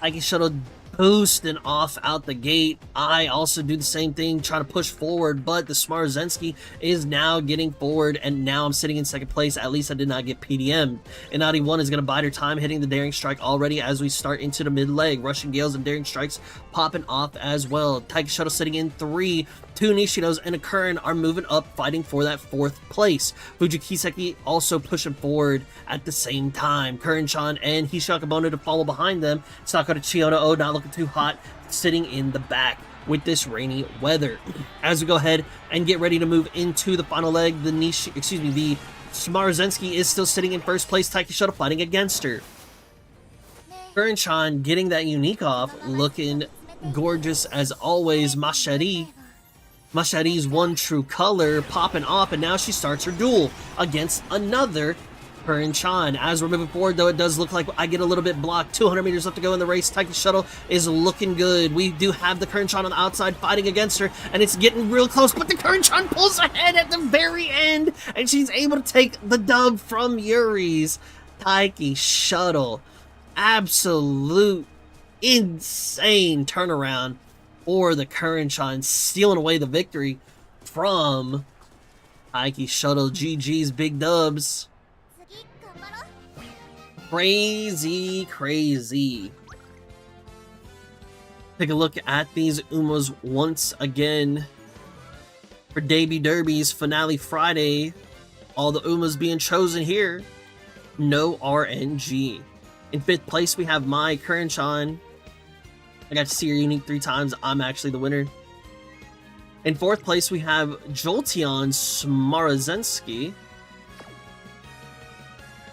Taiki Shuttle boosting off out the gate. I also do the same thing, try to push forward, but the Smarzensky is now getting forward, and now I'm sitting in second place. At least I did not get PDM'd. Inadi 1 is going to bide her time, hitting the Daring Strike already as we start into the mid-leg. Russian Gales and Daring Strikes popping off as well. Taiki Shuttle sitting in 3. 2 Nishinos and a Curran are moving up, fighting for that 4th place. Fujikiseki also pushing forward at the same time. Curran-chan and Hishakabono to follow behind them. Sakura Chiona O not looking too hot, sitting in the back with this rainy weather. As we go ahead and get ready to move into the final leg, the Smarzensky is still sitting in first place. Taiki Shuttle fighting against her. Curran-chan getting that unique off, looking gorgeous as always. Mashari's one true color popping off, and now she starts her duel against another Curran-chan. As we're moving forward, though, it does look like I get a little bit blocked. 200 meters left to go in the race. Taiki Shuttle is looking good. We do have the Curran-chan on the outside fighting against her, and it's getting real close, but the Curran-chan pulls ahead at the very end, and she's able to take the dub from Yuri's Taiki Shuttle. Absolute insane turnaround for the Curran-chan, stealing away the victory from Taiki Shuttle. GG's, big dubs. Crazy, crazy. Take a look at these Umas once again. For debut derbies, finale Friday, all the Umas being chosen here. No RNG. In 5th place, we have my Curran-chan. I got to see her unique 3 times. I'm actually the winner. In 4th place, we have Jolteon Smarzensky.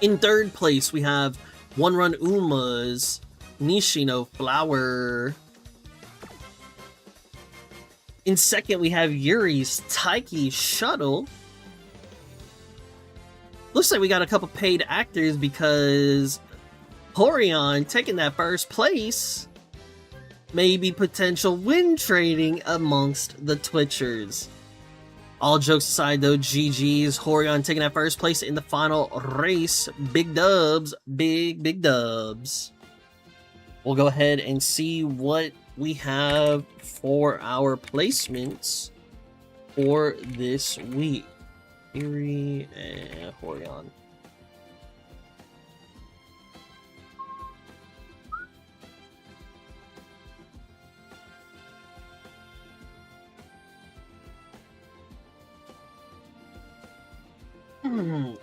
In 3rd place, we have One Run Uma's Nishino Flower. In 2nd, we have Yuri's Taiki Shuttle. Looks like we got a couple paid actors because Horion taking that 1st place. Maybe potential win trading amongst the Twitchers. All jokes aside, though, GG's. Horion taking that 1st place in the final race. Big dubs. Big dubs. We'll go ahead and see what we have for our placements for this week. Yuri and Horion.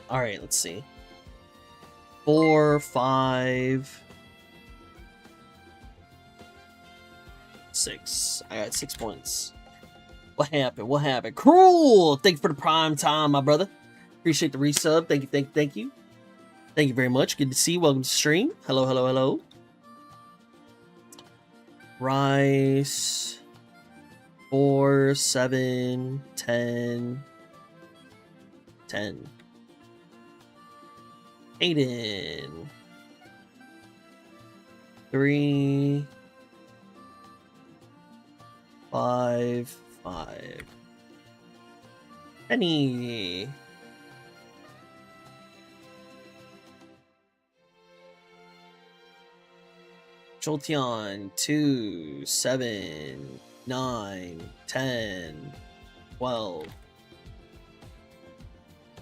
Alright, let's see. 4, 5, 6. I got 6 points. What happened? What happened? Cruel! Thank you for the prime time, my brother. Appreciate the resub. Thank you, thank you, thank you. Thank you very much. Good to see you. Welcome to the stream. Hello, hello, hello. Rice. 4, 7, 10. 10. Aiden. 3, 5, 5. Penny. Jolteon. 2, 7, 9, 10. 12.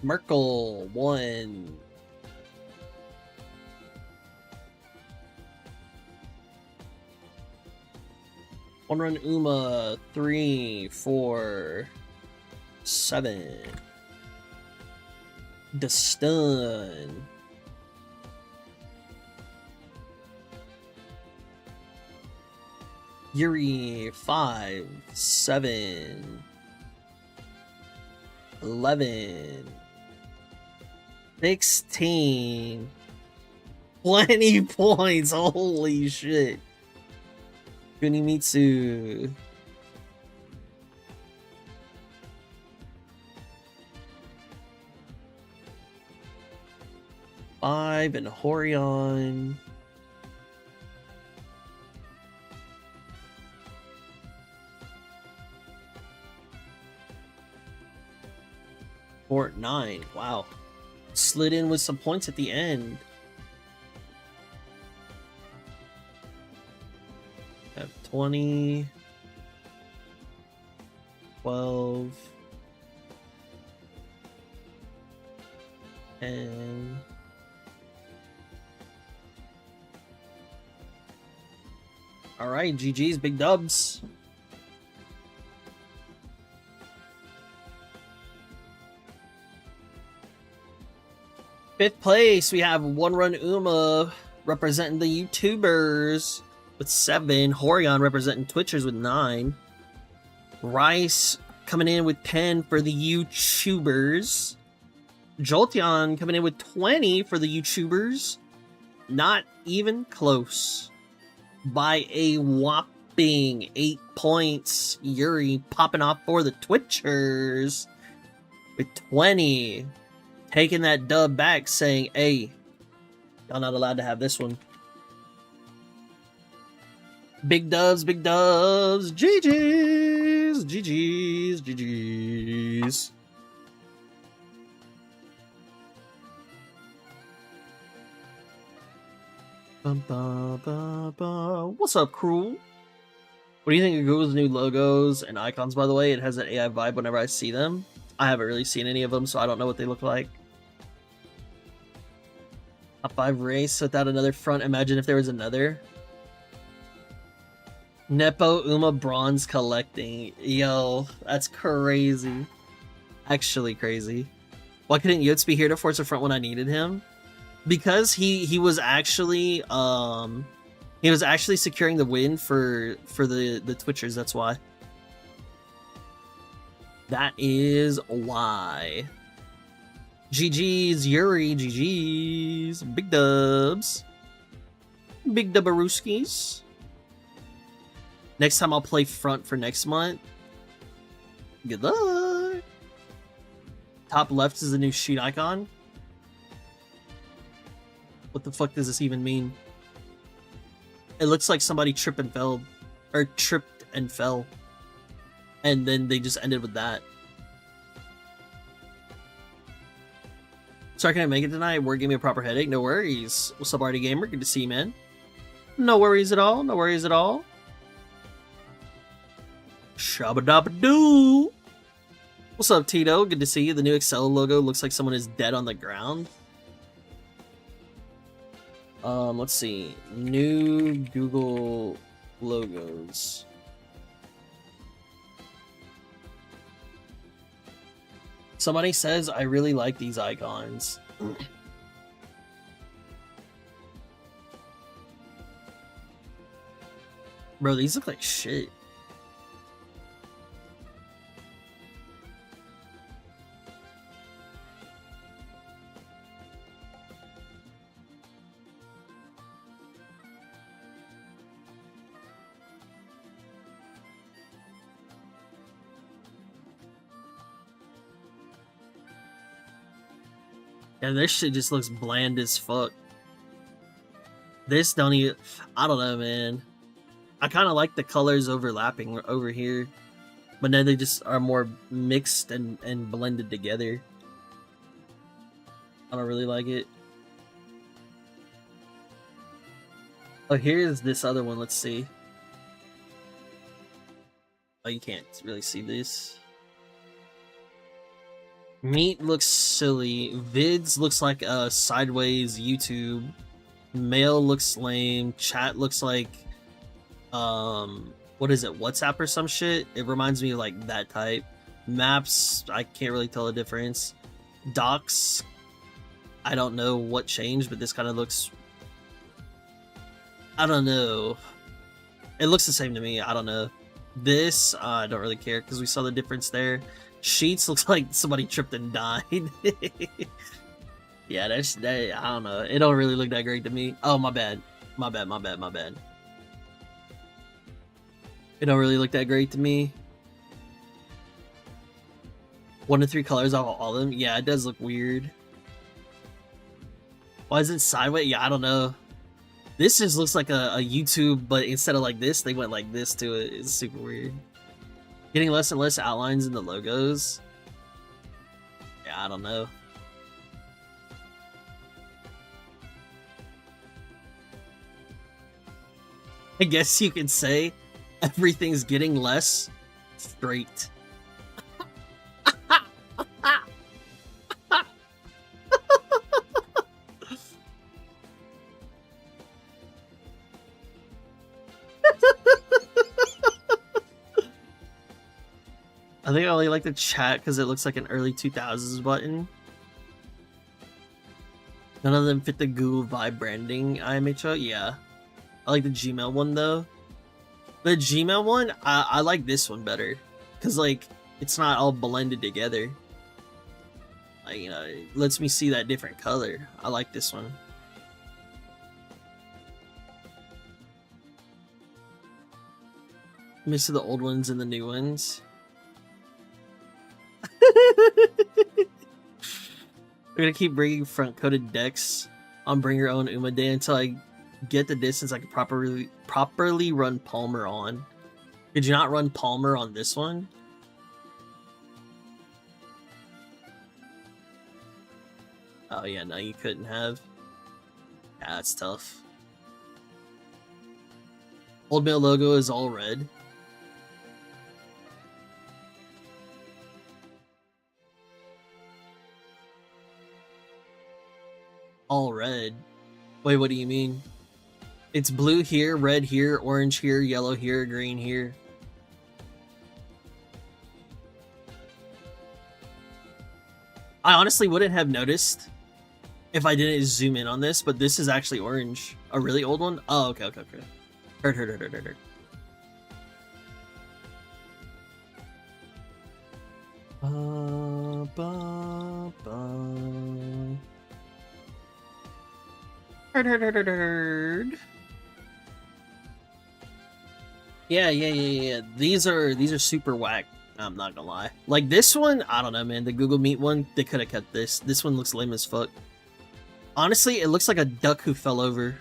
Merkel, 1. One run Uma, 3, 4, 7. The stun. Yuri, 5, 7, 11, 16, 20 points. Holy shit. Kunimitsu. Five and Horion. Fort 9. Wow. Slid in with some points at the end. Have 20. 12. And all right, GG's, big dubs. Fifth place, we have One Run Uma representing the YouTubers with 7. Horion representing Twitchers with 9. Rice coming in with 10 for the YouTubers. Jolteon coming in with 20 for the YouTubers. Not even close. By a whopping 8 points. Yuri popping off for the Twitchers with 20. Taking that dub back, saying, hey, y'all not allowed to have this one. Big dubs, big dubs. GG's, GG's, GG's. What's up, crew? What do you think of Google's new logos and icons, by the way? It has an AI vibe whenever I see them. I haven't really seen any of them, so I don't know what they look like. Top 5 race without another front. Imagine if there was another. Nepo Uma bronze collecting. Yo, that's crazy. Actually crazy. Why couldn't Yotes be here to force a front when I needed him? Because he was actually securing the win for the Twitchers, that's why. That is why. GG's, Yuri, GG's. Big dubs. Big dubberooskies. Next time I'll play front for next month. Good luck. Top left is the new sheet icon. What the fuck does this even mean? It looks like somebody tripped and fell. Or tripped and fell. And then they just ended with that. Sorry, can I make it tonight? Work gave me a proper headache. No worries. What's up, Artie Gamer? Good to see you, man. No worries at all. No worries at all. Shabba-dabba-doo. What's up, Tito? Good to see you. The new Excel logo looks like someone is dead on the ground. Let's see. New Google logos. Somebody says, I really like these icons. Bro, these look like shit. Yeah, this shit just looks bland as fuck. This don't even... I don't know, man. I kind of like the colors overlapping over here. But then they just are more mixed and blended together. I don't really like it. Oh, here's this other one. Let's see. Oh, you can't really see this. Meat looks silly. Vids looks like a sideways YouTube. Mail looks lame. Chat looks like what is it? WhatsApp or some shit? It reminds me of like that type. Maps, I can't really tell the difference. Docs, I don't know what changed, but this kind of looks, I don't know. It looks the same to me. I don't know. This, I don't really care because we saw the difference there. Sheets looks like somebody tripped and died. Yeah, I don't know. It don't really look that great to me. Oh, my bad. My bad. It don't really look that great to me. 1 to 3 colors out of all of them. Yeah, it does look weird. Why is it sideways? Yeah, I don't know. This just looks like a YouTube, but instead of like this, they went like this to it. It's super weird. Getting less and less outlines in the logos. Yeah, I don't know. I guess you could say everything's getting less straight. I think I only like the chat because it looks like an early 2000s button. None of them fit the Google Vibe branding IMHO. Yeah. I like the Gmail one though. The Gmail one, I like this one better. Because like, it's not all blended together. Like, you know, it lets me see that different color. I like this one. Mix of the old ones and the new ones. We're gonna keep bringing front-coated decks on Bring Your Own Uma Day until I get the distance I can properly run Palmer on. Could you not run Palmer on this one? Oh yeah, no, you couldn't have. Yeah, that's tough. Old Mail logo is all red. All red? Wait, what do you mean? It's blue here, red here, orange here, yellow here, green here. I honestly wouldn't have noticed if I didn't zoom in on this, but this is actually orange. A really old one? Oh, okay. Heard. Heard. Yeah. These are super whack. I'm not gonna lie. Like this one, I don't know, man. The Google Meet one, they could have kept this. This one looks lame as fuck. Honestly, it looks like a duck who fell over,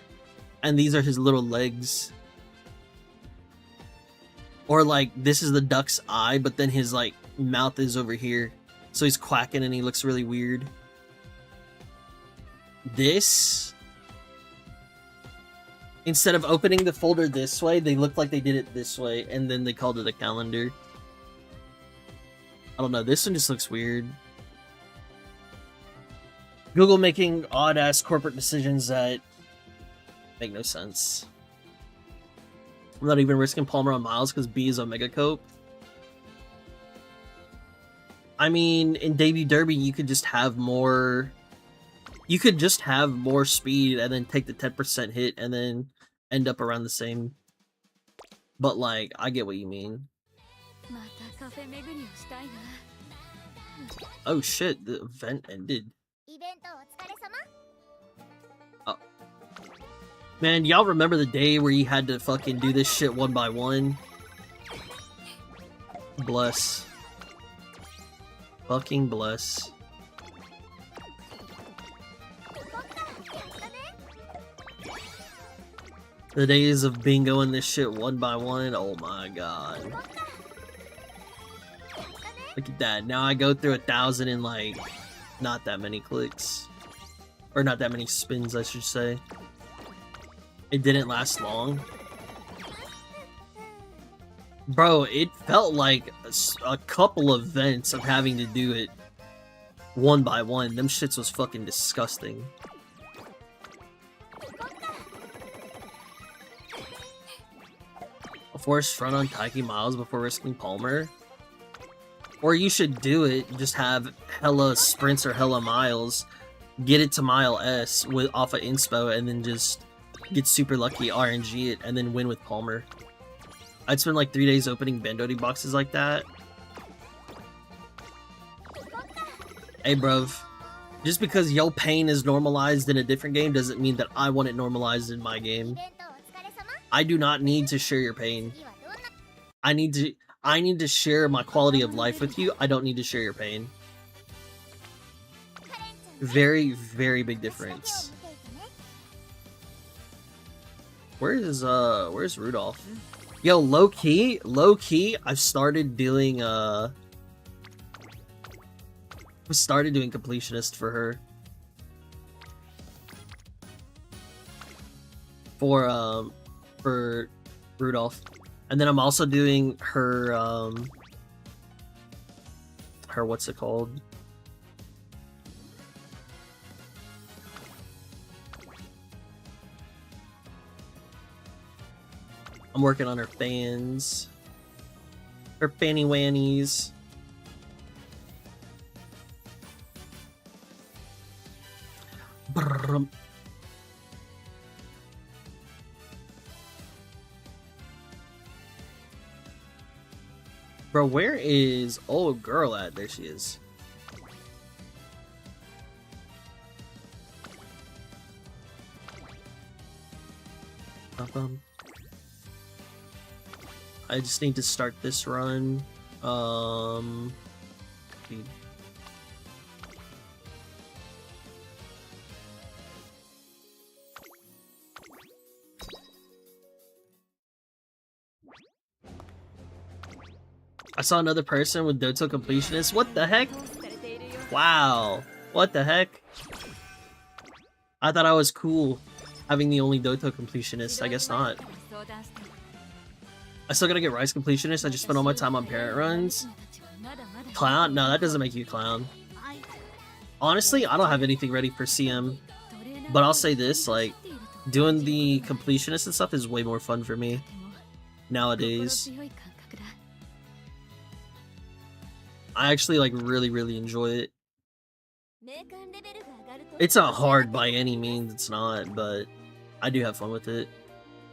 and these are his little legs. Or like this is the duck's eye, but then his like mouth is over here, so he's quacking and he looks really weird. This, instead of opening the folder this way, they looked like they did it this way, and then they called it a calendar. I don't know, this one just looks weird. Google making odd-ass corporate decisions that make no sense. I'm not even risking Palmer on Miles because B is Omega Cope. I mean, in Debut Derby, you could just have more... You could just have more speed and then take the 10% hit and then end up around the same. But, like, I get what you mean. Oh shit, the event ended. Oh. Man, y'all remember the day where you had to fucking do this shit one by one? Bless. Fucking bless. The days of bingoing this shit one by one, oh my god. Look at that, now I go through 1,000 in like, not that many clicks. Or not that many spins, I should say. It didn't last long. Bro, it felt like a couple of events of having to do it. one by one. Them shits was fucking disgusting. A forced front on Taiki Miles before risking Palmer. Or you should do it, just have hella sprints or hella miles, get it to mile S with off of inspo, and then just get super lucky, RNG it, and then win with Palmer. I'd spend like 3 days opening Bandoti boxes like that. Hey bruv, just because yo pain is normalized in a different game doesn't mean that I want it normalized in my game. I do not need to share your pain. I need to share my quality of life with you. I don't need to share your pain. Very, very big difference. Where's Rudolph? Yo, low key, I've started doing completionist for her. For Rudolph. And then I'm also doing her what's it called? I'm working on her fans. Her fanny wannies. Brrr. Bro, where is old girl at? There she is. I just need to start this run. I saw another person with Doto completionist. What the heck? Wow. What the heck? I thought I was cool having the only Doto completionist. I guess not. I still gotta get Rise completionist. I just spent all my time on parent runs. Clown? No, that doesn't make you a clown. Honestly, I don't have anything ready for CM. But I'll say this, like, doing the completionist and stuff is way more fun for me nowadays. I actually, like, really enjoy it. It's not hard by any means, it's not, but I do have fun with it.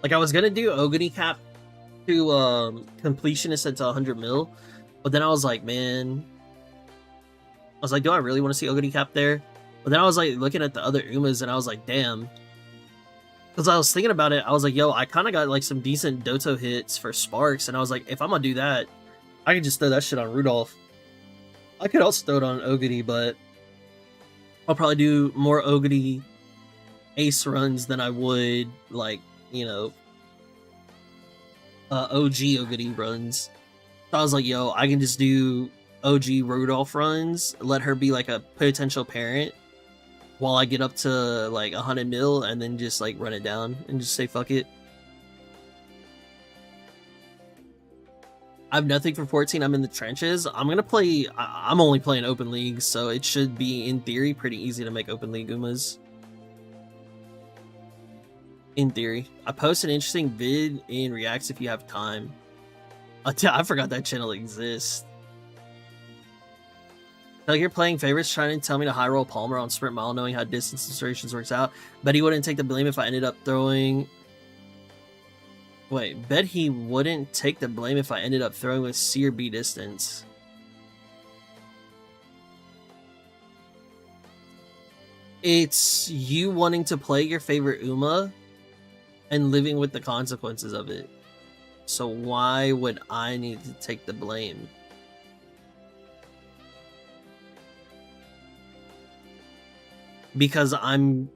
Like, I was gonna do Ogani Cap to completionist into 100 mil, but then I was like, man, I was like, do I really want to see Ogani Cap there? But then I was like looking at the other Umas and I was like, damn, because I was thinking about it. I was like, yo, I kind of got like some decent Doto hits for Sparks, and I was like, if I'm gonna do that, I can just throw that shit on Rudolph. I could also throw it on Ogani, but I'll probably do more Ogani ace runs than I would, like, you know, OG Ogani runs. So I was like, yo, I can just do OG Rudolph runs, let her be like a potential parent while I get up to like 100 mil, and then just like run it down and just say fuck it. I have nothing for 14. I'm in the trenches. I'm gonna play. I'm only playing open leagues, so it should be, in theory, pretty easy to make open league Umas. In theory. I post an interesting vid in Reacts if you have time. I forgot that channel exists. Like, you're playing favorites trying to tell me to high roll Palmer on sprint mile, knowing how distance restorations works out. Bet he wouldn't take the blame if I ended up throwing... Wait, bet he wouldn't take the blame if I ended up throwing with C or B distance. It's you wanting to play your favorite Uma and living with the consequences of it. So why would I need to take the blame? Because I'm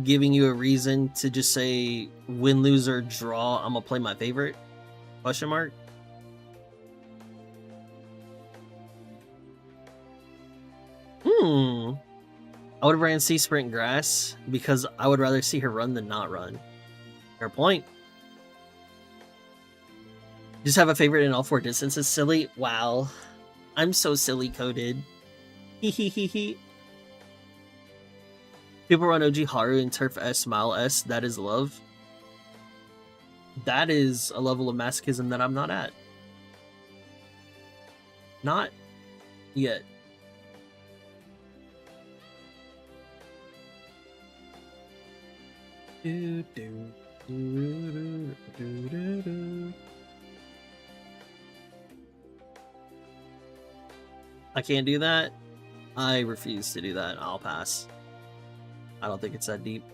giving you a reason to just say win, lose, or draw, I'm gonna play my favorite? Question mark? I would have ran C sprint grass because I would rather see her run than not run. Fair point. Just have a favorite in all four distances. Silly? Wow. I'm so silly coded. Hehehehe. People run OG Haru and Turf S Smile S. That is love. That is a level of masochism that I'm not at. Not yet. Do, do, do, do, do, do, do. I can't do that. I refuse to do that. I'll pass. I don't think it's that deep.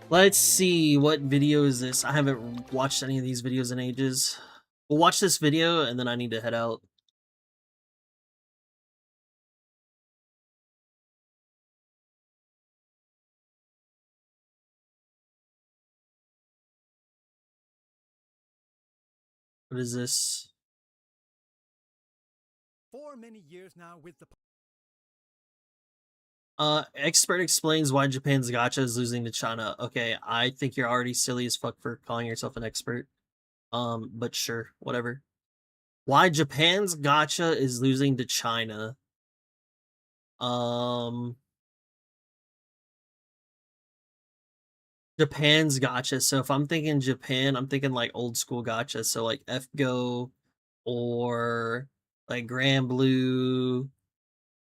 Let's see, what video is this? I haven't watched any of these videos in ages. We'll watch this video and then I need to head out. What is this? For many years now with the Expert explains why Japan's gacha is losing to China. Okay, I think you're already silly as fuck for calling yourself an expert. But sure, whatever. Why Japan's gacha is losing to China. Japan's gacha. So if I'm thinking Japan, I'm thinking like old school gacha. So like FGO or like Grand Blue,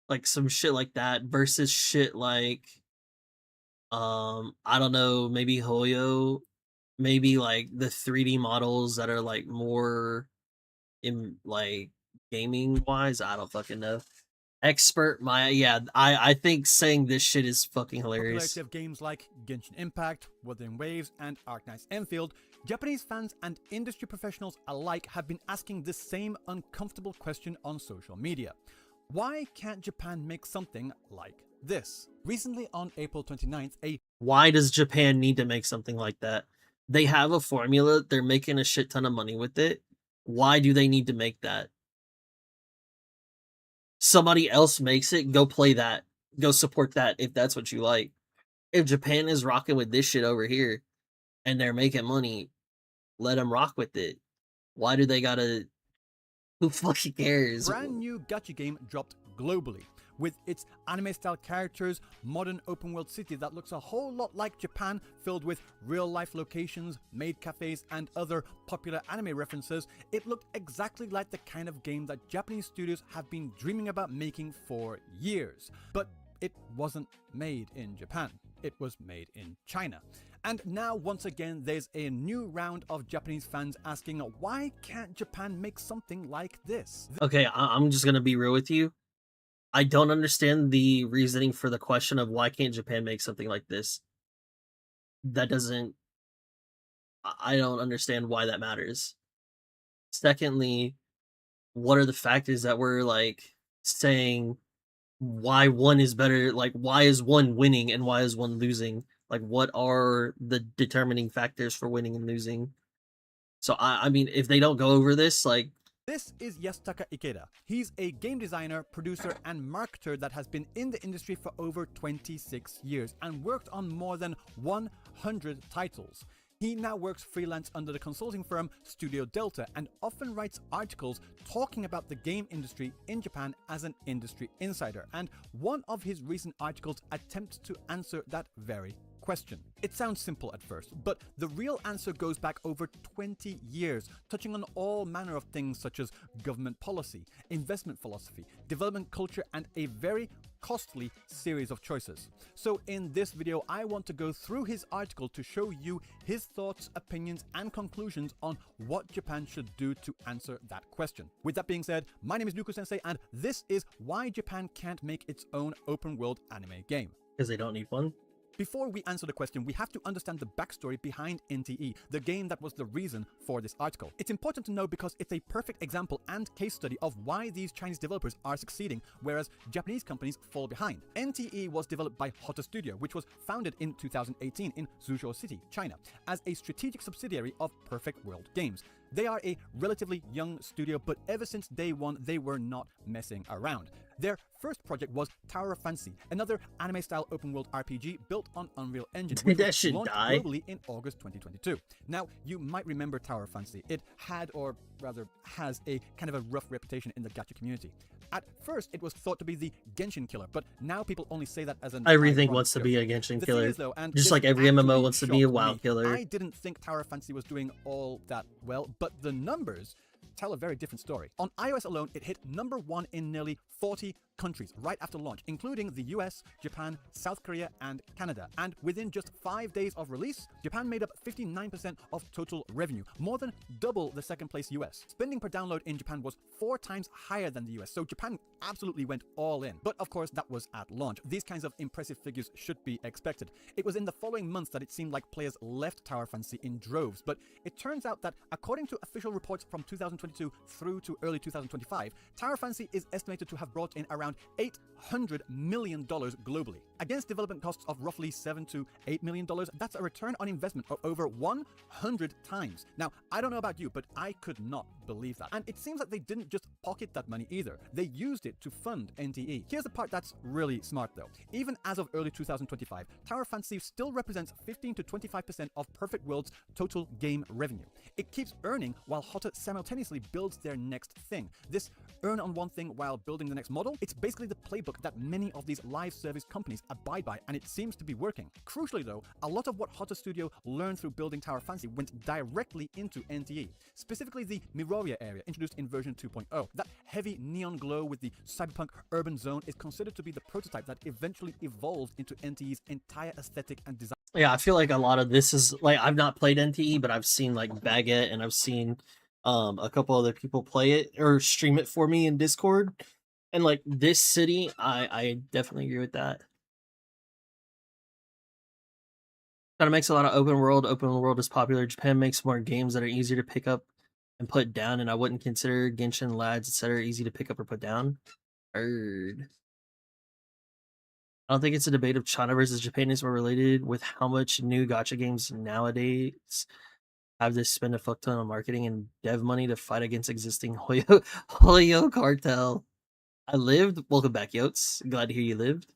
like some shit like that versus shit like I don't know, maybe Hoyo, maybe like the 3D models that are like more in like gaming wise. I don't fucking know. Expert my yeah, I think saying this shit is fucking hilarious. popularity of games like Genshin Impact, Wuthering Waves, and Arknights Enfield, Japanese fans and industry professionals alike have been asking this same uncomfortable question on social media. Why can't Japan make something like this? Recently on April 29th, why does Japan need to make something like that? They have a formula, they're making a shit ton of money with it. Why do they need to make that? Somebody else makes it, go play that. Go support that if that's what you like. If Japan is rocking with this shit over here and they're making money, let them rock with it. Why do they gotta... Who fucking cares? brand new gacha game dropped globally. With its anime-style characters, modern open-world city that looks a whole lot like Japan, filled with real-life locations, maid cafes, and other popular anime references, it looked exactly like the kind of game that Japanese studios have been dreaming about making for years. But it wasn't made in Japan. It was made in China. And now, once again, there's a new round of Japanese fans asking, why can't Japan make something like this? Okay, I'm just gonna be real with you. I don't understand the reasoning for the question of why can't Japan make something like this. That doesn't... I don't understand why that matters. Secondly, what are the factors that we're like saying why one is better? Like, why is one winning and why is one losing? Like, what are the determining factors for winning and losing? So I mean, if they don't go over this, like... This is Yasutaka Ikeda. He's a game designer, producer, and marketer that has been in the industry for over 26 years and worked on more than 100 titles. He now works freelance under the consulting firm Studio Delta and often writes articles talking about the game industry in Japan as an industry insider, and one of his recent articles attempts to answer that very question. It sounds simple at first, but the real answer goes back over 20 years, touching on all manner of things such as government policy, investment philosophy, development culture, and a very costly series of choices. So in this video, I want to go through his article to show you his thoughts, opinions, and conclusions on what Japan should do to answer that question. With that being said, my name is Nuku Sensei, and this is why Japan can't make its own open world anime game. Because they don't need one? Before we answer the question, we have to understand the backstory behind NTE, the game that was the reason for this article. It's important to know because it's a perfect example and case study of why these Chinese developers are succeeding, whereas Japanese companies fall behind. NTE was developed by Hotta Studio, which was founded in 2018 in Suzhou City, China, as a strategic subsidiary of Perfect World Games. They are a relatively young studio, but ever since day one, they were not messing around. Their first project was Tower of Fantasy, another anime-style open-world RPG built on Unreal Engine, which That was should launched die. globally in August 2022. Now, you might remember Tower of Fantasy. It had, or rather has, a kind of a rough reputation in the gacha community. At first, it was thought to be the Genshin killer, but now people only say that as an Everything ironic wants to joke. be a Genshin The killer. thing is, though, and Just this like every MMO actually wants to be a shocked WoW me, killer. I didn't think Tower of Fantasy was doing all that well, but the numbers tell a very different story. On iOS alone, it hit #1 in nearly 40 countries right after launch, including the US, Japan, South Korea, and Canada. And within just 5 days of release, Japan made up 59% of total revenue, more than double the second place US. Spending per download in Japan was 4 times higher than the US, so Japan absolutely went all in. But of course, that was at launch. These kinds of impressive figures should be expected. It was in the following months that it seemed like players left Tower Fantasy in droves, but it turns out that according to official reports from 2022 through to early 2025, Tower Fantasy is estimated to have brought in around $800 million globally. Against development costs of roughly $7 to $8 million, that's a return on investment of over 100 times. Now, I don't know about you, but I could not believe that. And it seems like they didn't just pocket that money either. They used it to fund NTE. Here's the part that's really smart though. Even as of early 2025, Tower Fantasy still represents 15 to 25% of Perfect World's total game revenue. It keeps earning while Hotta simultaneously builds their next thing. This earn on one thing while building the next model, it's basically the playbook that many of these live service companies abide by, and it seems to be working. Crucially though, a lot of what Hotta Studio learned through building Tower Fantasy went directly into NTE, specifically the Mirovia area introduced in version 2.0. That heavy neon glow with the cyberpunk urban zone is considered to be the prototype that eventually evolved into NTE's entire aesthetic and design. Yeah, I feel like a lot of this is like I've not played NTE, but I've seen like Baguette and I've seen a couple other people play it or stream it for me in Discord. And like this city, I definitely agree with that. Kind of makes a lot of open world. Open world is popular. Japan makes more games that are easier to pick up and put down, and I wouldn't consider Genshin, Lads, etc. easy to pick up or put down. Heard. I don't think it's a debate of China versus Japan is more related with how much new gacha games nowadays have to spend a fuck ton on marketing and dev money to fight against existing Hoyo cartel. I lived. Welcome back, Yotes. Glad to hear you lived.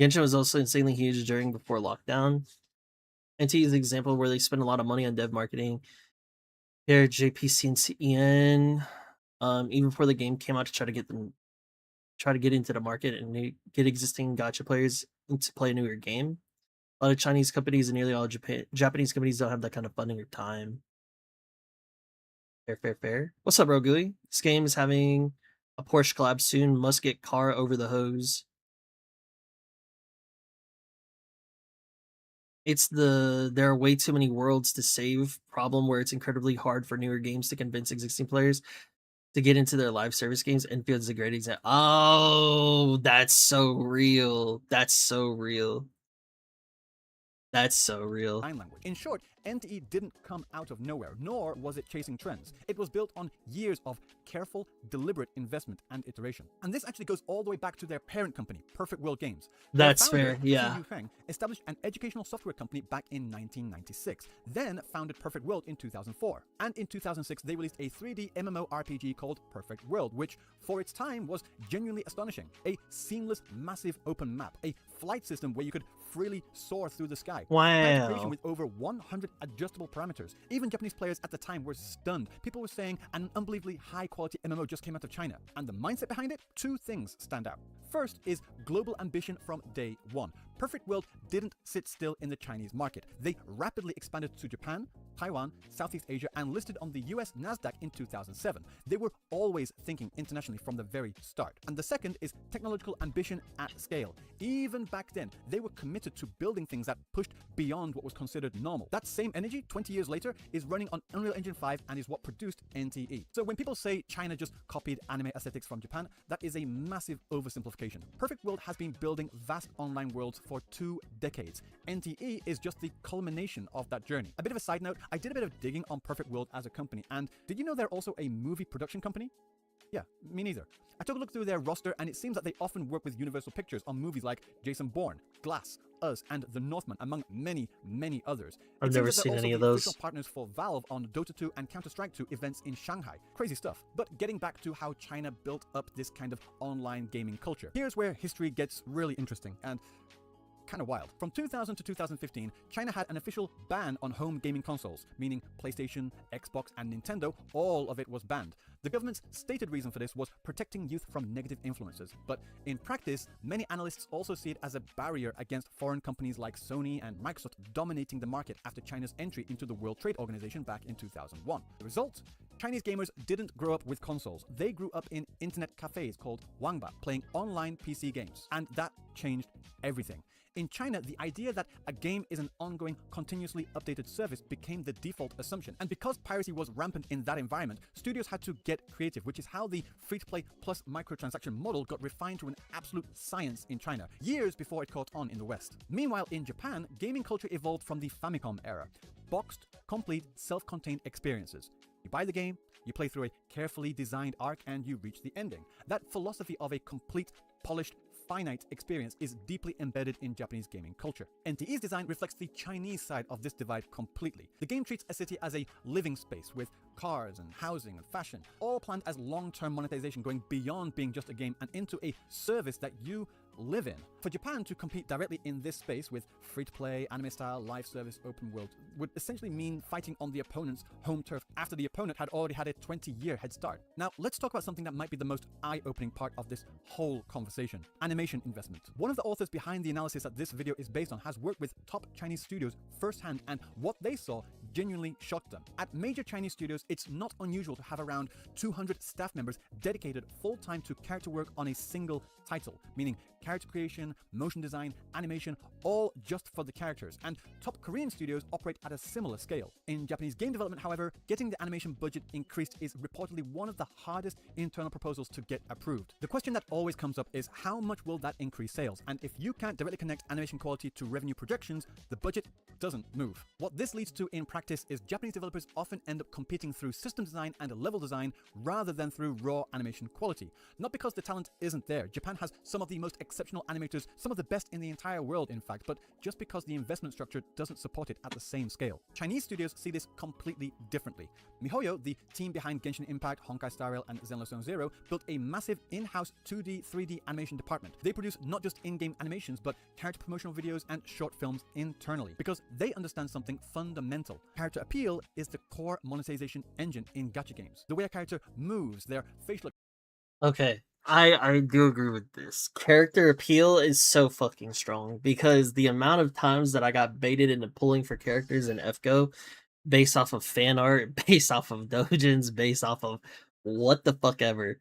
Genshin was also insanely huge during before lockdown. NT is an example where they spend a lot of money on dev marketing. Here, JPC and CEN, even before the game came out, to try to get into the market and get existing gacha players to play a newer game. A lot of Chinese companies and nearly all Japanese companies don't have that kind of funding or time. Fair. What's up, bro, Gooey? This game is having a Porsche collab soon. Must get car over the hose. It's there are way too many worlds to save problem where it's incredibly hard for newer games to convince existing players to get into their live service games. Enfield is a great example. Oh, that's so real. That's so real. That's so real. Language. In short, NTE didn't come out of nowhere, nor was it chasing trends. It was built on years of careful, deliberate investment and iteration. And this actually goes all the way back to their parent company, Perfect World Games. That's founder, fair, yeah. Xu Yufeng, established an educational software company back in 1996, then founded Perfect World in 2004. And in 2006, they released a 3D MMORPG called Perfect World, which, for its time, was genuinely astonishing. A seamless, massive open map, a flight system where you could freely soar through the sky. Wow. Creation with over 100 adjustable parameters. Even Japanese players at the time were stunned. People were saying an unbelievably high-quality MMO just came out of China. And the mindset behind it? 2 things stand out. First is global ambition from day one. Perfect World didn't sit still in the Chinese market. They rapidly expanded to Japan, Taiwan, Southeast Asia, and listed on the US Nasdaq in 2007. They were always thinking internationally from the very start. And the second is technological ambition at scale. Even back then, they were committed to building things that pushed beyond what was considered normal. That same energy, 20 years later, is running on Unreal Engine 5 and is what produced NTE. So when people say China just copied anime aesthetics from Japan, that is a massive oversimplification. Perfect World has been building vast online worlds for 2 decades. NTE is just the culmination of that journey. A bit of a side note, I did a bit of digging on Perfect World as a company, and did you know they're also a movie production company? Yeah, me neither. I took a look through their roster, and it seems that they often work with Universal Pictures on movies like Jason Bourne, Glass, Us, and The Northman, among many, many others. I've It never seems that seen they're also any of the those. official partners for Valve on Dota 2 and Counter-Strike 2 events in Shanghai. Crazy stuff. But getting back to how China built up this kind of online gaming culture, here's where history gets really interesting and kind of wild. From 2000 to 2015, China had an official ban on home gaming consoles, meaning PlayStation, Xbox, and Nintendo. All of it was banned. The government's stated reason for this was protecting youth from negative influences, but in practice, many analysts also see it as a barrier against foreign companies like Sony and Microsoft dominating the market after China's entry into the World Trade Organization back in 2001. The result? Chinese gamers didn't grow up with consoles. They grew up in internet cafes called Wangba, playing online PC games, and that changed everything. In China, the idea that a game is an ongoing, continuously updated service became the default assumption. And because piracy was rampant in that environment, studios had to get creative, which is how the free-to-play plus microtransaction model got refined to an absolute science in China, years before it caught on in the West. Meanwhile, in Japan, gaming culture evolved from the Famicom era. Boxed, complete, self-contained experiences. You buy the game, you play through a carefully designed arc, and you reach the ending. That philosophy of a complete, polished, finite experience is deeply embedded in Japanese gaming culture. NTE's design reflects the Chinese side of this divide completely. The game treats a city as a living space with cars and housing and fashion, all planned as long-term monetization going beyond being just a game and into a service that you live in. For Japan to compete directly in this space with free-to-play, anime-style, live service, open world would essentially mean fighting on the opponent's home turf after the opponent had already had a 20-year head start. Now, let's talk about something that might be the most eye-opening part of this whole conversation: animation investment. One of the authors behind the analysis that this video is based on has worked with top Chinese studios firsthand, and what they saw genuinely shocked them. At major Chinese studios, it's not unusual to have around 200 staff members dedicated full-time to character work on a single title, meaning character creation, motion design, animation, all just for the characters. And top Korean studios operate at a similar scale. In Japanese game development, however, getting the animation budget increased is reportedly one of the hardest internal proposals to get approved. The question that always comes up is how much will that increase sales? And if you can't directly connect animation quality to revenue projections, the budget doesn't move. What this leads to in practice is Japanese developers often end up competing through system design and level design rather than through raw animation quality. Not because the talent isn't there. Japan has some of the most exceptional animators, some of the best in the entire world in fact, but just because the investment structure doesn't support it at the same scale. Chinese studios see this completely differently. MiHoYo, the team behind Genshin Impact, Honkai Star Rail, and Zenless Zone Zero, built a massive in-house 2D, 3D animation department. They produce not just in-game animations, but character promotional videos and short films internally, because they understand something fundamental. Character appeal is the core monetization engine in gacha games. The way a character moves, their facial... Okay, I do agree with this. Character appeal is so fucking strong because the amount of times that I got baited into pulling for characters in FGO based off of fan art, based off of dojins, based off of what the fuck ever,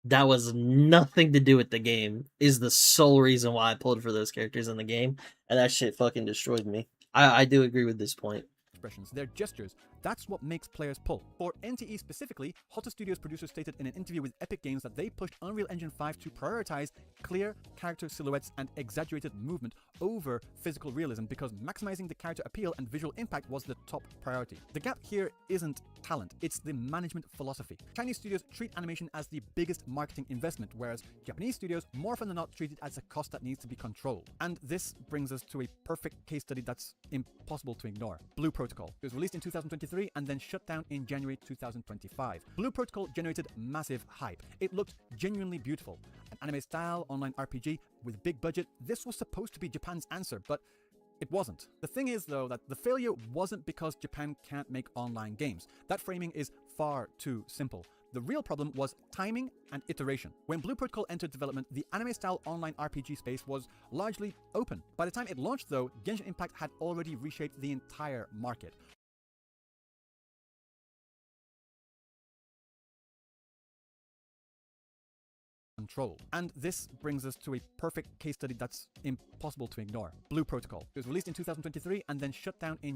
that was nothing to do with the game, is the sole reason why I pulled for those characters in the game, and that shit fucking destroyed me. I do agree with this point. Expressions, their gestures, that's what makes players pull. For NTE specifically, Hotta Studios producer stated in an interview with Epic Games that they pushed Unreal Engine 5 to prioritize clear character silhouettes and exaggerated movement over physical realism because maximizing the character appeal and visual impact was the top priority. The gap here isn't talent, it's the management philosophy. Chinese studios treat animation as the biggest marketing investment, whereas Japanese studios more often than not treat it as a cost that needs to be controlled. And this brings us to a perfect case study that's impossible to ignore: Blue Protocol. It was released in 2023 and then shut down in January 2025. Blue Protocol generated massive hype. It looked genuinely beautiful. An anime-style online RPG with big budget. This was supposed to be Japan's answer, but it wasn't. The thing is, though, that the failure wasn't because Japan can't make online games. That framing is far too simple. The real problem was timing and iteration. When Blue Protocol entered development, the anime-style online RPG space was largely open. By the time it launched, though, Genshin Impact had already reshaped the entire market. Control. And this brings us to a perfect case study that's impossible to ignore: Blue Protocol. It was released in 2023 and then shut down in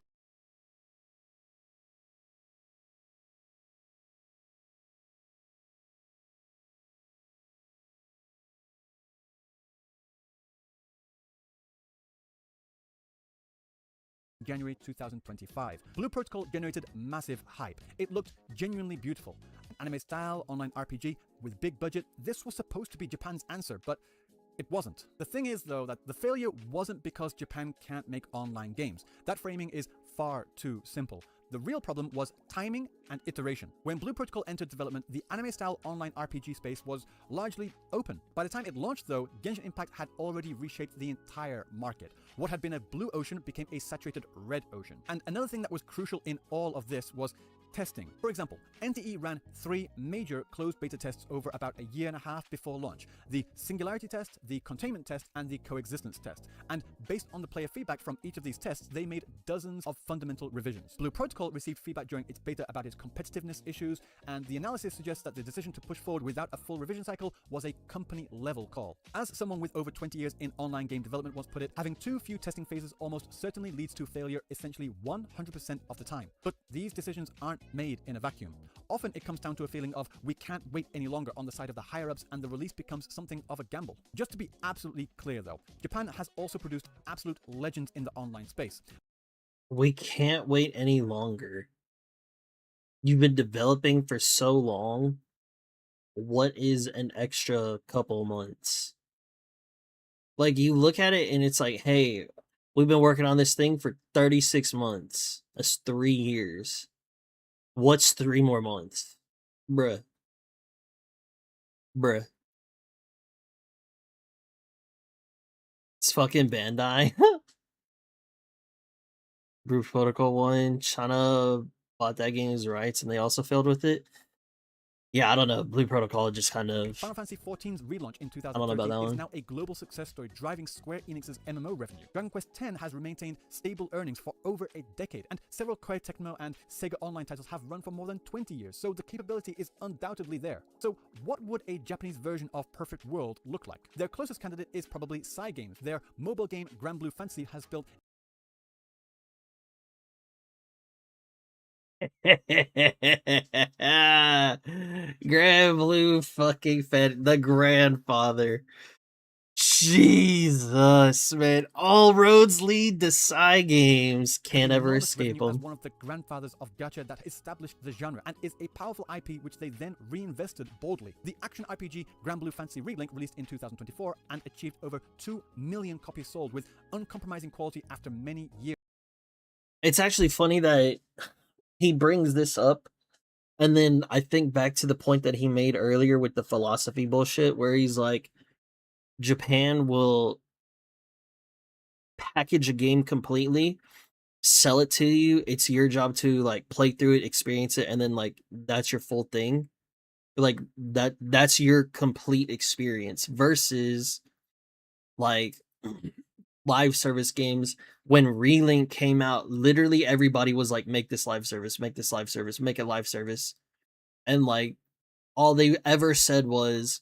January 2025. Blue Protocol generated massive hype. It looked genuinely beautiful. An anime-style online RPG with big budget, this was supposed to be Japan's answer, but it wasn't. The thing is, though, that the failure wasn't because Japan can't make online games. That framing is far too simple. The real problem was timing and iteration. When Blue Protocol entered development, the anime-style online RPG space was largely open. By the time it launched, though, Genshin Impact had already reshaped the entire market. What had been a blue ocean became a saturated red ocean. And another thing that was crucial in all of this was testing. For example, NTE ran 3 major closed beta tests over about a year and a half before launch: the Singularity test, the Containment test, and the Coexistence test. And based on the player feedback from each of these tests, they made dozens of fundamental revisions. Blue Protocol received feedback during its beta about its competitiveness issues, and the analysis suggests that the decision to push forward without a full revision cycle was a company-level call. As someone with over 20 years in online game development once put it, having too few testing phases almost certainly leads to failure essentially 100% of the time. But these decisions aren't made in a vacuum. Often it comes down to a feeling of we can't wait any longer on the side of the higher-ups, and the release becomes something of a gamble. Just to be absolutely clear though, Japan has also produced absolute legends in the online space. We can't wait any longer. You've been developing for so long. What is an extra couple months? Like, you look at it and it's like, hey, we've been working on this thing for 36 months. That's 3 years. What's 3 more months? Bruh. Bruh. It's fucking Bandai. Blue Protocol 1. China bought that game's rights and they also failed with it. Yeah, I don't know. Blue Protocol just kind of... Final Fantasy XIV's relaunch in I don't know about that 2013 is one. now a global success story, driving Square Enix's MMO revenue. Dragon Quest X has maintained stable earnings for over a decade, and several Koei Tecmo and Sega Online titles have run for more than 20 years, so the capability is undoubtedly there. So what would a Japanese version of Perfect World look like? Their closest candidate is probably Cygames. Their mobile game Grand Blue Fantasy has built Grand Blue fucking Fed, the grandfather. Jesus, man. All roads lead to Cygames. Can't ever enormous escape revenue as them. one of the grandfathers of gacha that established the genre and is a powerful IP which they then reinvested boldly. The action RPG Grand Blue Fantasy Relink released in 2024 and achieved over 2 million copies sold with uncompromising quality after many years. It's actually funny that he brings this up, and then I think back to the point that he made earlier with the philosophy bullshit, where he's like, Japan will package a game completely, sell it to you. It's your job to like play through it, experience it, and then like that's your full thing. Like that's your complete experience versus like live service games. When Relink came out, literally everybody was like, make this live service, make this live service, make it live service. And like all they ever said was,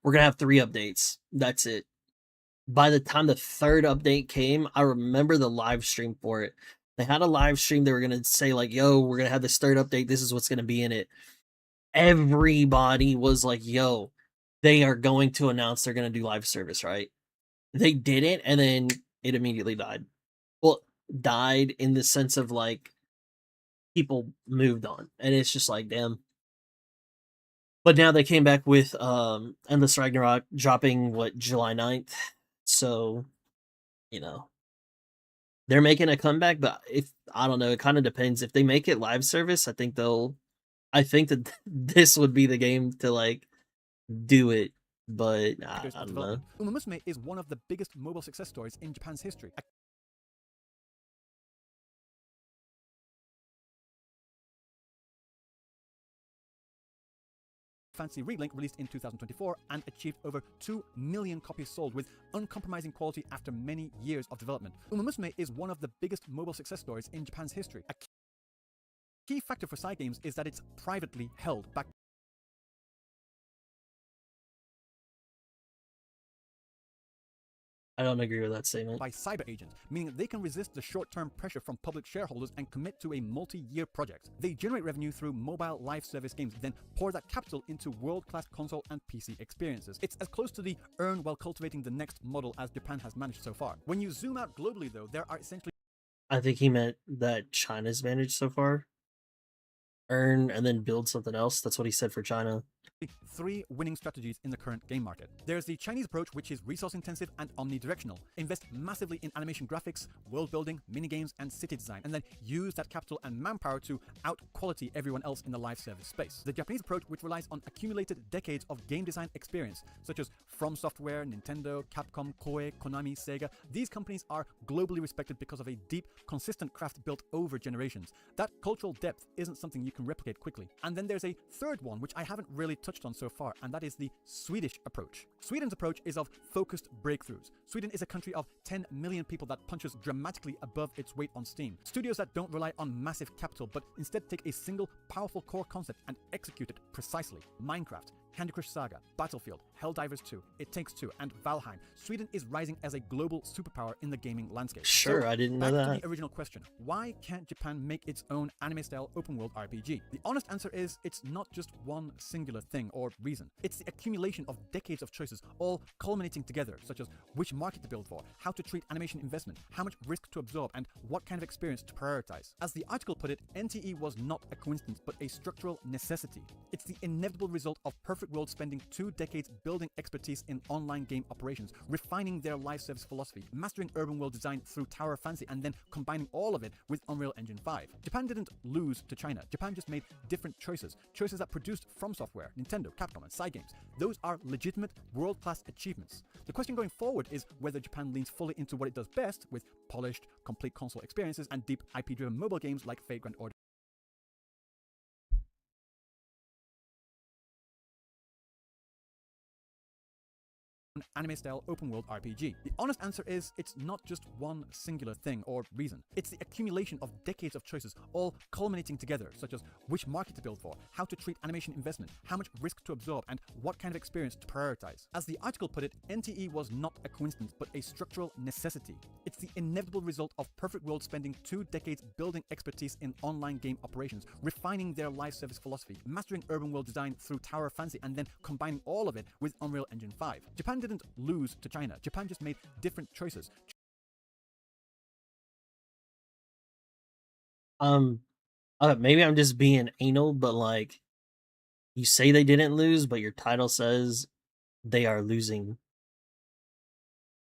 we're gonna have 3 updates. That's it. By the time the 3rd update came, I remember the live stream for it. They had a live stream. They were gonna say like, yo, we're gonna have this 3rd update. This is what's gonna be in it. Everybody was like, yo, they are going to announce they're gonna do live service, right? They didn't, and then it immediately died. Well, died in the sense of like people moved on, and it's just like, damn. But now they came back with Endless Ragnarok dropping what, July 9th. So, you know, they're making a comeback, but if I don't know, it kind of depends. If they make it live service, I think that this would be the game to like do it. But I don't know. Uma Musume is one of the biggest mobile success stories in Japan's history. Fantasy Relink released in 2024 and achieved over 2 million copies sold with uncompromising quality after many years of development. Uma Musume is one of the biggest mobile success stories in Japan's history. A key factor for Cygames is that it's privately held. I don't agree with that statement. By cyber agents, meaning they can resist the short-term pressure from public shareholders and commit to a multi-year project. They generate revenue through mobile live service games, then pour that capital into world-class console and PC experiences. It's as close to the earn while cultivating the next model as Japan has managed so far. When you zoom out globally though, there are essentially I think he meant that China's managed so far. Earn and then build something else. That's what he said for China. Three winning strategies in the current game market. There's the Chinese approach, which is resource intensive and omnidirectional. Invest massively in animation graphics, world building, minigames, and city design, and then use that capital and manpower to out-quality everyone else in the live service space. The Japanese approach, which relies on accumulated decades of game design experience, such as From Software, Nintendo, Capcom, Koei, Konami, Sega. These companies are globally respected because of a deep, consistent craft built over generations. That cultural depth isn't something you can replicate quickly. And then there's a third one, which I haven't really touched on so far, and that is the Swedish approach. Sweden's approach is of focused breakthroughs. Sweden is a country of 10 million people that punches dramatically above its weight on Steam. Studios that don't rely on massive capital, but instead take a single powerful core concept and execute it precisely. Minecraft, Candy Crush Saga, Battlefield, Helldivers 2, It Takes Two, and Valheim. Sweden is rising as a global superpower in the gaming landscape. Sure, So, I didn't know back that. to the original question. Why can't Japan make its own anime-style open-world RPG? The honest answer is it's not just one singular thing or reason. It's the accumulation of decades of choices, all culminating together, such as which market to build for, how to treat animation investment, how much risk to absorb, and what kind of experience to prioritize. As the article put it, NTE was not a coincidence, but a structural necessity. It's the inevitable result of Perfect World spending 2 decades building expertise in online game operations, refining their live service philosophy, mastering urban world design through Tower of Fantasy, and then combining all of it with Unreal Engine 5. Japan didn't lose to China. Japan just made different choices. Choices that produced From Software, Nintendo, Capcom, and Cygames. Those are legitimate, world-class achievements. The question going forward is whether Japan leans fully into what it does best with polished, complete console experiences and deep IP-driven mobile games like Fate Grand Order anime-style open-world RPG. The honest answer is it's not just one singular thing or reason. It's the accumulation of decades of choices, all culminating together, such as which market to build for, how to treat animation investment, how much risk to absorb, and what kind of experience to prioritize. As the article put it, NTE was not a coincidence, but a structural necessity. It's the inevitable result of Perfect World spending 2 decades building expertise in online game operations, refining their live service philosophy, mastering urban world design through Tower of Fantasy, and then combining all of it with Unreal Engine 5. Japan didn't lose to China. Japan just made different choices. Maybe I'm just being anal, but like, you say they didn't lose, but your title says they are losing.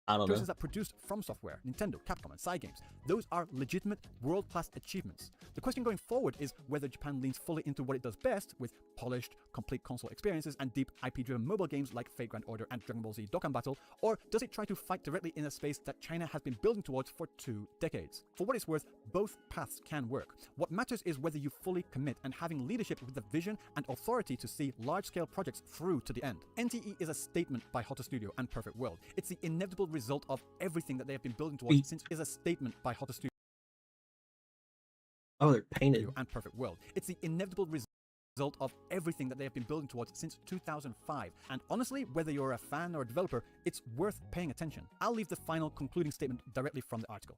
I don't know. Choices that produced From Software, Nintendo, Capcom, and Cygames. Those are legitimate, world-class achievements. The question going forward is whether Japan leans fully into what it does best with polished, complete console experiences and deep IP-driven mobile games like Fate Grand Order and Dragon Ball Z Dokkan Battle, or does it try to fight directly in a space that China has been building towards for 2 decades? For what it's worth, both paths can work. What matters is whether you fully commit and having leadership with the vision and authority to see large-scale projects through to the end. NTE is a statement by Hotter Studio and Perfect World. It's the inevitable result of everything that they have been building towards since is a statement by Hotter Studio Oh, they're painted. and Perfect World. It's the inevitable result of everything that they have been building towards since 2005. And honestly, whether you're a fan or a developer, it's worth paying attention. I'll leave the final concluding statement directly from the article.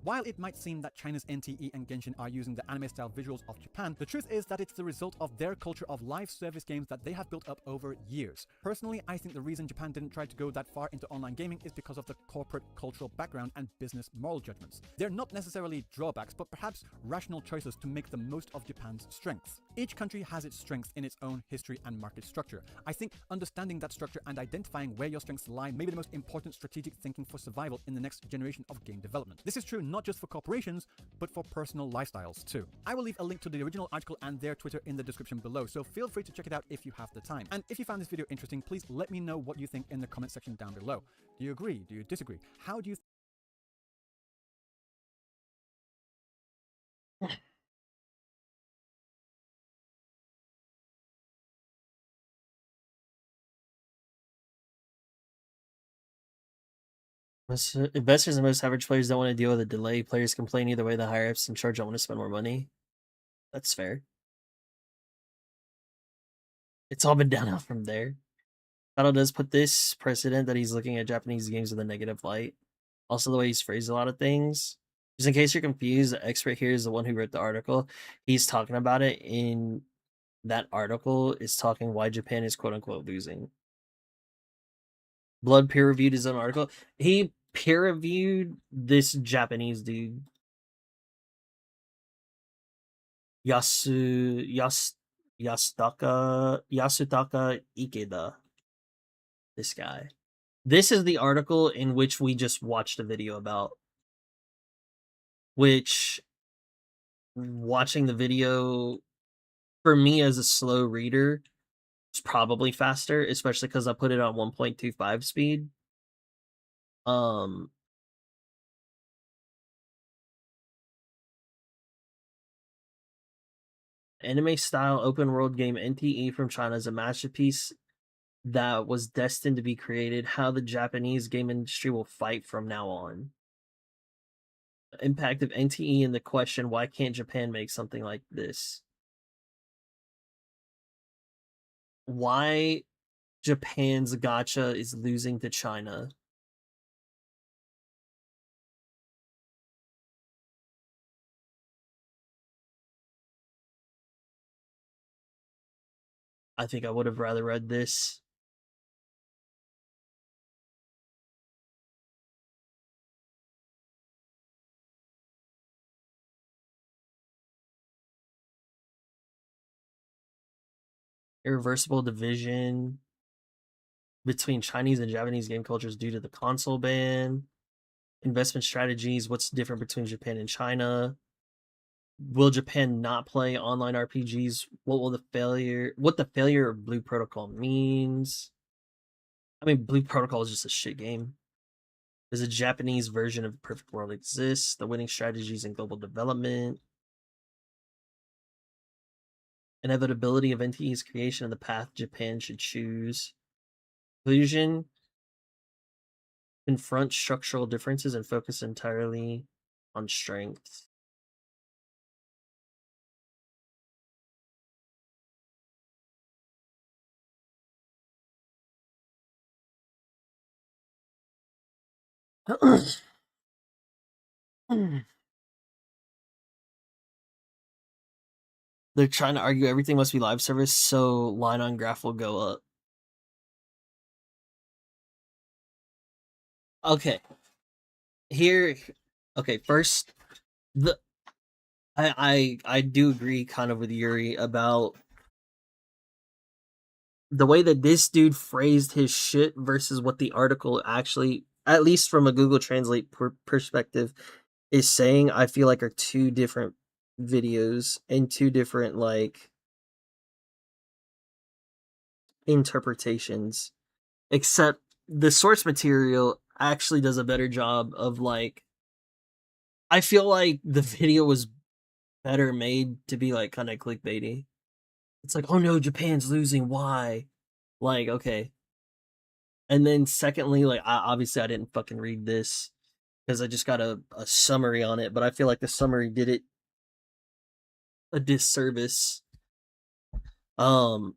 While it might seem that China's NTE and Genshin are using the anime-style visuals of Japan, the truth is that it's the result of their culture of live service games that they have built up over years. Personally, I think the reason Japan didn't try to go that far into online gaming is because of the corporate cultural background and business moral judgments. They're not necessarily drawbacks, but perhaps rational choices to make the most of Japan's strengths. Each country has its strengths in its own history and market structure. I think understanding that structure and identifying where your strengths lie may be the most important strategic thinking for survival in the next generation of game development. This is true not just for corporations, but for personal lifestyles too. I will leave a link to the original article and their Twitter in the description below, so feel free to check it out if you have the time. And if you found this video interesting, please let me know what you think in the comment section down below. Do you agree? Do you disagree? How do you Investors and most average players don't want to deal with a delay. Players complain either way. The higher ups in charge don't want to spend more money. That's fair. It's all been downhill from there. Shadow does put this precedent that he's looking at Japanese games with a negative light. Also, the way he's phrased a lot of things. Just in case you're confused, the expert here is the one who wrote the article. He's talking about it in that article, is talking why Japan is quote unquote losing. Blood peer reviewed his own article. He peer reviewed this Japanese dude. Yasu Yas Yasutaka Ikeda. This guy. This is the article in which we just watched a video about. Which watching the video for me as a slow reader is probably faster, especially because I put it on 1.25 speed. Um Anime style open world game NTE from China is a masterpiece that was destined to be created. How the Japanese game industry will fight from now on. Impact of NTE and the question, why can't Japan make something like this? Why Japan's gacha is losing to China. I think I would have rather read this. Irreversible division between Chinese and Japanese game cultures due to the console ban. Investment strategies, what's different between Japan and China? Will Japan not play online RPGs? What the failure of Blue Protocol means? I mean, Blue Protocol is just a shit game. Does a Japanese version of Perfect World exist? The winning strategies in global development. Inevitability of NTE's creation and the path Japan should choose. Conclusion. Confront structural differences and focus entirely on strengths. They're trying to argue everything must be live service, so line on graph will go up. Okay. Here okay, first the I do agree kind of with Yuri about the way that this dude phrased his shit versus what the article actually, at least from a Google Translate perspective, is saying. I feel like are two different videos and two different like interpretations. Except the source material actually does a better job of like. I feel like the video was better made to be like kind of clickbaity. It's like, oh no, Japan's losing. Why? Like, okay. And then secondly, like, obviously I didn't fucking read this because I just got a summary on it, but I feel like the summary did it a disservice. Um,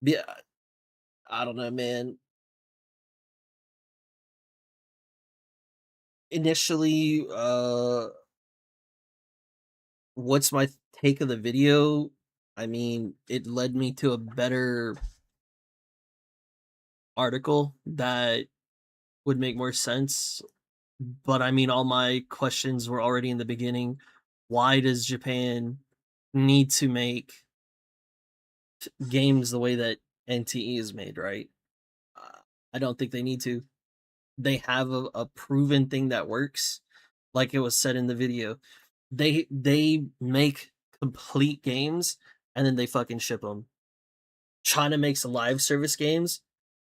yeah, I don't know, man. Initially, what's my take of the video? I mean, it led me to a better article that would make more sense. But I mean, all my questions were already in the beginning. Why does Japan need to make games the way that NTE is made, right? I don't think they need to. They have a proven thing that works, like it was said in the video. They make complete games and then they fucking ship them. China makes live service games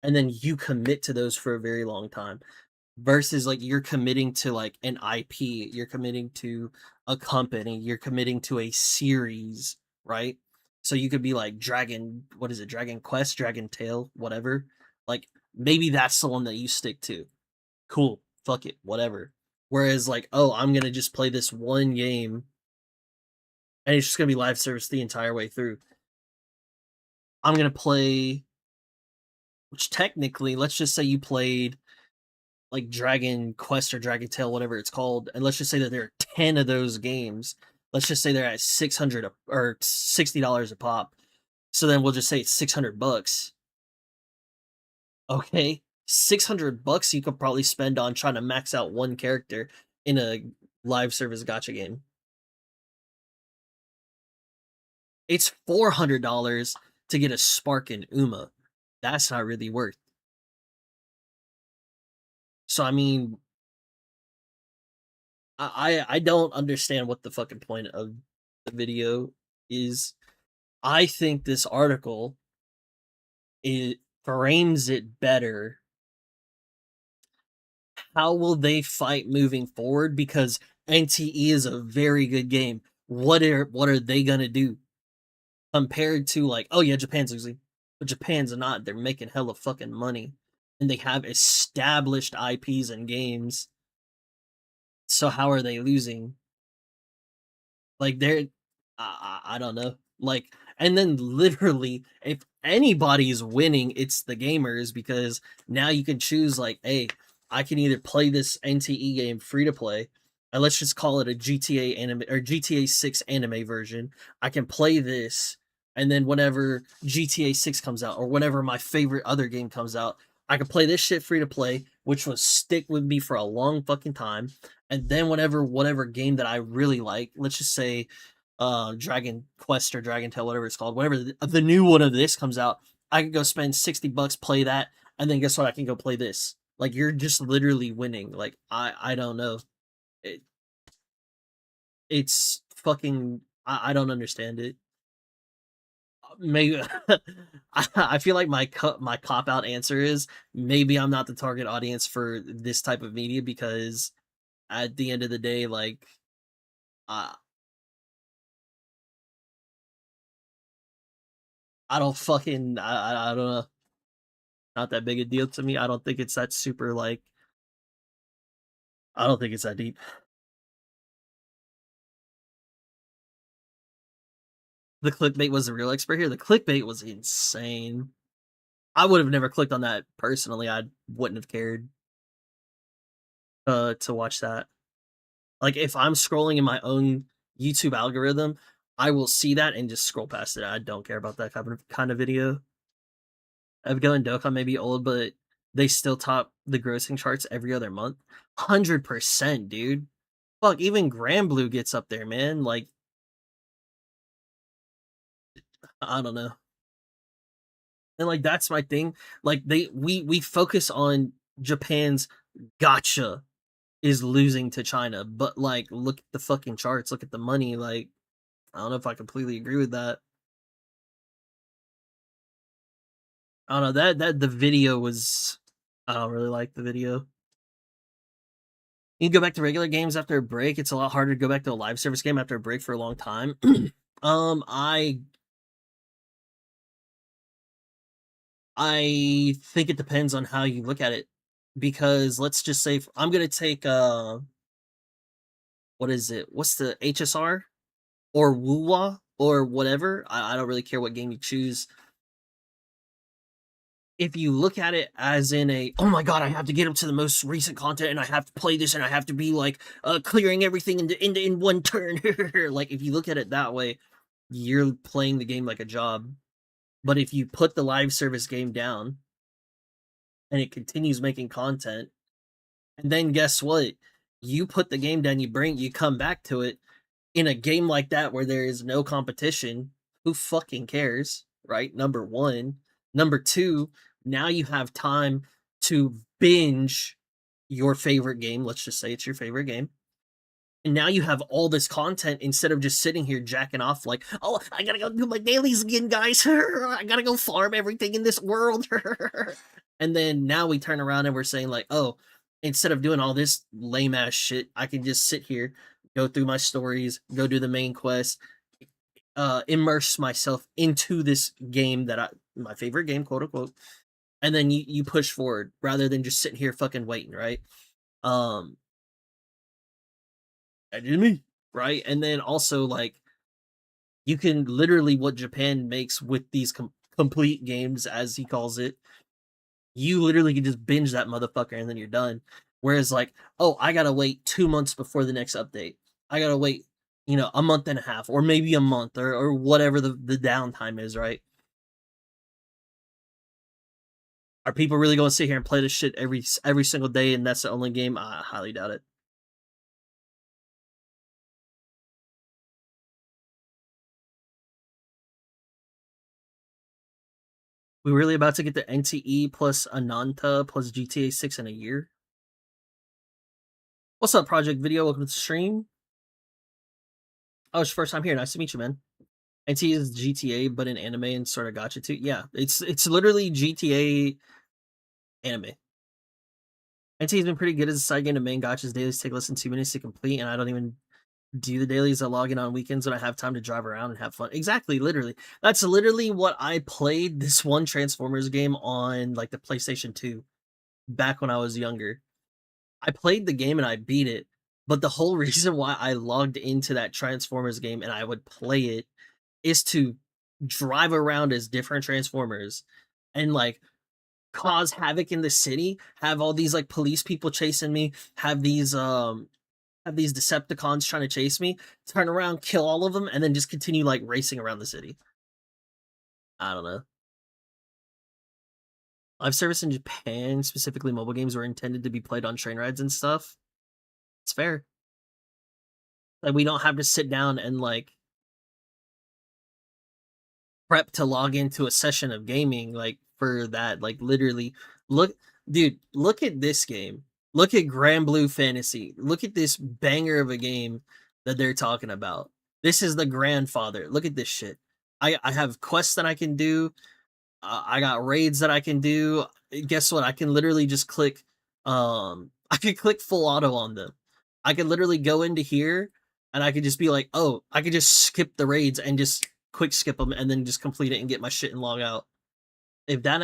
and then you commit to those for a very long time. Versus like you're committing to like an IP, you're committing to a company, you're committing to a series, right? So you could be like what is it, Dragon Quest, Dragon Tail, whatever. Like maybe that's the one that you stick to. Cool, fuck it, whatever. Whereas like, oh, I'm gonna just play this one game and it's just gonna be live service the entire way through. I'm gonna play, which technically, let's just say you played like Dragon Quest or Dragon Tail, whatever it's called, and let's just say that there are 10 of those games. Let's just say they're at 600 or $60 a pop. So then we'll just say it's $600. Okay, $600 you could probably spend on trying to max out one character in a live service gacha game. It's $400 to get a Spark and Uma. That's not really worth. So I mean, I don't understand what the fucking point of the video is. I think this article it frames it better. How will they fight moving forward? Because NTE is a very good game. What are they gonna do compared to like, oh yeah, Japan's losing, but Japan's not. They're making hella fucking money, and they have established IPs and games. So how are they losing? Like they're, I don't know. Like, and then literally, if anybody's winning, it's the gamers because now you can choose like, hey, I can either play this NTE game free to play, and let's just call it a GTA anime or GTA 6 anime version. I can play this, and then whenever GTA 6 comes out, or whenever my favorite other game comes out, I can play this shit free to play, which will stick with me for a long fucking time. And then whatever game that I really like, let's just say Dragon Quest or Dragon Tail, whatever it's called, whatever the new one of this comes out, I can go spend $60, play that, and then guess what? I can go play this. Like you're just literally winning. Like I don't know. It, it's fucking I don't understand it. Maybe I feel like my cop out answer is maybe I'm not the target audience for this type of media because at the end of the day, like uh, I don't fucking I don't know. Not that big a deal to me. I don't think it's that super like I don't think it's that deep. The clickbait was the real expert here. The clickbait was insane. I would have never clicked on that personally. I wouldn't have cared to watch that. Like if I'm scrolling in my own YouTube algorithm, I will see that and just scroll past it. I don't care about that kind of video. Evgo and Dokkan may be old, but they still top the grossing charts every other month. 100%, dude. Fuck, even Grand Blue gets up there, man. Like, I don't know. And like that's my thing. Like we focus on Japan's gotcha is losing to China, but like look at the fucking charts, look at the money. Like, I don't know if I completely agree with that. I don't know that the video was. I don't really like the video. You can go back to regular games after a break. It's a lot harder to go back to a live service game after a break for a long time. I think it depends on how you look at it. Because let's just say I'm gonna take what is it? What's the HSR or Wuwa or whatever? I don't really care what game you choose. If you look at it as in a oh my god, I have to get up to the most recent content and I have to play this and I have to be like clearing everything in one turn. Like if you look at it that way, you're playing the game like a job. But if you put the live service game down and it continues making content, and then guess what? You put the game down, you come back to it in a game like that where there is no competition, who fucking cares, right? Number one. Number two, now you have time to binge your favorite game. Let's just say it's your favorite game. And now you have all this content instead of just sitting here jacking off like, oh, I gotta go do my dailies again, guys. I gotta go farm everything in this world. And then now we turn around and we're saying like, oh, instead of doing all this lame ass shit, I can just sit here, go through my stories, go do the main quest, immerse myself into this game that my favorite game, quote unquote, and then you push forward rather than just sitting here fucking waiting, right? Um, that is me, right? And then also like you can literally what Japan makes with these complete games, as he calls it. You literally can just binge that motherfucker and then you're done. Whereas like, oh, I gotta wait 2 months before the next update. I gotta wait, a month and a half, or maybe a month, or whatever the downtime is, right? Are people really going to sit here and play this shit every single day, and that's the only game? I highly doubt it. We really about to get the NTE plus Ananta plus GTA 6 in a year? What's up, Project Video? Welcome to the stream. Oh, it's your first time here. Nice to meet you, man. NTE is GTA, but in anime and sort of gotcha too. Yeah, it's literally GTA anime. NTE's been pretty good as a side game to main gotchas. Dailies take less than 2 minutes to complete, and I don't even do the dailies. I log in on weekends when I have time to drive around and have fun. Exactly, literally. That's literally what I played this one Transformers game on like the PlayStation 2 back when I was younger. I played the game and I beat it, but the whole reason why I logged into that Transformers game and I would play it is to drive around as different Transformers and like cause havoc in the city, have all these like police people chasing me, have these Decepticons trying to chase me, turn around, kill all of them, and then just continue like racing around the city. I don't know. Live service in Japan, specifically mobile games, were intended to be played on train rides and stuff. It's fair. Like we don't have to sit down and like prep to log into a session of gaming like for that. Like literally, look, dude, look at this game. Look at Grand Blue Fantasy. Look at this banger of a game that they're talking about. This is the grandfather. Look at this shit. I have quests that I can do. I got raids that I can do. Guess what? I can literally just click. I can click full auto on them. I could literally go into here, and I could just be like, oh, I could just skip the raids and just quick skip them, and then just complete it and get my shit and log out. If that,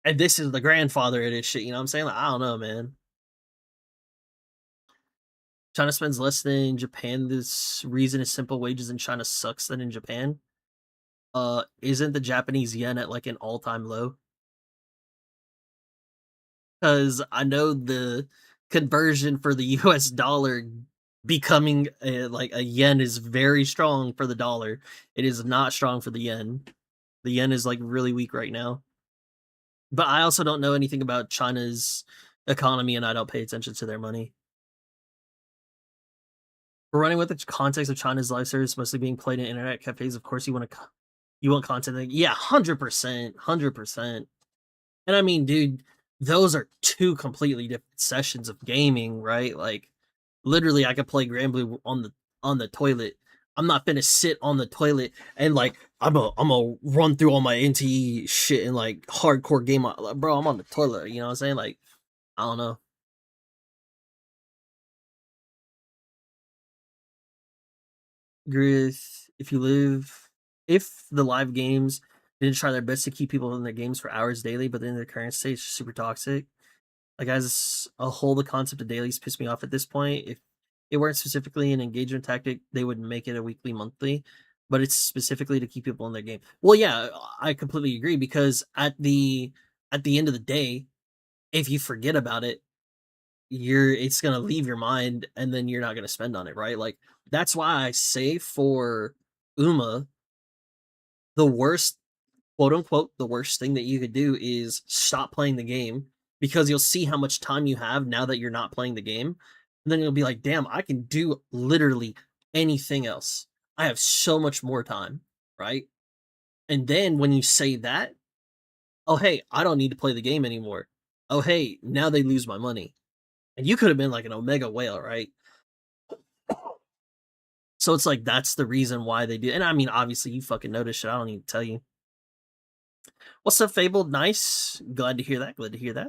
and this is the grandfather of this shit, you know what I'm saying? Like, I don't know, man. China spends less than in Japan. This reason is simple: wages in China sucks than in Japan. Isn't the Japanese yen at like an all-time low? Because I know the conversion for the US dollar becoming like a yen is very strong for the dollar. It is not strong for the yen. The yen is like really weak right now. But I also don't know anything about China's economy and I don't pay attention to their money. We're running with the context of China's live service mostly being played in internet cafes. Of course, you want content. Like, yeah, 100%, 100%. And I mean, dude, those are two completely different sessions of gaming, right? Like, literally, I could play Grand Blue on the toilet. I'm not gonna sit on the toilet and like I'm a run through all my NTE shit and like hardcore game. Like, bro, I'm on the toilet. You know what I'm saying? Like, I don't know. Griff, if the live games didn't try their best to keep people in their games for hours daily, but in their current state, it's super toxic. Like as a whole, the concept of dailies piss me off at this point. If it weren't specifically an engagement tactic, they would make it a weekly, monthly. But it's specifically to keep people in their game. Well, yeah, I completely agree because at the end of the day, if you forget about it, it's gonna leave your mind, and then you're not gonna spend on it, right? Like that's why I say for Uma, the worst quote unquote the worst thing that you could do is stop playing the game because you'll see how much time you have now that you're not playing the game. And then you'll be like, damn, I can do literally anything else. I have so much more time, right? And then when you say that, oh hey, I don't need to play the game anymore. Oh hey, now they lose my money. And you could have been like an Omega whale, right? So it's like that's the reason why they do. And I mean, obviously you fucking notice shit. I don't need to tell you. What's up, Fabled? Nice. Glad to hear that. Glad to hear that.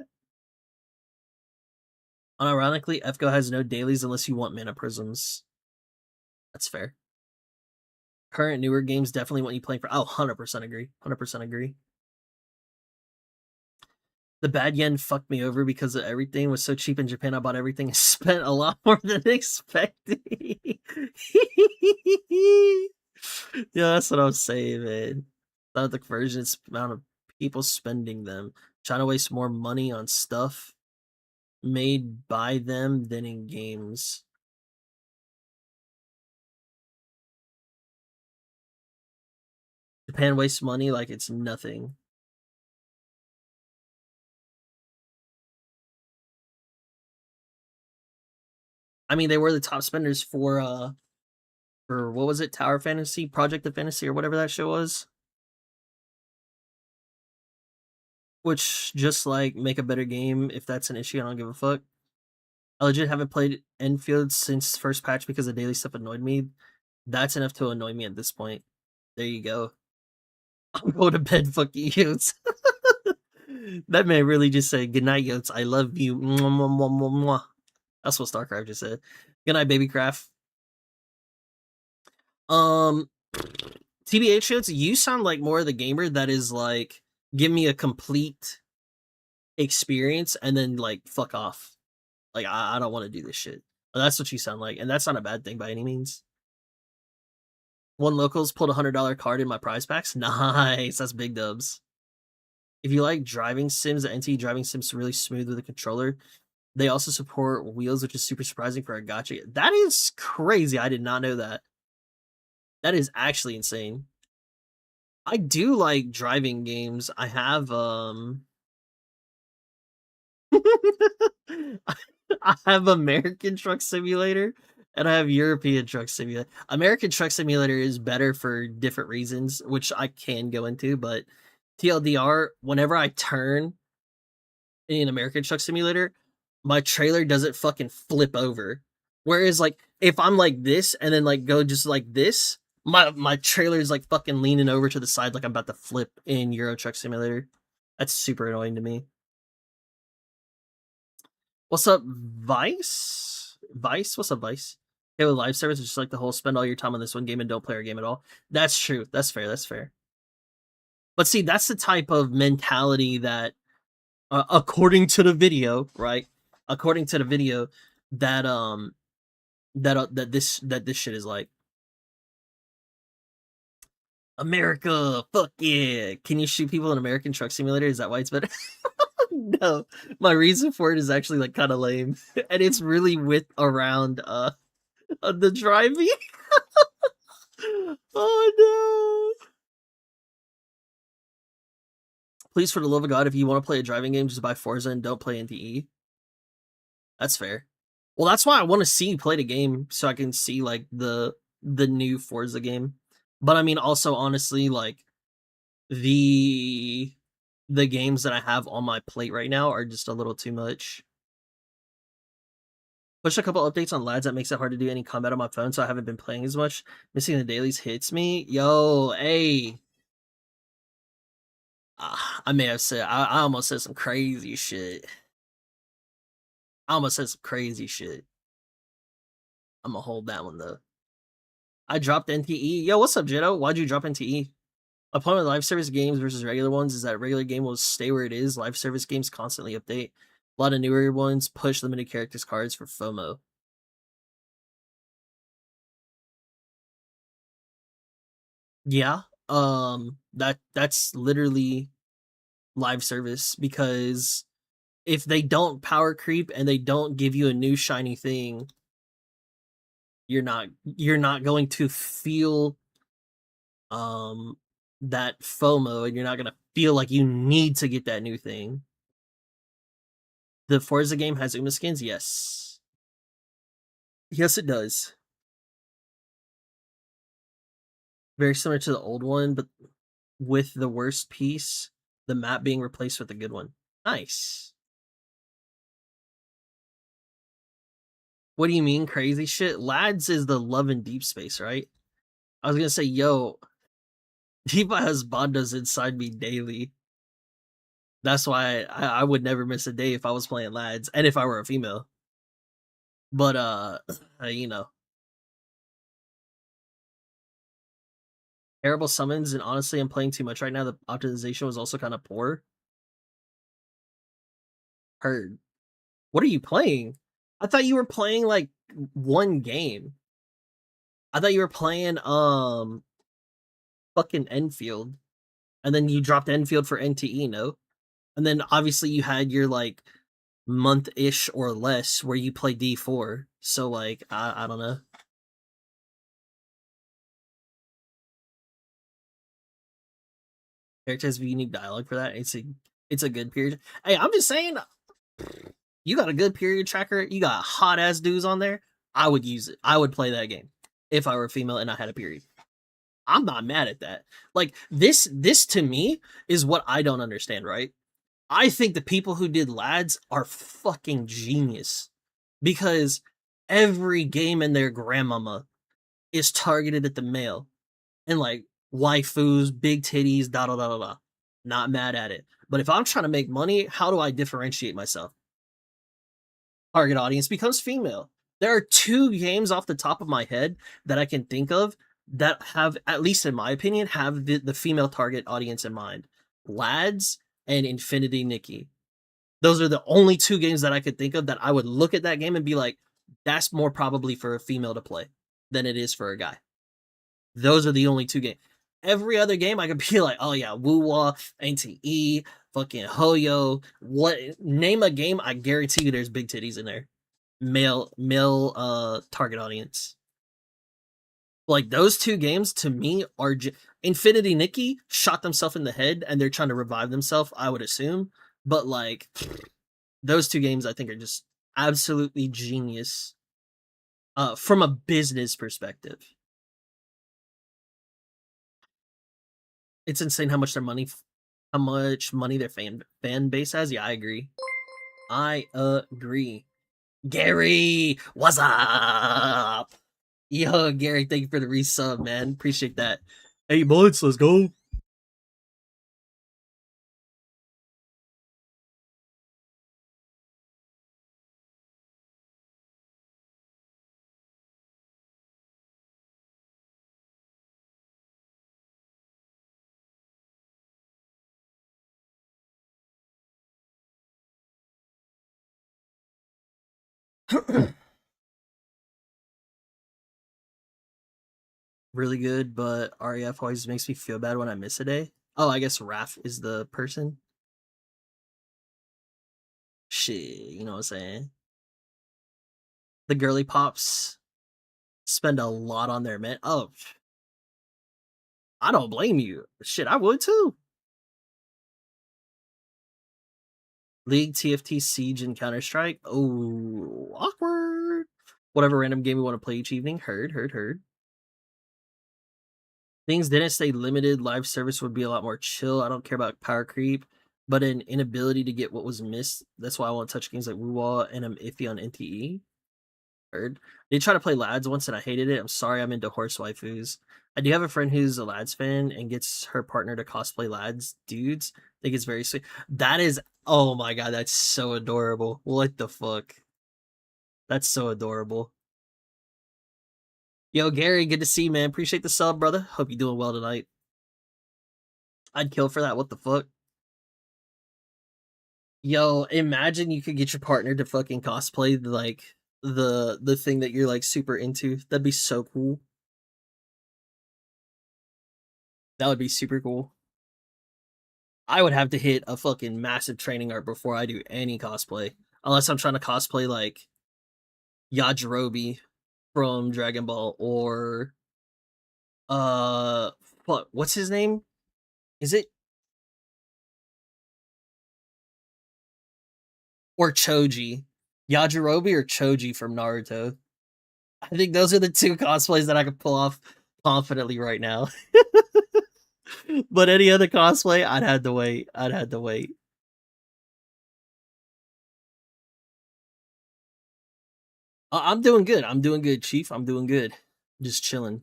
Unironically, FGO has no dailies unless you want mana prisms. That's fair. Current newer games definitely want you playing for. Oh, 100% agree. 100% agree. The bad yen fucked me over because everything was so cheap in Japan. I bought everything and spent a lot more than expected. Yeah, that's what I was saying, man. Not the conversion, it's the amount of people spending them. Trying to waste more money on stuff made by them than in games. Japan wastes money like it's nothing. I mean, they were the top spenders for what was it, Tower Fantasy, Project of Fantasy, or whatever that show was. Which just like make a better game if that's an issue. I don't give a fuck. I legit haven't played Enfield since first patch because the daily stuff annoyed me. That's enough to annoy me at this point. There you go. I'm going to bed, fuck you, Yotes. That man really just said, good night, Yotes. I love you. Mwah, mwah, mwah, mwah, mwah. That's what StarCraft just said. Good night, babycraft. TBH Yotes, you sound like more of the gamer that is like, give me a complete experience and then like fuck off. Like I don't want to do this shit. But that's what you sound like, and that's not a bad thing by any means. One locals pulled $100 card in my prize packs. Nice, that's big dubs. If you like driving sims, the NT driving sims really smooth with a controller. They also support wheels, which is super surprising for a gacha. That is crazy. I did not know that. That is actually insane. I do like driving games. I have I have American Truck Simulator and I have European Truck Simulator. American Truck Simulator is better for different reasons, which I can go into, but TLDR, whenever I turn in American Truck Simulator, my trailer doesn't fucking flip over. Whereas like if I'm like this and then like go just like this, my trailer is like fucking leaning over to the side like I'm about to flip in Euro Truck Simulator. That's super annoying to me. What's up, Vice? Vice? What's up, Vice? Okay, with live service, it's just like the whole spend all your time on this one game and don't play our game at all. That's true. That's fair. That's fair. But see, that's the type of mentality that, according to the video, right? According to the video, that that this shit is like. America, fuck yeah! Can you shoot people in American Truck Simulator? Is that why it's better? No, my reason for it is actually like kind of lame, and it's really with around the driving. Oh no! Please, for the love of God, if you want to play a driving game, just buy Forza and don't play NTE. That's fair. Well, that's why I want to see you play the game so I can see like the new Forza game. But I mean, also honestly, like the games that I have on my plate right now are just a little too much. Push a couple updates on lads that makes it hard to do any combat on my phone, so I haven't been playing as much. Missing the dailies hits me. Yo, hey. I may have said, I almost said some crazy shit. I almost said some crazy shit. I'm gonna hold that one though. I dropped NTE. Yo, what's up, Jitto? Why'd you drop NTE? My point with live service games versus regular ones is that regular game will stay where it is. Live service games constantly update. A lot of newer ones push limited characters cards for FOMO. Yeah, that's literally live service because if they don't power creep and they don't give you a new shiny thing, you're not going to feel that FOMO, and you're not gonna feel like you need to get that new thing. The Forza game has Uma skins, yes. Yes, it does. Very similar to the old one, but with the worst piece, the map being replaced with a good one. Nice. What do you mean crazy shit? Lads is the love in deep space, right? I was gonna say, yo, Diva has bandas inside me daily. That's why I would never miss a day if I was playing lads, and if I were a female. But you know, terrible summons, and honestly, I'm playing too much right now. The optimization was also kind of poor. Heard. What are you playing? I thought you were playing like one game. I thought you were playing fucking Enfield, and then you dropped Enfield for NTE, no? And then obviously you had your like month-ish or less where you play D4. So like I don't know. Characters have unique dialogue for that. It's a good period. Hey, I'm just saying, you got a good period tracker. You got hot ass dudes on there. I would use it. I would play that game if I were female and I had a period. I'm not mad at that. Like this to me is what I don't understand, right? I think the people who did lads are fucking genius because every game in their grandmama is targeted at the male and like waifus, big titties, da da da da da. Not mad at it. But if I'm trying to make money, how do I differentiate myself? Target audience becomes female. There are two games off the top of my head that I can think of that have, at least in my opinion, have the female target audience in mind. Lads and Infinity Nikki. Those are the only two games that I could think of that I would look at that game and be like, that's more probably for a female to play than it is for a guy. Those are the only two games. Every other game I could be like, oh yeah, Woo-Wah, NTE, fucking Hoyo. What name a game, I guarantee you there's big titties in there. Male target audience. Like those two games to me are Infinity Nikki shot themselves in the head and they're trying to revive themselves, I would assume. But like those two games I think are just absolutely genius from a business perspective. It's insane how much money their fan base has. Yeah, I agree. I agree. Gary, what's up? Yo, Gary, thank you for the resub, man. Appreciate that. Hey, bullets, let's go. Really good, but REF always makes me feel bad when I miss a day. Oh, I guess Raf is the person. Shit, you know what I'm saying? The girly pops spend a lot on their men. Oh, I don't blame you. Shit, I would too. League, TFT, Siege, and Counter Strike. Oh, awkward. Whatever random game we want to play each evening. Heard. Things didn't stay limited. Live service would be a lot more chill. I don't care about power creep, but an inability to get what was missed. That's why I want to touch games like Woo-Wah and I'm iffy on NTE. Heard. They tried to play lads once and I hated it. I'm sorry, I'm into horse waifus. I do have a friend who's a lads fan and gets her partner to cosplay lads dudes. I think it's very sweet. That is, oh my god, that's so adorable. What the fuck? That's so adorable. Yo, Gary, good to see you, man. Appreciate the sub, brother. Hope you're doing well tonight. I'd kill for that. What the fuck? Yo, imagine you could get your partner to fucking cosplay like the thing that you're like super into. That'd be so cool. That would be super cool. I would have to hit a fucking massive training art before I do any cosplay. Unless I'm trying to cosplay like Yajirobe from Dragon Ball or uh what's his name? Is it or Choji? Yajirobe or Choji from Naruto? I think those are the two cosplays that I could pull off confidently right now. But any other cosplay, I'd had to wait. I'd had to wait. I'm doing good. I'm doing good, Chief. I'm doing good. Just chilling.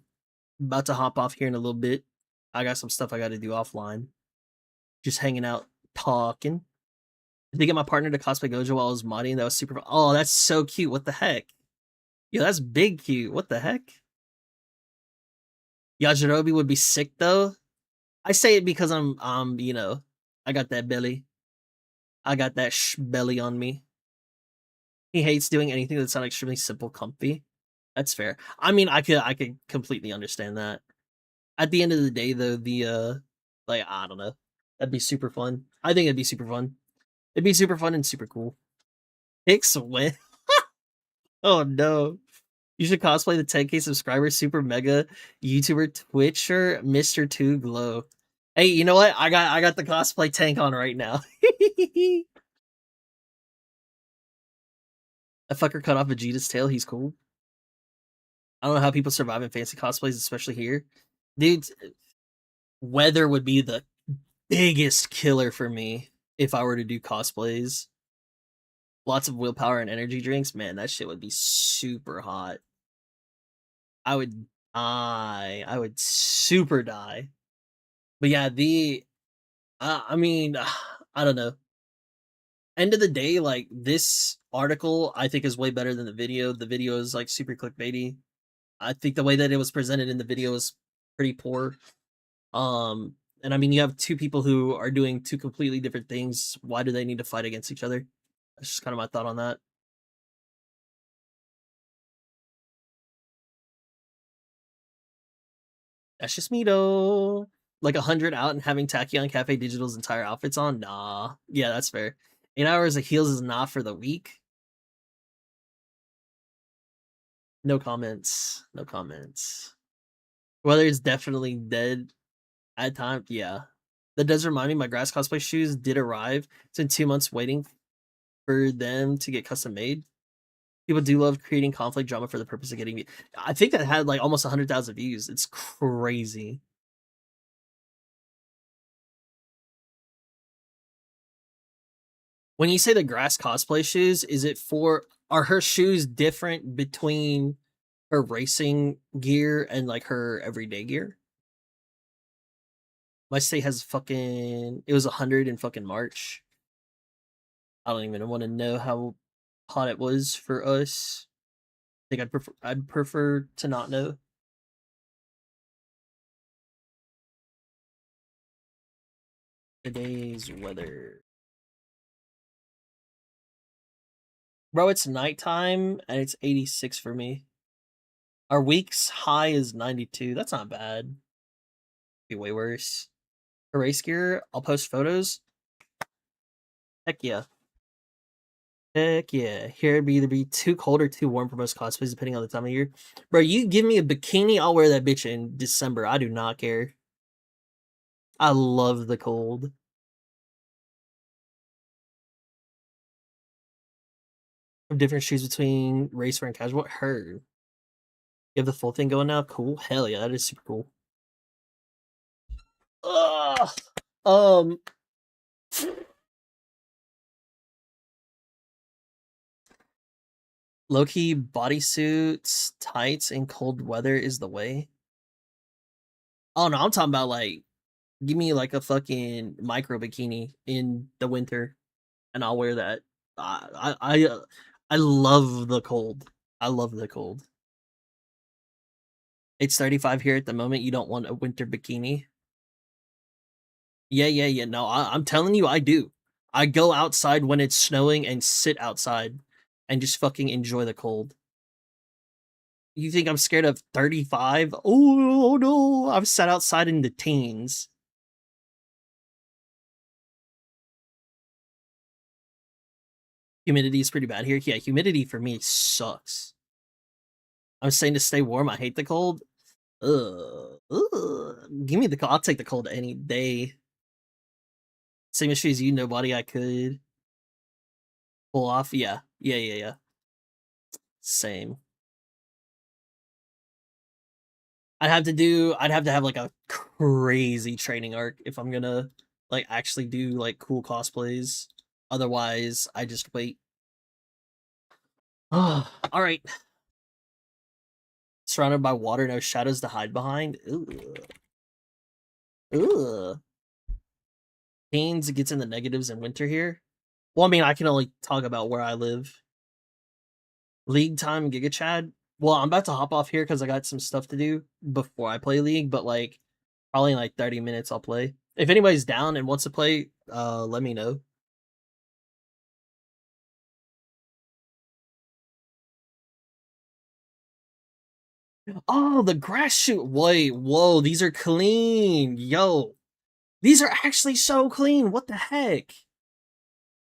About to hop off here in a little bit. I got some stuff I got to do offline. Just hanging out, talking. Did they get my partner to cosplay Gojo while I was modding? That was super fun. Oh, that's so cute. What the heck? Yo, that's big cute. What the heck? Yajirobe would be sick though. I say it because you know, I got that belly. I got that belly on me. He hates doing anything that's not extremely simple, comfy. That's fair. I mean, I could completely understand that. At the end of the day, though, the like I don't know, that'd be super fun. I think it'd be super fun. It'd be super fun and super cool. Hicks win. Oh no. You should cosplay the 10K subscriber super mega YouTuber Twitcher Mr. Tuglow. Hey, you know what? I got the cosplay tank on right now. That fucker cut off Vegeta's tail. He's cool. I don't know how people survive in fancy cosplays, especially here. Dude, weather would be the biggest killer for me if I were to do cosplays. Lots of willpower and energy drinks, man, that shit would be super hot. I would die. I would super die. But yeah, I mean, I don't know. End of the day, like this article, I think is way better than the video. The video is like super clickbaity. I think the way that it was presented in the video is pretty poor. And I mean, you have two people who are doing two completely different things. Why do they need to fight against each other? That's just kind of my thought on that. That's just me though. Like 100 out and having Tachyon Cafe Digital's entire outfits on? Nah. Yeah, that's fair. 8 hours of heals is not for the weak. No comments. No comments. Weather is definitely dead at times. Yeah. That does remind me, my grass cosplay shoes did arrive. It's been 2 months waiting for them to get custom made. People do love creating conflict drama for the purpose of getting me. I think that had like almost 100,000 views. It's crazy. When you say the grass cosplay shoes, is it for, are her shoes different between her racing gear and like her everyday gear? My state has fucking, it was 100 in fucking March. I don't even want to know how hot it was for us. I think I'd prefer to not know. Today's weather. Bro, it's nighttime and it's 86 for me. Our week's high is 92. That's not bad. Be way worse. For race gear, I'll post photos. Heck yeah. Heck yeah. Here it'd either be too cold or too warm for most cosplays, depending on the time of year. Bro, you give me a bikini, I'll wear that bitch in December. I do not care. I love the cold. Different shoes between racewear and casual. Heard. You have the full thing going now? Cool. Hell yeah, that is super cool. Ugh. Um Low-key bodysuits, tights, in cold weather is the way. Oh no, I'm talking about like, give me like a fucking micro bikini in the winter, and I'll wear that. I love the cold. I love the cold. It's 35 here at the moment. You don't want a winter bikini? Yeah. No, I'm telling you, I do. I go outside when it's snowing and sit outside and just fucking enjoy the cold. You think I'm scared of 35? Oh no, I've sat outside in the teens. Humidity is pretty bad here. Yeah, humidity for me sucks. I'm saying to stay warm. I hate the cold. Give me the cold. I'll take the cold any day. Same issue as you. Nobody I could pull off. Yeah. Same. I'd have to have like a crazy training arc if I'm gonna like actually do like cool cosplays. Otherwise, I just wait. All right. Surrounded by water, no shadows to hide behind. Ugh. Pains gets in the negatives in winter here. Well, I mean, I can only talk about where I live. League time, Giga Chad. Well, I'm about to hop off here because I got some stuff to do before I play League, but like probably in like 30 minutes I'll play. If anybody's down and wants to play, let me know. Oh, the grass shoot. Wait, whoa, these are clean. Yo, these are actually so clean. What the heck?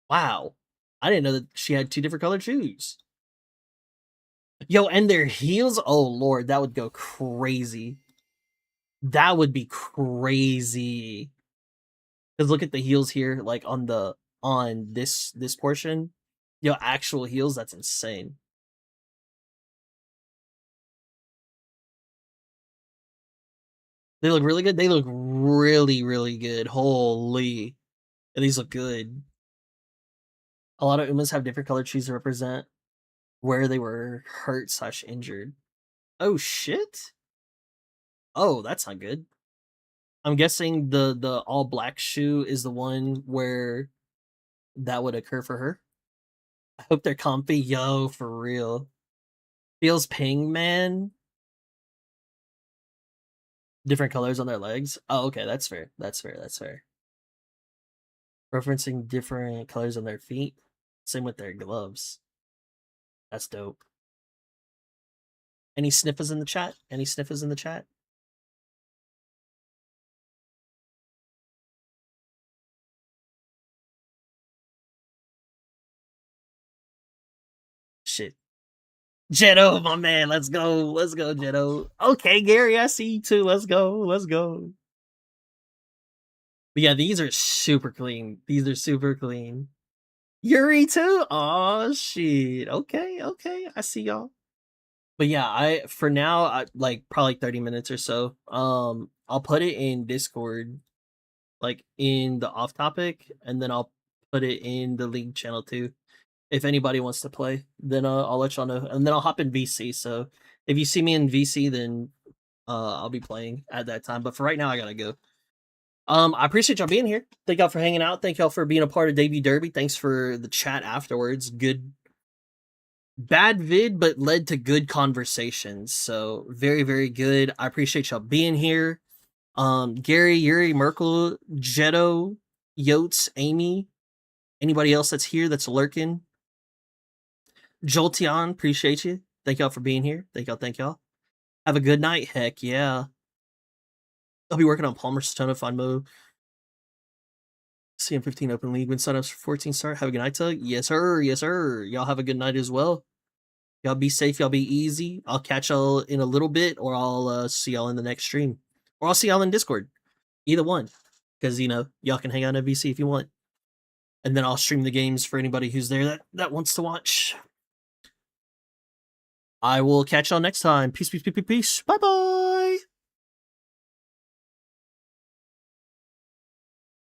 Wow. I didn't know that she had two different colored shoes. Yo, and their heels. Oh, Lord, that would go crazy. That would be crazy. Because look at the heels here, like on this portion. Yo, actual heels, that's insane. They look really good. They look really, really good. Holy. These look good. A lot of Umas have different colored trees to represent where they were hurt/injured. Oh shit! Oh, that's not good. I'm guessing the all black shoe is the one where that would occur for her. I hope they're comfy. Yo, for real. Feels ping, man. Different colors on their legs. Oh, okay, that's fair. That's fair. That's fair. Referencing different colors on their feet. Same with their gloves. That's dope. Any sniffers in the chat? Any sniffers in the chat? Shit. Jetto, my man. Let's go. Let's go, Jetto. Okay, Gary, I see you too. Let's go. Let's go. But yeah, these are super clean. These are super clean. Yuri too? Oh shit. Okay, okay. I see y'all. But yeah, I for now I like probably 30 minutes or so. I'll put it in Discord, like in the off topic, and then I'll put it in the league channel too. If anybody wants to play, then I'll let y'all know. And then I'll hop in VC. So if you see me in VC, then I'll be playing at that time. But for right now I gotta go. I appreciate y'all being here. Thank y'all for hanging out. Thank y'all for being a part of Debut Derby. Thanks for the chat afterwards. Good, bad vid, but led to good conversations. So very, very good. I appreciate y'all being here. Gary, Yuri, Merkel, Jetto, Yotes, Amy, anybody else that's here that's lurking. Jolteon, appreciate you. Thank y'all for being here. Thank y'all. Thank y'all. Have a good night. Heck yeah. I'll be working on Palmer's Tonify mode. CM15 Open League when signups for 14 start. Have a good night, Tug. Yes, sir. Yes, sir. Y'all have a good night as well. Y'all be safe. Y'all be easy. I'll catch y'all in a little bit, or I'll see y'all in the next stream. Or I'll see y'all in Discord. Either one. Because, you know, y'all can hang out in VC if you want. And then I'll stream the games for anybody who's there that wants to watch. I will catch y'all next time. Peace, peace, peace, peace, peace. Bye-bye.